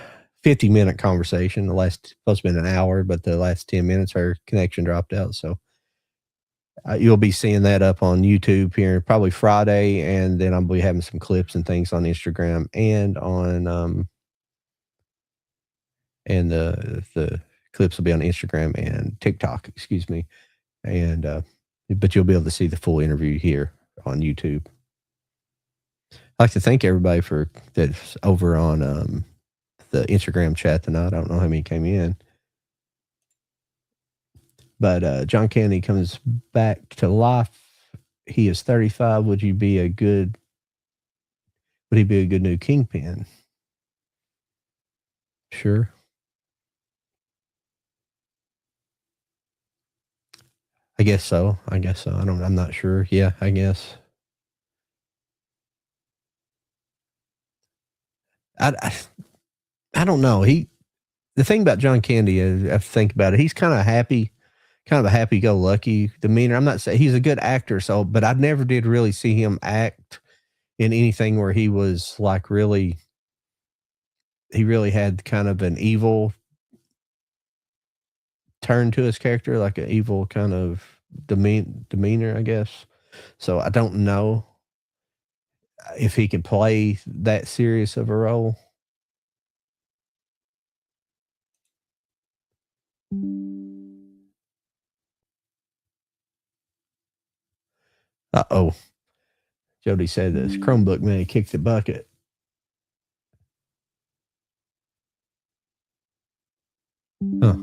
50-minute conversation. The last supposed to be an hour, but the last 10 minutes her connection dropped out. So you'll be seeing that up on YouTube here probably Friday, and then I'll be having some clips and things on Instagram and on and the clips will be on Instagram and TikTok, excuse me. And but you'll be able to see the full interview here on YouTube. I'd like to thank everybody for that's over on the Instagram chat tonight. I don't know how many came in. But John Candy comes back to life. He is 35. Would he be a good new Kingpin? Sure. I guess so. I'm not sure. Yeah, I guess. I don't know. The thing about John Candy is, I think about it, he's kind of a happy-go-lucky demeanor. I'm not saying he's a good actor, but I never did really see him act in anything where he was like he really had kind of an evil turn to his character, like an evil kind of demeanor, I guess. So I don't know if he could play that serious of a role. Uh-oh. Jody said this Chromebook man kicked the bucket. Huh.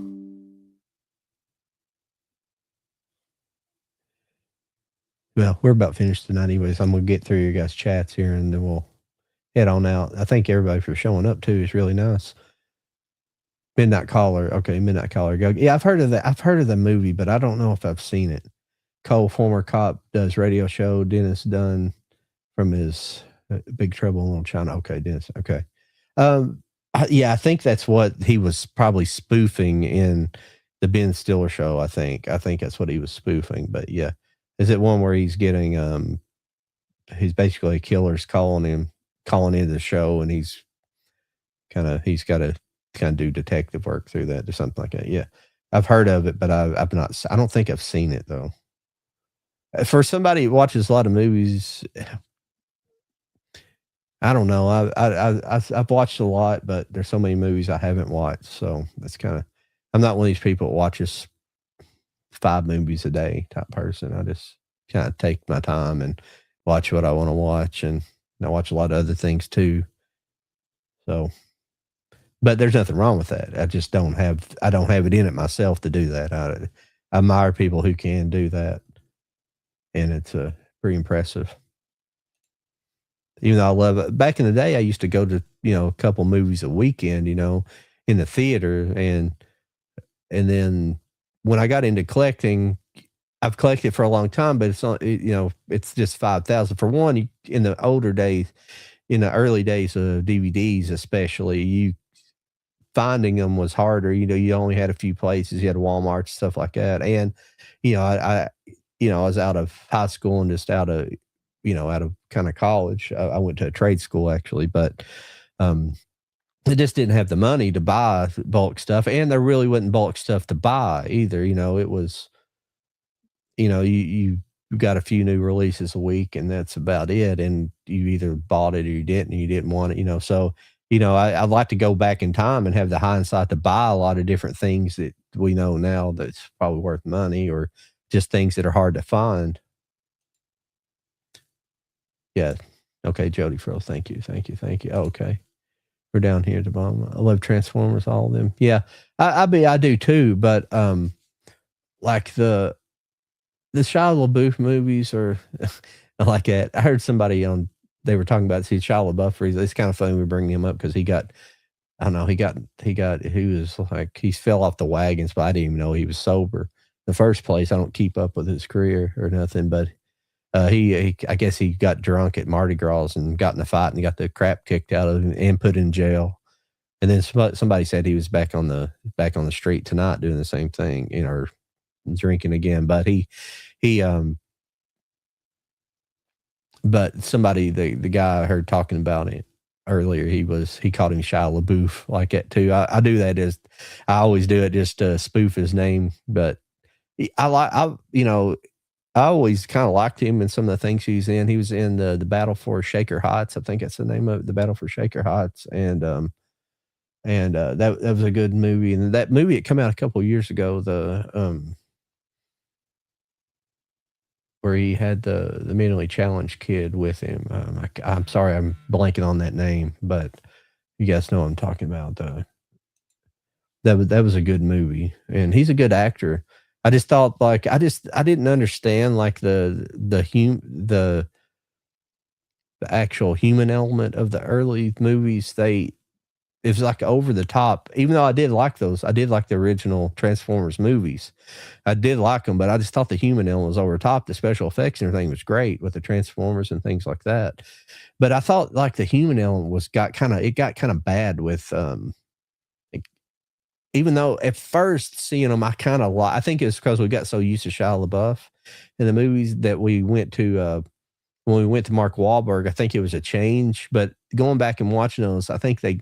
Well, we're about finished tonight anyways. I'm going to get through your guys' chats here and then we'll head on out. I thank everybody for showing up too. It's really nice. Midnight Caller. Okay, Midnight Caller. Go. Yeah, I've heard of that. I've heard of the movie, but I don't know if I've seen it. Cole, former cop, does radio show. Dennis Dunn from his Big Trouble in Little China. Okay, Dennis. Okay. Yeah, I think that's what he was probably spoofing in the Ben Stiller show. I think that's what he was spoofing. But yeah, is it one where he's getting he's basically a killer's calling into the show, and he's got to kind of do detective work through that or something like that. Yeah, I've heard of it, but I've not. I don't think I've seen it though. For somebody who watches a lot of movies, I don't know. I've watched a lot, but there's so many movies I haven't watched. So that's kind of. I'm not one of these people that watches 5 movies a day type person. I just kind of take my time and watch what I want to watch, and I watch a lot of other things too. So, but there's nothing wrong with that. I just don't have it in it myself to do that. I admire people who can do that, and it's pretty impressive. Even though I love it. Back in the day, I used to go to a couple movies a weekend, in the theater, and then when I got into collecting, I've collected for a long time, but it's not, it's just 5,000 for one. In the older days, in the early days of DVDs, especially, finding them was harder. You only had a few places. You had Walmart, stuff like that, and I was out of high school and just out of kind of college. I went to a trade school actually, but it just didn't have the money to buy bulk stuff, and there really wasn't bulk stuff to buy either. It was, you got a few new releases a week, and that's about it. And you either bought it or you didn't, and you didn't want it. So I'd like to go back in time and have the hindsight to buy a lot of different things that we know now that's probably worth money, or just things that are hard to find. Yeah. Okay, Jody Fro, thank you. Oh, okay. We're down here at the bottom. I love Transformers, all of them. Yeah, I do too, but like the Shia LaBeouf movies are like that. I heard somebody they were talking about Shia LaBeouf. It's kind of funny we bring him up because he was like, he fell off the wagons, but I didn't even know he was sober in the first place. I don't keep up with his career or nothing, but I guess he got drunk at Mardi Gras and got in a fight and got the crap kicked out of him and put in jail. And then somebody said he was back on the street tonight doing the same thing, or drinking again. But but somebody, the guy I heard talking about it earlier, he called him Shia LaBeouf like that too. I do that I always do it just to spoof his name, but I always kind of liked him in some of the things he's in. He was in the Battle for Shaker Heights. I think that's the name of it, the Battle for Shaker Heights. And and that was a good movie. And that movie, it came out a couple of years ago. Where he had the mentally challenged kid with him. I'm sorry, I'm blanking on that name, but you guys know what I'm talking about. That was a good movie, and he's a good actor. I just thought like I didn't understand like the actual human element of the early movies. It was like over the top. Even though I did like those, I did like the original Transformers movies. I did like them, but I just thought the human element was over the top. The special effects and everything was great with the Transformers and things like that. But I thought like the human element got kind of bad with even though at first seeing them, I kind of I think it's because we got so used to Shia LaBeouf in the movies that we went to when we went to Mark Wahlberg. I think it was a change, but going back and watching those, I think it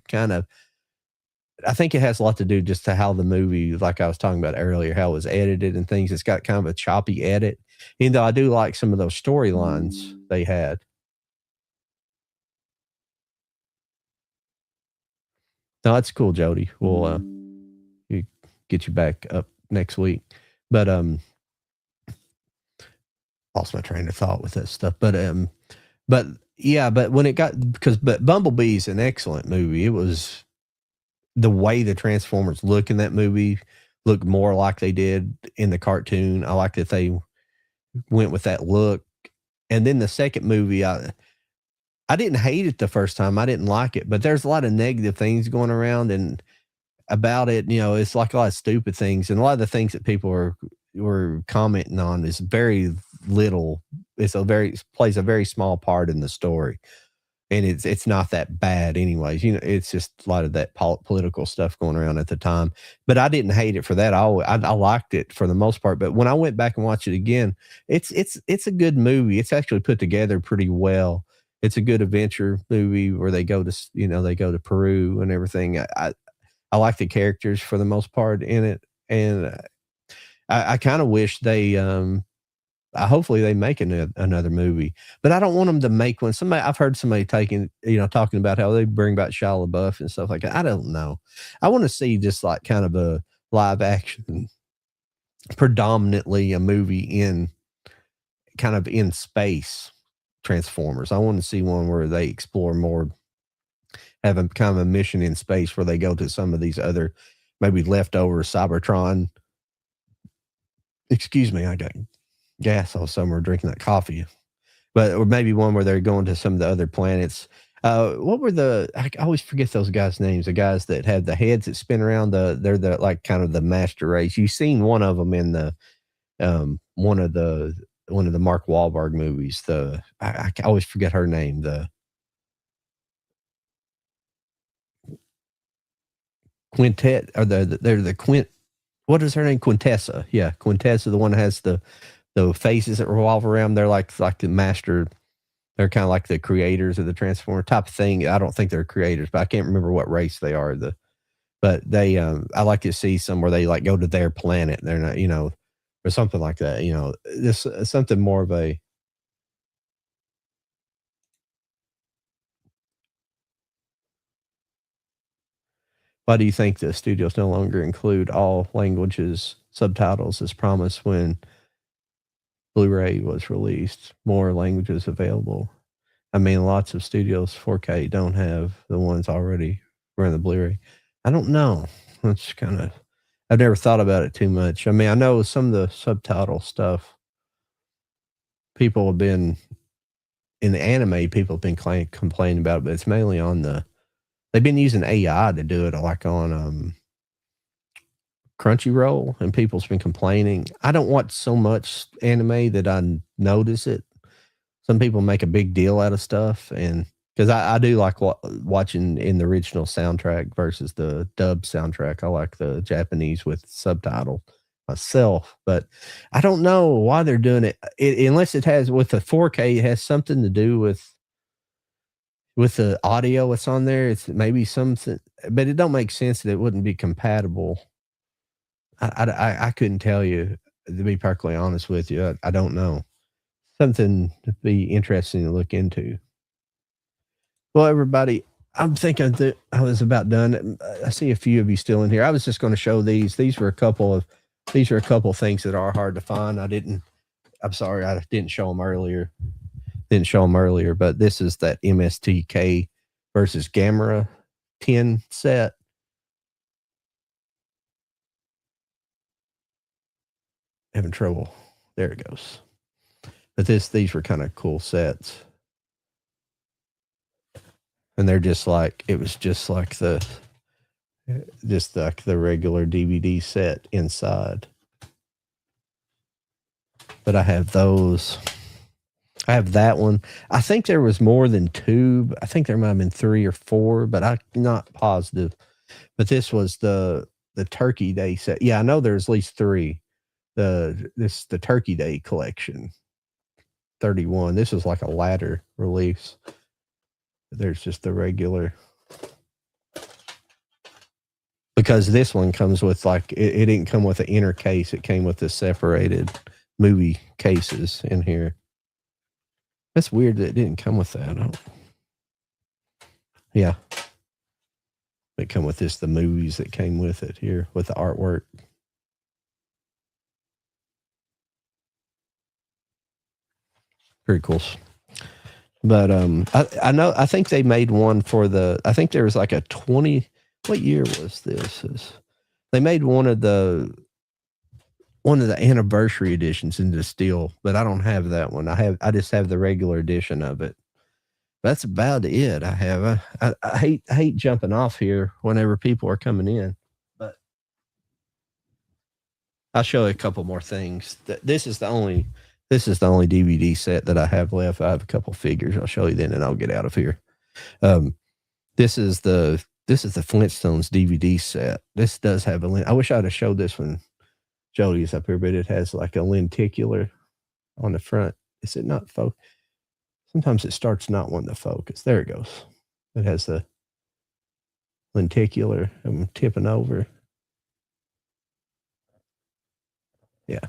has a lot to do just to how the movie, like I was talking about earlier, how it was edited and things. It's got kind of a choppy edit, even though I do like some of those storylines they had. No, that's cool, Jody. We'll get you back up next week. But lost my train of thought with that stuff. But yeah, but when it got but Bumblebee's an excellent movie. It was the way the Transformers look in that movie look more like they did in the cartoon. I like that they went with that look. And then the second movie, I didn't hate it the first time. I didn't like it, but there's a lot of negative things going around and about it. You know, it's like a lot of stupid things, and a lot of the things that people were commenting on is very little. Plays a very small part in the story, and it's not that bad, anyways. You know, it's just a lot of that political stuff going around at the time. But I didn't hate it for that. I liked it for the most part. But when I went back and watched it again, it's a good movie. It's actually put together pretty well. It's a good adventure movie where they go to Peru and everything. I like the characters for the most part in it, and I kind of wish they hopefully they make another movie, but I don't want them to make one. I've heard somebody talking about how they bring back Shia LaBeouf and stuff like that. I don't know. I want to see just like kind of a live action, predominantly a movie in space Transformers. I want to see one where they explore more, have a kind of a mission in space where they go to some of these other maybe leftover Cybertron. Excuse me, I got gas all summer drinking that coffee. Or maybe one where they're going to some of the other planets. What were I always forget those guys' names, the guys that have the heads that spin around, they're the like kind of the master race. You've seen one of them in the one of the Mark Wahlberg movies. I always forget her name. The Quintet, or they're the Quint. What is her name? Quintessa. Yeah, Quintessa, the one that has the faces that revolve around. They're like the master. They're kind of like the creators of the Transformer type of thing. I don't think they're creators, but I can't remember what race they are. But they, I like to see some where they like go to their planet. They're not, or something like that. This something more of a. Why do you think the studios no longer include all languages subtitles as promised when Blu-ray was released? More languages available. I mean, lots of studios 4K don't have the ones already running the Blu-ray. I don't know. That's I've never thought about it too much. I mean, I know some of the subtitle stuff, people have been, in the anime, people have been complaining about it, but it's mainly on they've been using AI to do it, like on Crunchyroll, and people's been complaining. I don't watch so much anime that I notice it. Some people make a big deal out of stuff, and because I do like watching in the original soundtrack versus the dub soundtrack. I like the Japanese with subtitle myself, but I don't know why they're doing it unless it has, with the 4K, it has something to do with the audio that's on there. It's maybe something, but it don't make sense that it wouldn't be compatible. I couldn't tell you, to be perfectly honest with you. I don't know. Something to be interesting to look into. Well, everybody, I'm thinking that I was about done. I see a few of you still in here. I was just going to show these. These are a couple things that are hard to find. I'm sorry, I didn't show them earlier. But this is that MSTK versus Gamera 10 set. Having trouble. There it goes. But these were kind of cool sets. And they're just like, it was just like the regular DVD set inside. But I have those. I have that one. I think there was more than two. I think there might have been 3 or 4, but I'm not positive. But this was the Turkey Day set. Yeah, I know there's at least 3. The Turkey Day collection. 31. This is like a ladder release. There's just the regular. Because this one comes with like it didn't come with an inner case. It came with the separated movie cases in here. That's weird that it didn't come with that. Yeah. It come with the movies that came with it here with the artwork. Very cool. But I think they made one for I think there was like a 20, what year was this? They made one of the anniversary editions into steel, but I don't have that one. I just have the regular edition of it. That's about it. I hate jumping off here whenever people are coming in, but I'll show you a couple more things. This is the only DVD set that I have left. I have a couple figures. I'll show you then, and I'll get out of here. This is the Flintstones DVD set. This does have I wish I'd have showed this one. Jody's up here, but it has like a lenticular on the front. Is it not focus? Sometimes it starts not wanting to focus. There it goes. It has the lenticular. I'm tipping over. Yeah.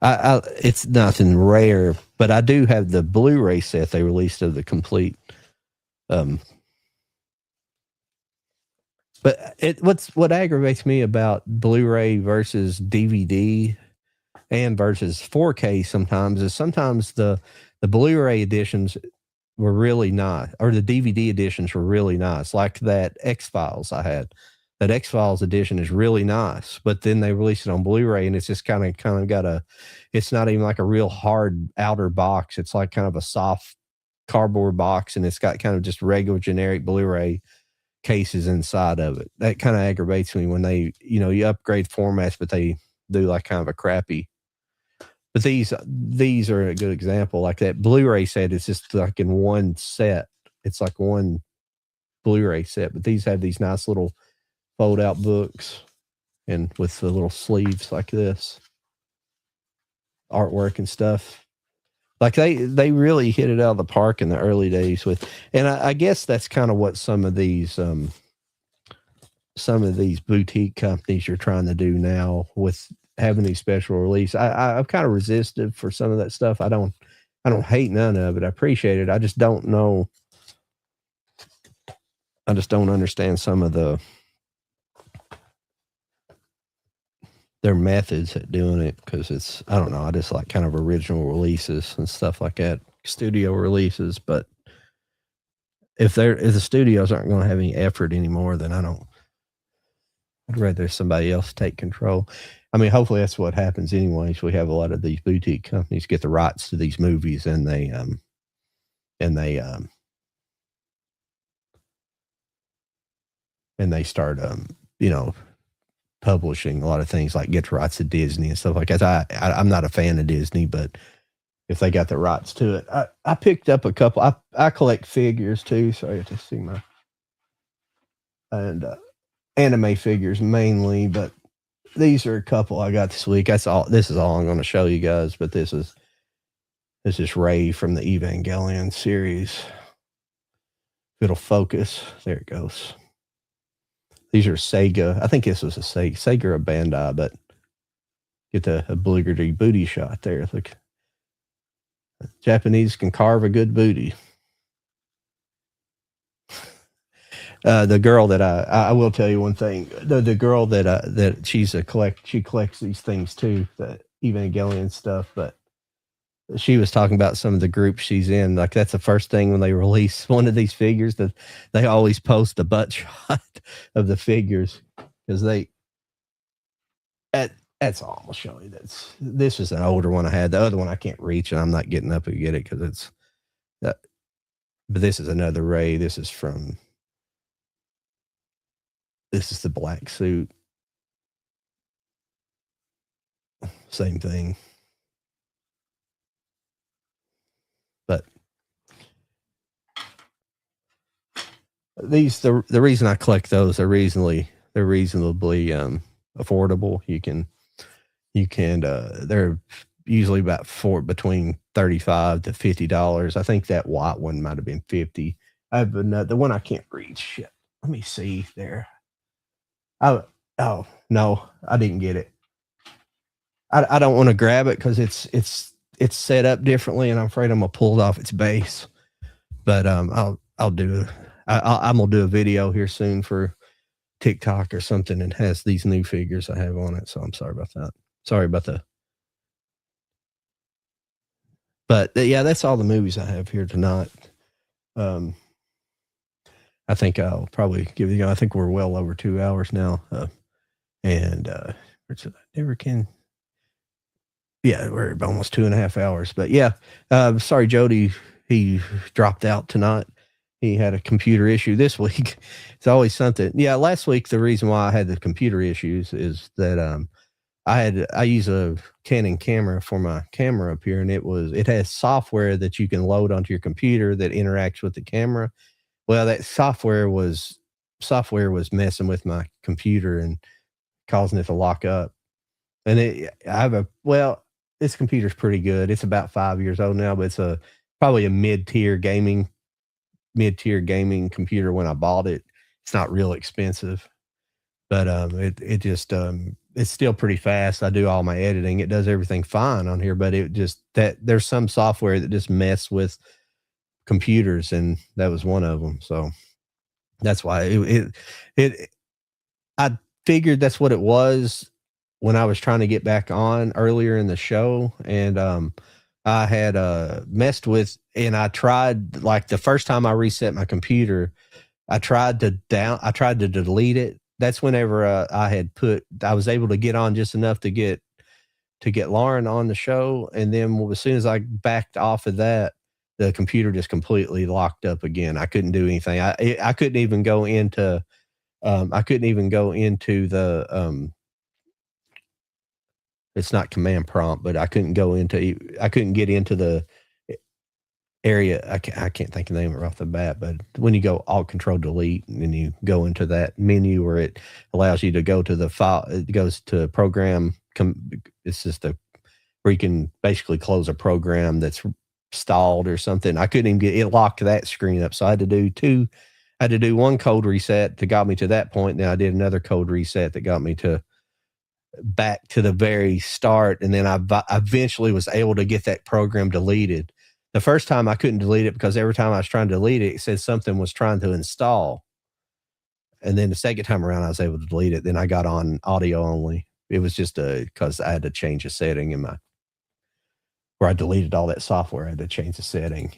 It's nothing rare, but I do have the Blu-ray set they released of the complete. But what aggravates me about Blu-ray versus DVD and versus 4K sometimes the Blu-ray editions were really nice, or the DVD editions were really nice. Like that X-Files I had. That X-Files edition is really nice, but then they released it on Blu-ray and it's just kind of got it's not even like a real hard outer box. It's like kind of a soft cardboard box and it's got kind of just regular generic Blu-ray cases inside of it. That kind of aggravates me when they, you upgrade formats, but they do like kind of a crappy. But these are a good example. Like that Blu-ray set is just like in one set. It's like one Blu-ray set, but these have these nice little fold-out books and with the little sleeves like this, artwork and stuff. Like they really hit it out of the park in the early days with, and I guess that's kind of what some of these boutique companies are trying to do now with having these special release. I've kind of resisted for some of that stuff. I don't hate none of it. I appreciate it. I just don't know. I just don't understand some of their methods at doing it, because I don't know. I just like kind of original releases and stuff like that, studio releases. But if the studios aren't going to have any effort anymore, then I'd rather somebody else take control. I mean, hopefully that's what happens anyways. We have a lot of these boutique companies get the rights to these movies and they start, publishing a lot of things, like get the rights to Disney and stuff like that. I'm not a fan of Disney, but if they got the rights to it, I picked up a couple. I collect figures too, so I get to see my anime figures mainly, but these are a couple I got this week. This is all I'm going to show you guys, but this is Ray from the Evangelion series. It'll focus. There it goes. These are Sega. I think this was a Sega or a Bandai, but get a obligatory booty shot there. Look, Japanese can carve a good booty. The girl that I will tell you one thing. The girl that she collects these things too, the Evangelion stuff. But she was talking about some of the groups she's in. Like that's the first thing when they release one of these figures that they always post a butt shot of the figures because that's all I'm gonna show you. This is an older one I had. The other one I can't reach, and I'm not getting up and get it because it's that. But this is another Ray. This is the black suit. Same thing. But the reason I collect those, they're reasonably affordable. They're usually between $35 to $50. I think that white one might have been $50. I have the one I can't reach. Shit. Let me see there. Oh no, I didn't get it. I don't want to grab it because it's set up differently, and I'm afraid I'm gonna pull it off its base. But I'm gonna do a video here soon for TikTok or something, and has these new figures I have on it. So I'm sorry about that. Sorry about the. But yeah, that's all the movies I have here tonight. I think I'll probably give you. I think we're well over 2 hours now, and never can. Yeah, we're almost 2.5 hours. But yeah, sorry, Jody. He dropped out tonight. He had a computer issue this week. It's always something. Yeah, last week the reason why I had the computer issues is that I use a Canon camera for my camera up here, and it has software that you can load onto your computer that interacts with the camera. Well, that software was messing with my computer and causing it to lock up. And this computer's pretty good. It's about 5 years old now, but it's probably a mid-tier gaming computer when I bought it. It's not real expensive, but it's still pretty fast. I do all my editing. It does everything fine on here, but there's some software that just mess with computers, and that was one of them. So that's why I figured that's what it was when I was trying to get back on earlier in the show. And I had messed with, and I tried, like the first time I reset my computer, I tried to delete it. That's whenever I was able to get on just enough to get Lauren on the show. And then as soon as I backed off of that, the computer just completely locked up again. I couldn't do anything. I couldn't even go into the it's not command prompt, but I couldn't get into the area. I can't think of the name of it off the bat, but when you go Alt Control Delete and then you go into that menu where it allows you to go to the file, it goes to program. It's just where you can basically close a program that's stalled or something. I couldn't even get it, locked that screen up. So I had to do one code reset that got me to that point. Then I did another code reset that got me back to the very start. And then I eventually was able to get that program deleted. The first time I couldn't delete it because every time I was trying to delete it, it said something was trying to install. And then the second time around, I was able to delete it. Then I got on audio only. It was just because I had to change a setting where I deleted all that software. I had to change the setting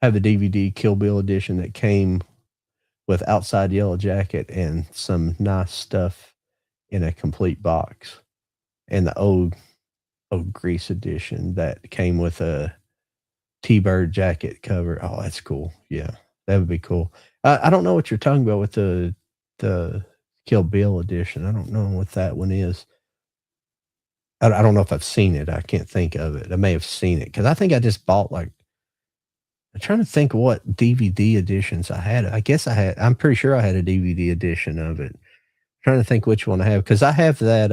I have a DVD Kill Bill edition that came with Outside Yellow Jacket and some nice stuff in a complete box. And the old Grease edition that came with a T-Bird jacket cover. Oh, that's cool. Yeah, that would be cool. I don't know what you're talking about with the Kill Bill edition. I don't know what that one is. I don't know if I've seen it. I can't think of it. I may have seen it because I think I just bought I'm trying to think what DVD editions I had. I'm pretty sure I had a DVD edition of it. I'm trying to think which one I have because I have that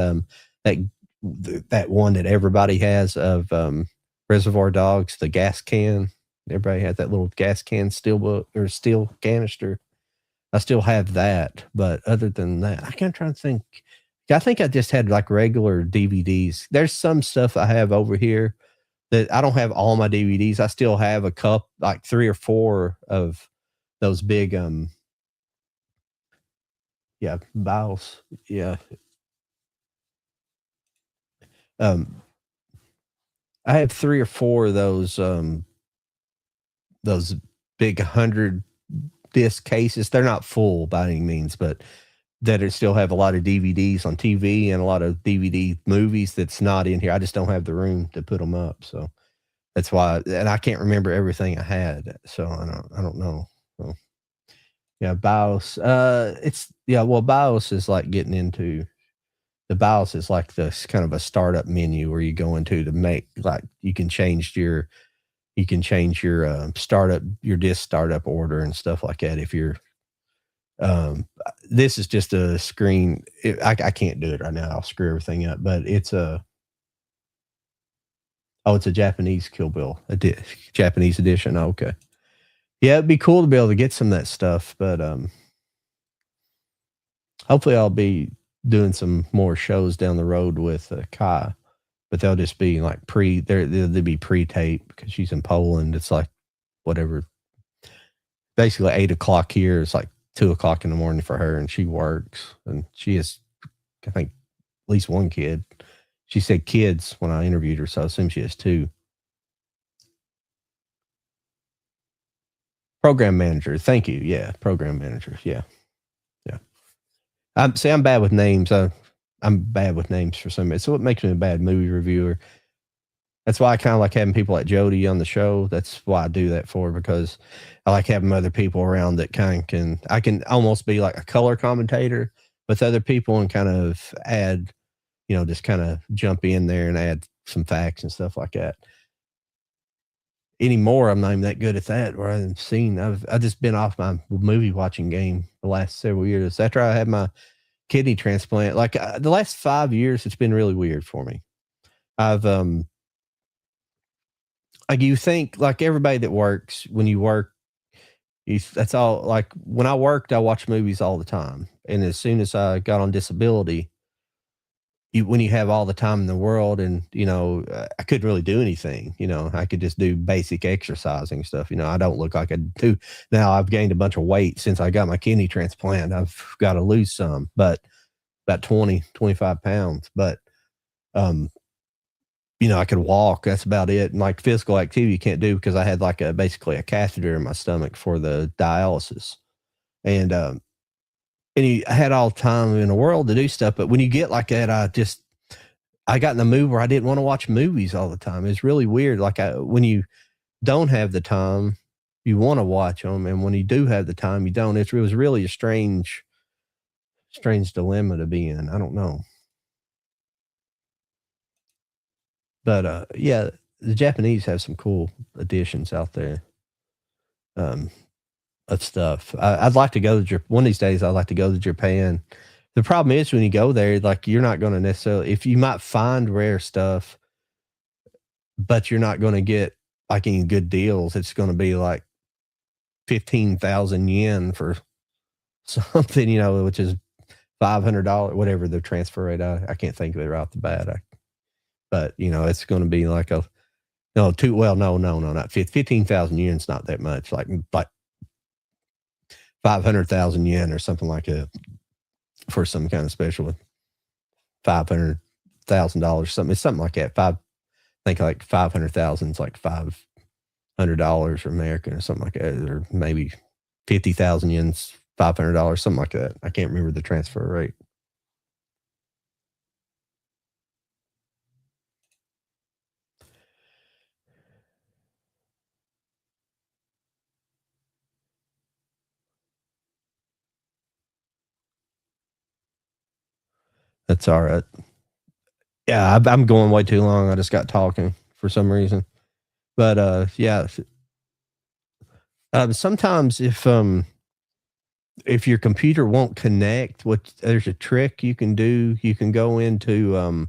one that everybody has of Reservoir Dogs, the gas can. Everybody had that little gas can steel canister. I still have that, but other than that, I can't try to think. I think I just had like regular DVDs. There's some stuff I have over here that I don't have all my DVDs. I still have a cup, like 3 or 4 of those big, BIOS. Yeah. I have 3 or 4 of those big 100 disc cases. They're not full by any means, but that it still have a lot of DVDs on TV and a lot of DVD movies that's not in here. I just don't have the room to put them up, so that's why. And I can't remember everything I had, so I don't know. So, yeah, BIOS. Well, BIOS is like getting into the BIOS is like this kind of a startup menu where you go into to make, like, you can change your startup, your disk startup order and stuff like that. If you're this is just a screen. I can't do it right now. I'll screw everything up. But it's a Japanese Kill Bill, Japanese edition. Okay, yeah, it'd be cool to be able to get some of that stuff. But hopefully, I'll be doing some more shows down the road with Kai. But they'll just be like they'll be pre-taped because she's in Poland. It's like whatever, basically 8 o'clock here. It's like 2 o'clock in the morning for her, and she works, and she has, I think, at least one kid. She said kids when I interviewed her, so I assume she has 2. Program manager. Thank you. Yeah. Program manager. Yeah. Yeah. I'm bad with names. I'm bad with names for some reason. So it makes me a bad movie reviewer. That's why I kind of like having people like Jody on the show. That's why I do that for, because I like having other people around that I can almost be like a color commentator with other people and kind of add, just kind of jump in there and add some facts and stuff like that. Anymore, I'm not even that good at that. Where I've just been off my movie watching game the last several years. After I had my kidney transplant, like the last 5 years, it's been really weird for me. I've like, you think, like, everybody that works, when you work, that's all. Like, when I worked, I watched movies all the time, and as soon as I got on disability, when you have all the time in the world, and I couldn't really do anything. I could just do basic exercising stuff. I don't look like I do now. I've gained a bunch of weight since I got my kidney transplant. I've got to lose some, but about 20-25 pounds. But I could walk. That's about it. And like physical activity, you can't do because I had like basically a catheter in my stomach for the dialysis, and I had all the time in the world to do stuff. But when you get like that, I got in the mood where I didn't want to watch movies all the time. It's really weird. Like when you don't have the time, you want to watch them, and when you do have the time, you don't. It was really a strange dilemma to be in. I don't know. But yeah, the Japanese have some cool editions out there of stuff. I'd like to go to one of these days. I'd like to go to Japan. The problem is when you go there, like, you're not going to necessarily, if you might find rare stuff, but you're not going to get like any good deals. It's going to be like 15,000 yen for something, which is $500, whatever the transfer rate. I can't think of it right off the bat. But it's going to be like not 15,000 yen. It's not that much, like 500,000 yen or something like that for some kind of special. $500,000, something. It's something like that. I think like 500,000 is like $500 American or something like that, or maybe 50,000 yen's $500, something like that. I can't remember the transfer rate. That's all right. Yeah, I'm going way too long. I just got talking for some reason. But yeah. Sometimes if your computer won't connect, there's a trick you can do. You can go into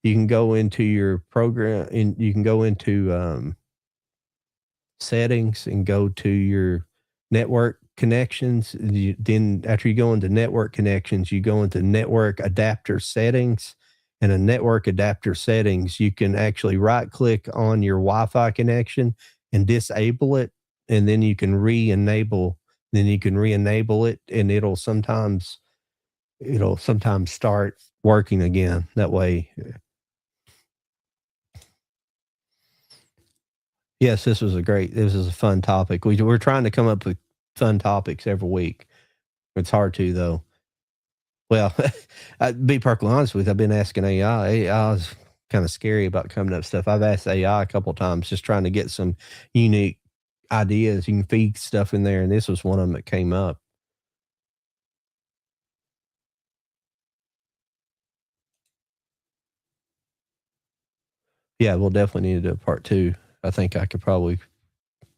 your program, and you can go into settings and go to your network connections. Then after you go into network connections, you go into network adapter settings, and a network adapter settings, you can actually right click on your Wi-Fi connection and disable it, and then you can re-enable. Then you can re-enable it, and it'll sometimes start working again. That way. Yes, this was a fun topic. We're trying to come up with fun topics every week. It's hard to, though. Well, I'd be perfectly honest with you, I've been asking AI. AI is kind of scary about coming up with stuff. I've asked AI a couple of times just trying to get some unique ideas. You can feed stuff in there, and this was one of them that came up. Yeah, we'll definitely need to do a part 2. I think I could probably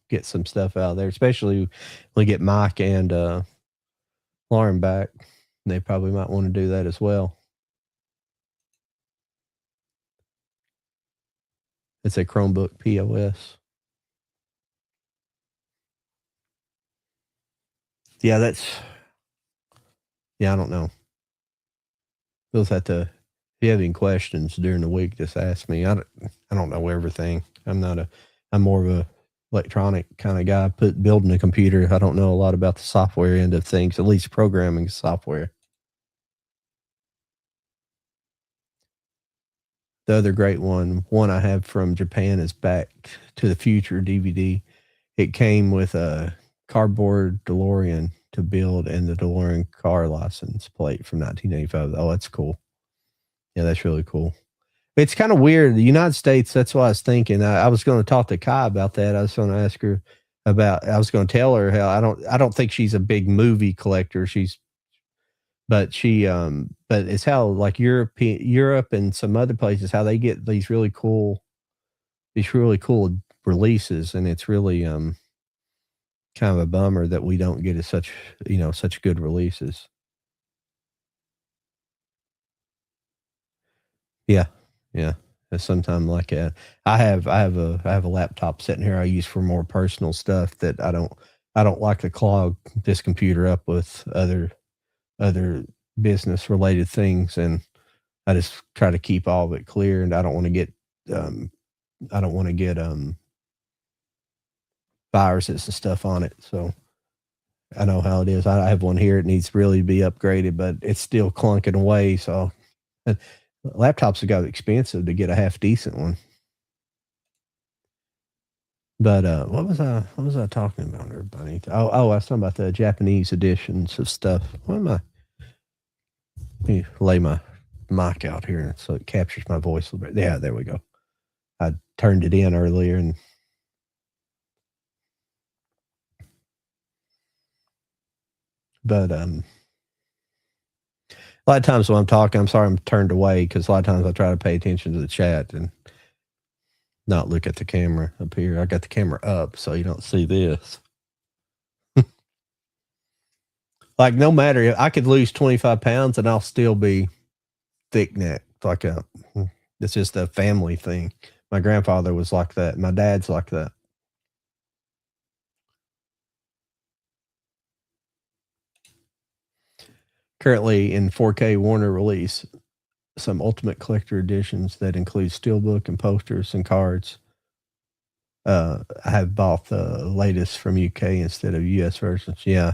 get some stuff out there, especially when we get Mike and Lauren back. They probably might want to do that as well. It's a Chromebook POS. Yeah, I don't know. You'll have to, if you have any questions during the week, just ask me. I don't know everything. I'm more of a electronic kind of guy. Building a computer, I don't know a lot about the software end of things, at least programming software. The other great one I have from Japan is Back to the Future DVD. It came with a cardboard DeLorean to build and the DeLorean car license plate from 1985. Oh, that's cool. Yeah, that's really cool. It's kind of weird. The United States, that's what I was thinking. I was going to talk to Kai about that. I was going to ask her I was going to tell her how I don't think she's a big movie collector. But it's how like Europe and some other places, how they get these really cool releases. And it's really, kind of a bummer that we don't get such good releases. Yeah. Yeah. Sometimes like that. I have a laptop sitting here I use for more personal stuff that I don't like to clog this computer up with other business related things, and I just try to keep all of it clear, and I don't want to get viruses and stuff on it. So I know how it is. I have one here. It needs really to be upgraded, but it's still clunking away. So laptops have got expensive to get a half decent one. But what was I talking about, everybody? Oh, I was talking about the Japanese editions of stuff. What am I? Let me lay my mic out here so it captures my voice a little bit. Yeah, there we go. I turned it in earlier, and but a lot of times when I'm talking, I'm sorry I'm turned away because a lot of times I try to pay attention to the chat and not look at the camera up here. I got the camera up so you don't see this. Like no matter, I could lose 25 pounds and I'll still be thick necked. It's just a family thing. My grandfather was like that. My dad's like that. Currently in 4K Warner release, some Ultimate Collector editions that include steelbook and posters and cards. I have bought the latest from UK instead of US versions. Yeah,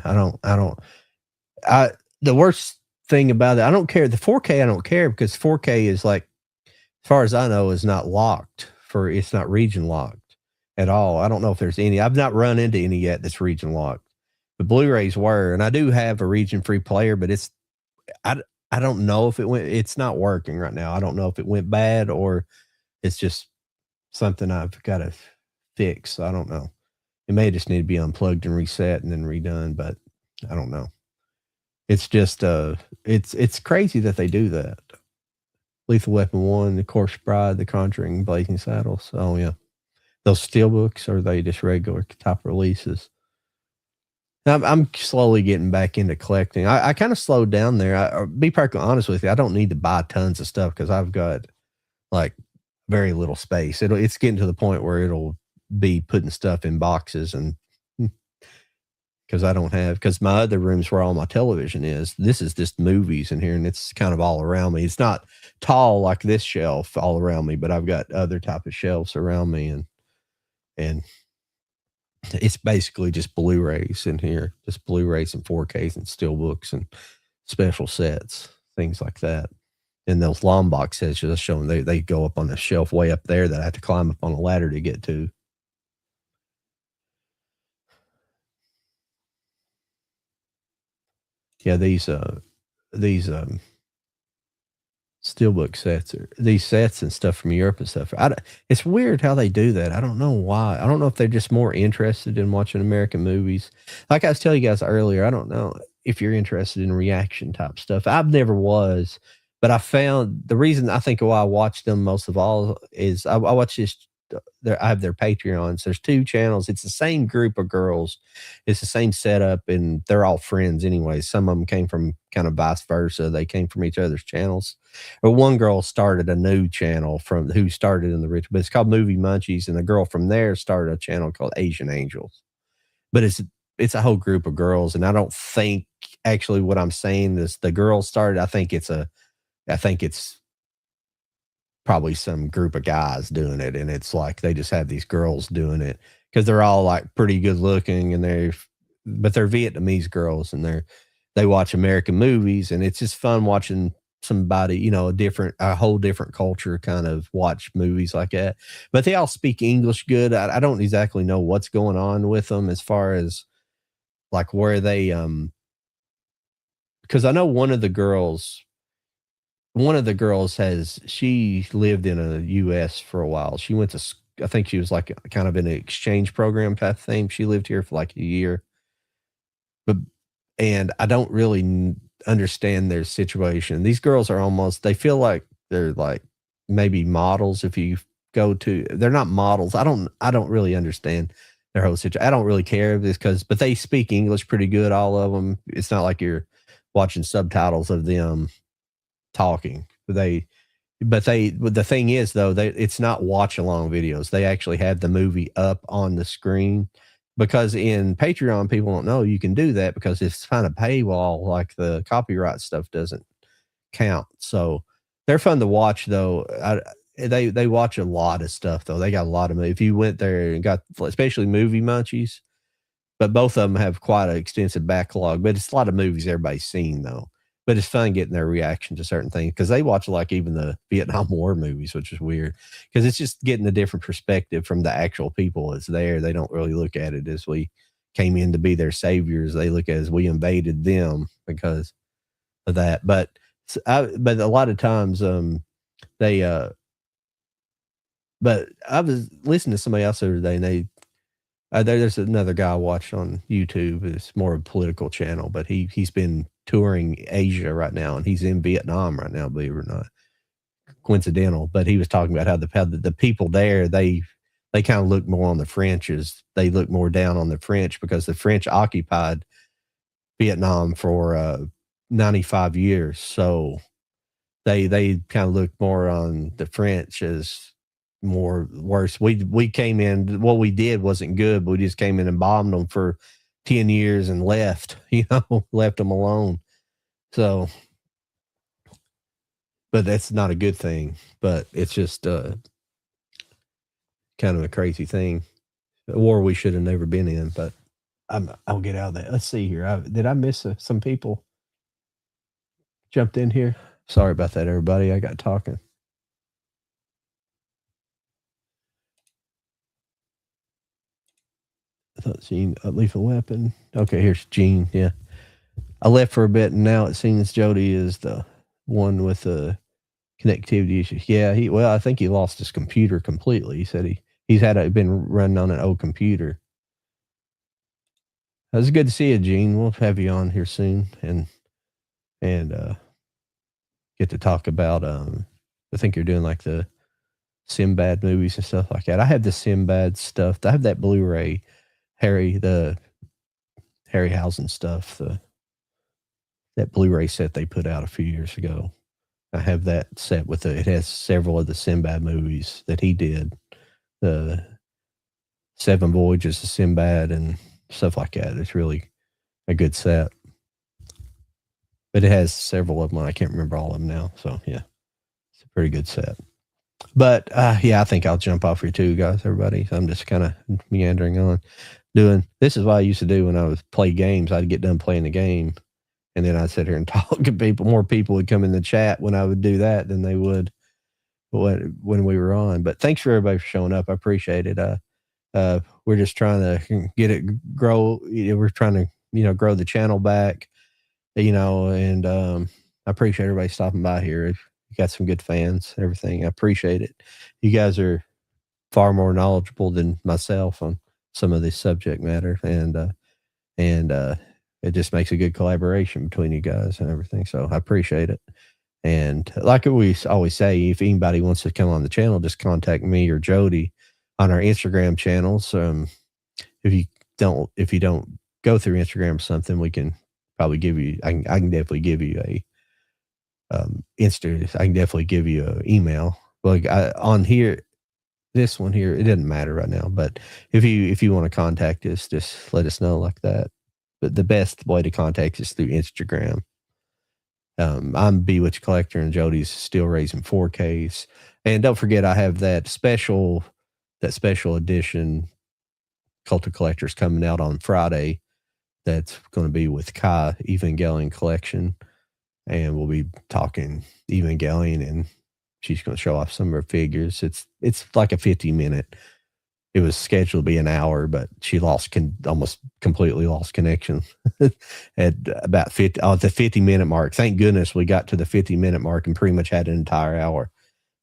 the worst thing about it, I don't care. The 4K, I don't care because 4K is like, as far as I know, is not locked it's not region locked at all. I don't know if there's any. I've not run into any yet that's region locked. The Blu-rays were, and I do have a region free player, but I don't know if it's not working right now. I don't know if it went bad or it's just something I've got to fix. I don't know. It may just need to be unplugged and reset and then redone, but I don't know. It's just it's crazy that they do that. Lethal Weapon 1, The Corpse Bride, The Conjuring, Blazing Saddles. Oh yeah. Those steelbooks, or are they just regular type releases? I'm slowly getting back into collecting. I kind of slowed down there. I'll be perfectly honest with you. I don't need to buy tons of stuff because I've got like very little space. It's getting to the point where it'll be putting stuff in boxes and because I don't have, because my other room's where all my television is. This is just movies in here, and it's kind of all around me. It's not tall like this shelf all around me, but I've got other type of shelves around me, and it's basically just Blu-rays in here, just Blu-rays and 4Ks and steelbooks and special sets, things like that. And those long box sets, just showing they go up on the shelf way up there that I have to climb up on a ladder to get to. Yeah, these steelbook sets, or these sets and stuff from Europe and stuff. It's weird how they do that. I don't know why. I don't know if they're just more interested in watching American movies. Like I was telling you guys earlier, I don't know if you're interested in reaction type stuff. I've never was, but I found the reason I think why I watch them most of all is I watch this. I have their Patreons. There's 2 channels. It's the same group of girls. It's the same setup, and they're all friends anyway. Some of them came from kind of vice versa. They came from each other's channels. But one girl started a new channel from who started in the rich, but it's called Movie Munchies, and the girl from there started a channel called Asian Angels. But it's a whole group of girls, and I don't think actually what I'm saying is the girls started. I think it's probably some group of guys doing it, and it's like they just have these girls doing it because they're all like pretty good looking, and but they're Vietnamese girls, and they watch American movies, and it's just fun watching somebody, you know, a whole different culture kind of watch movies like that. But they all speak English good. I don't exactly know what's going on with them as far as like where they because I know one of the girls she lived in a US for a while. She went to, I think she was like kind of in an exchange program type thing. She lived here for like a year, and I don't really understand their situation. These girls are they feel like they're like maybe models. If you they're not models. I don't really understand their whole situation. I don't really care if it's but they speak English pretty good, all of them. It's not like you're watching subtitles of them talking. The thing is though, it's not watch along videos. They actually have the movie up on the screen, because in Patreon, people don't know you can do that because it's kind of paywall, like the copyright stuff doesn't count. So they're fun to watch though. They watch a lot of stuff though. They got a lot of if you went there and got, especially Movie Munchies, but both of them have quite an extensive backlog, but it's a lot of movies everybody's seen though. But it's fun getting their reaction to certain things because they watch like even the Vietnam War movies, which is weird because it's just getting a different perspective from the actual people that's there. They don't really look at it as we came in to be their saviors. They look at it as we invaded them because of that. But a lot of times but I was listening to somebody else the other day, and there's another guy I watch on YouTube. It's more of a political channel, but he's been touring Asia right now, and he's in Vietnam right now, believe it or not. Coincidental, but he was talking about how the people there, they kind of look more on the French, they look more down on the French because the French occupied Vietnam for 95 years. So they kind of look more on the French as more worse. We came in, what we did wasn't good, but we just came in and bombed them for 10 years and left, left them alone. So, but that's not a good thing, but it's just kind of a crazy thing. A war we should have never been in, but I'll get out of that. Let's see here. Did I miss some people jumped in here? Sorry about that, everybody. I got talking. I thought Gene, Lethal Weapon. Okay, here's Gene. Yeah. I left for a bit, and now it seems Jody is the one with the connectivity issues. Yeah, I think he lost his computer completely. He said he's been running on an old computer. It was good to see you, Gene. We'll have you on here soon and get to talk about I think you're doing like the Sinbad movies and stuff like that. I have the Sinbad stuff. I have that Blu-ray the Harryhausen stuff, that Blu-ray set they put out a few years ago. I have that set it has several of the Sinbad movies that he did, the 7 Voyages of Sinbad and stuff like that. It's really a good set. But it has several of them. I can't remember all of them now. So yeah, it's a pretty good set. But yeah, I think I'll jump off here too, guys, everybody. So I'm just kind of meandering on. This is what I used to do when I was play games. I'd get done playing the game, and then I'd sit here and talk to people. More people would come in the chat when I would do that than they would when we were on. But thanks for everybody for showing up. I appreciate it. We're just trying to get it grow. We're trying to grow the channel back. And I appreciate everybody stopping by here. You got some good fans, everything. I appreciate it. You guys are far more knowledgeable than myself on some of this subject matter, and it just makes a good collaboration between you guys and everything. So I appreciate it. And like we always say, if anybody wants to come on the channel, just contact me or Jody on our Instagram channels. If you don't go through Instagram or something, we can probably give you. I can definitely give you a I can definitely give you an email. Like on here, this one here, it doesn't matter right now. But if you want to contact us, just let us know like that. But the best way to contact us through Instagram. I'm Bewitched Collector, and Jody's Still Raising 4Ks. And don't forget, I have that special edition Cult of Collectors coming out on Friday. That's going to be with Kai Evangelion Collection, and we'll be talking Evangelion, and she's going to show off some of her figures. It's like a 50-minute. It was scheduled to be an hour, but she almost completely lost connection at about the 50-minute mark. Thank goodness we got to the 50-minute mark and pretty much had an entire hour.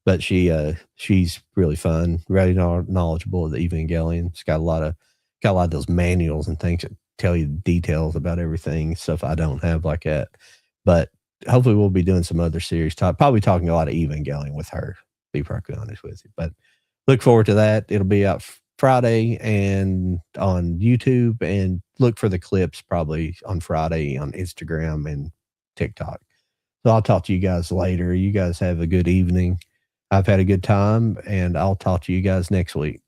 But she's really fun, really knowledgeable of the Evangelion. It's got a lot of those manuals and things that tell you details about everything, stuff I don't have like that. But hopefully we'll be doing some other series, probably talking a lot of Evangelion with her, to be perfectly honest with you. But look forward to that. It'll be out Friday and on YouTube, and look for the clips probably on Friday on Instagram and TikTok. So I'll talk to you guys later. You guys have a good evening. I've had a good time, and I'll talk to you guys next week.